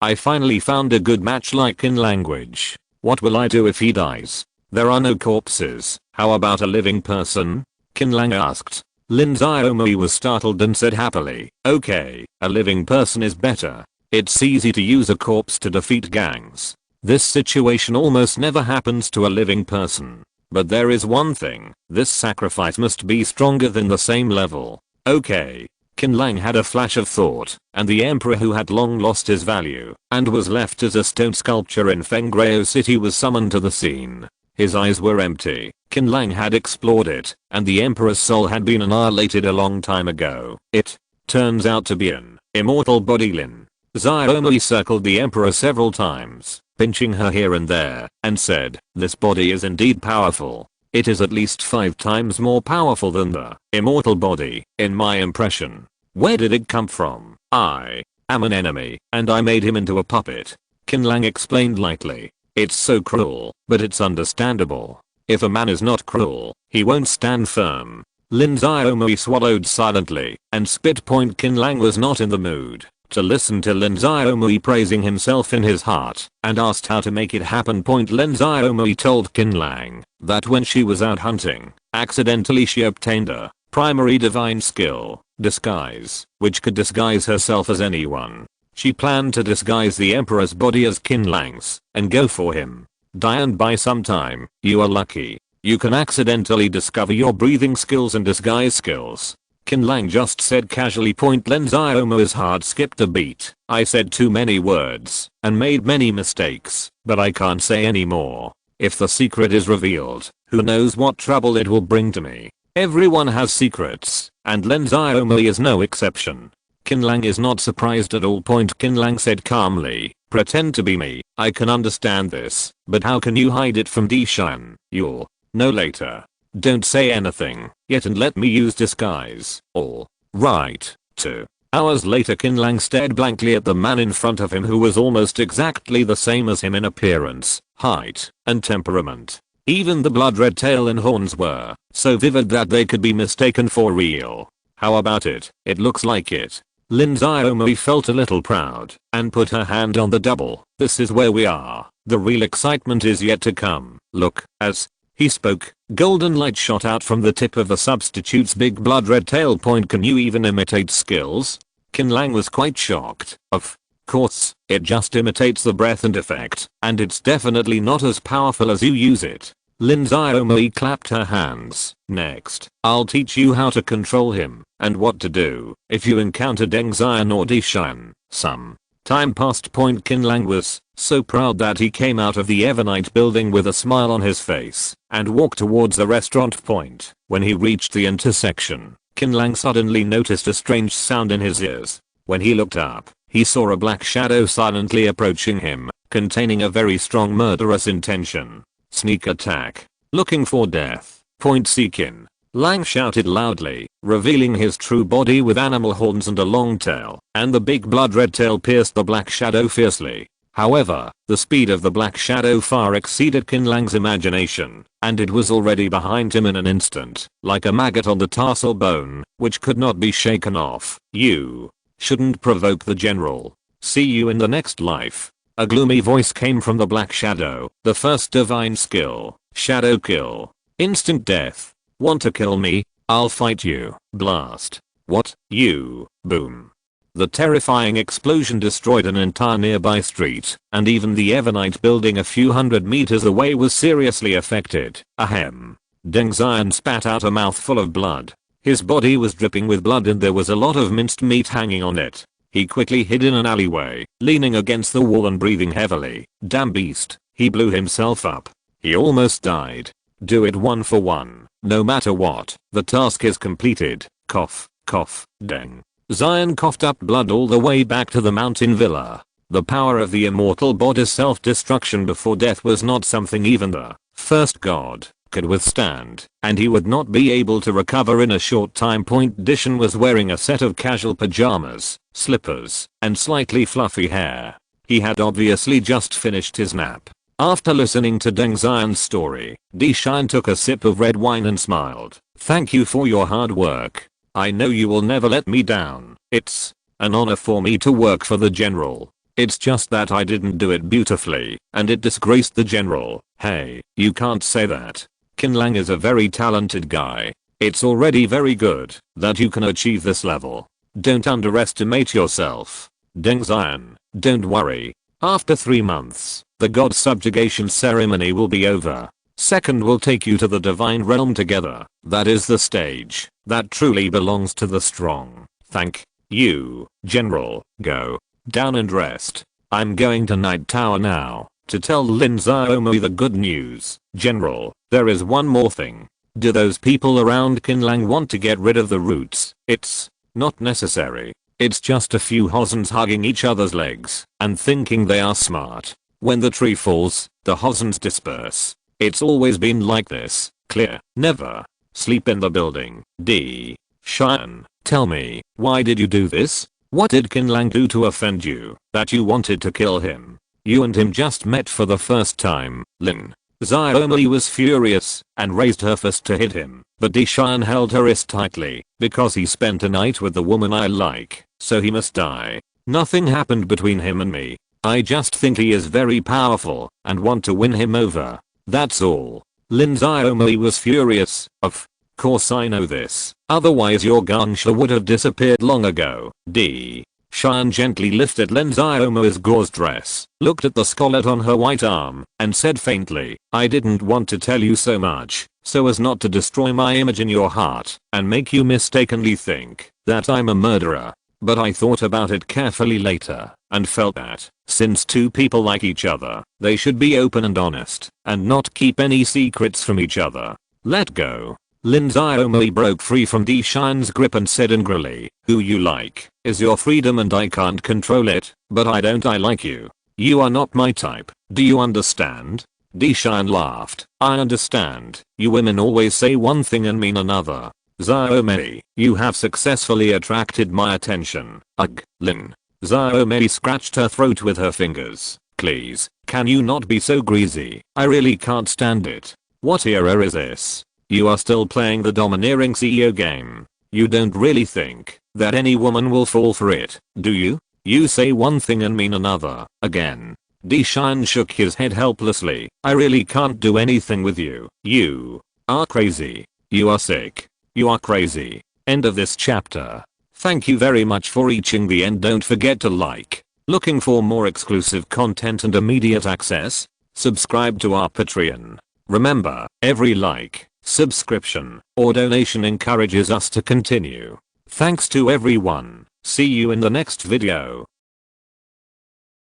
I finally found a good match like in language. What will I do if he dies? There are no corpses. How about a living person? Qin Lang asked. Lin Xiaomi was startled and said happily, okay, a living person is better. It's easy to use a corpse to defeat gangs. This situation almost never happens to a living person. But there is one thing, this sacrifice must be stronger than the same level. Okay. Qin Lang had a flash of thought, and the emperor who had long lost his value and was left as a stone sculpture in Fengreo City was summoned to the scene. His eyes were empty. Qin Lang had explored it, and the emperor's soul had been annihilated a long time ago. It turns out to be an immortal body. Lin Xiaomi circled the emperor several times, pinching her here and there, and said, this body is indeed powerful. It is at least 5 times more powerful than the immortal body, in my impression. Where did it come from? I am an enemy, and I made him into a puppet. Qin Lang explained lightly. It's so cruel, but it's understandable. If a man is not cruel, he won't stand firm. Lin Xiaomi swallowed silently, and spit. Qin Lang was not in the mood to listen to Lin Xiaomi praising himself in his heart, and asked how to make it happen. Lin Xiaomi told Qin Lang that when she was out hunting, accidentally she obtained a primary divine skill, disguise, which could disguise herself as anyone. She planned to disguise the emperor's body as Qin Lang's and go for him. And by some time, you are lucky. You can accidentally discover your breathing skills and disguise skills. Qin Lang just said casually. Lin Xiaomi's heart skipped a beat. I said too many words and made many mistakes, but I can't say any more. If the secret is revealed, who knows what trouble it will bring to me. Everyone has secrets, and Lin Xiaomi is no exception. Qin Lang is not surprised at all. Qin Lang said calmly, pretend to be me. I can understand this, but how can you hide it from Dishan? You'll know later. Don't say anything yet and let me use disguise. All right. 2 hours later, Qin Lang stared blankly at the man in front of him who was almost exactly the same as him in appearance, height, and temperament. Even the blood red tail and horns were so vivid that they could be mistaken for real. How about it? It looks like it. Lin Xiaomei felt a little proud and put her hand on the double. This is where we are. The real excitement is yet to come. Look, as he spoke, golden light shot out from the tip of the substitute's big blood red tail point. Can you even imitate skills? Qin Lang was quite shocked. Of course, it just imitates the breath and effect, and it's definitely not as powerful as you use it. Lin Xiaomei clapped her hands. Next, I'll teach you how to control him and what to do if you encounter Deng Xian or Di Shan. Some time past. Qin Lang was so proud that he came out of the Evernight building with a smile on his face and walked towards the restaurant point. When he reached the intersection, Qin Lang suddenly noticed a strange sound in his ears. When he looked up, he saw a black shadow silently approaching him, containing a very strong murderous intention. Sneak attack. Looking for death. See Qin Lang shouted loudly, revealing his true body with animal horns and a long tail, and the big blood red tail pierced the black shadow fiercely. However, the speed of the black shadow far exceeded Qin Lang's imagination, and it was already behind him in an instant, like a maggot on the tarsal bone, which could not be shaken off. You shouldn't provoke the general. See you in the next life. A gloomy voice came from the black shadow. The first divine skill, shadow kill. Instant death. Want to kill me? I'll fight you. Blast. What? You. Boom. The terrifying explosion destroyed an entire nearby street, and even the Evernight building a few hundred meters away was seriously affected. Ahem. Deng Xian spat out a mouthful of blood. His body was dripping with blood and there was a lot of minced meat hanging on it. He quickly hid in an alleyway, leaning against the wall and breathing heavily. Damn beast. He blew himself up. He almost died. Do it one for one. No matter what, the task is completed. Cough, cough, Deng Xian coughed up blood all the way back to the mountain villa. The power of the immortal body's self-destruction before death was not something even the first god could withstand, and he would not be able to recover in a short time. Di Shan was wearing a set of casual pajamas, slippers, and slightly fluffy hair. He had obviously just finished his nap. After listening to Deng Xian's story, Di Shan took a sip of red wine and smiled. Thank you for your hard work. I know you will never let me down. It's an honor for me to work for the general. It's just that I didn't do it beautifully, and it disgraced the general. Hey, you can't say that. Qin Lang is a very talented guy. It's already very good that you can achieve this level. Don't underestimate yourself. Deng Xian, don't worry. After 3 months, the god subjugation ceremony will be over. Second, we'll take you to the divine realm together. That is the stage that truly belongs to the strong. Thank you, General. Go down and rest. I'm going to Night Tower now to tell Lin Xiaomei the good news. General, there is one more thing. Do those people around Qin Lang want to get rid of the roots? It's not necessary. It's just a few Hozens hugging each other's legs and thinking they are smart. When the tree falls, the Hozens disperse. It's always been like this. Clear. Never sleep in the building. Di Shan, tell me, why did you do this? What did Qin Lang do to offend you that you wanted to kill him? You and him just met for the first time. Lin Xiaomei was furious and raised her fist to hit him, but Di Shan held her wrist tightly. Because he spent a night with the woman I like, so he must die. Nothing happened between him and me. I just think he is very powerful and want to win him over. That's all. Lin Xiaomei was furious. Of course I know this. Otherwise your Gangsha would have disappeared long ago. Di Shan gently lifted Lin Xiaomei's gauze dress, looked at the scarlet on her white arm, and said faintly, I didn't want to tell you so much, so as not to destroy my image in your heart and make you mistakenly think that I'm a murderer. But I thought about it carefully later and felt that, since two people like each other, they should be open and honest and not keep any secrets from each other. Let go. Lin Xiaomei broke free from Di Shan's grip and said angrily, who you like is your freedom and I can't control it, but I don't I like you. You are not my type. Do you understand? Di Shan laughed. I understand. You women always say one thing and mean another. Xiaomei, you have successfully attracted my attention. Ugh. Lin Xiaomei scratched her throat with her fingers. Please, can you not be so greasy? I really can't stand it. What era is this? You are still playing the domineering CEO game. You don't really think that any woman will fall for it, do you? You say one thing and mean another, again. D-Shine shook his head helplessly. I really can't do anything with you. You are crazy. You are sick. You are crazy. End of this chapter. Thank you very much for reaching the end. Don't forget to like. Looking for more exclusive content and immediate access? Subscribe to our Patreon. Remember, every like, subscription, or donation encourages us to continue. Thanks to everyone. See you in the next video.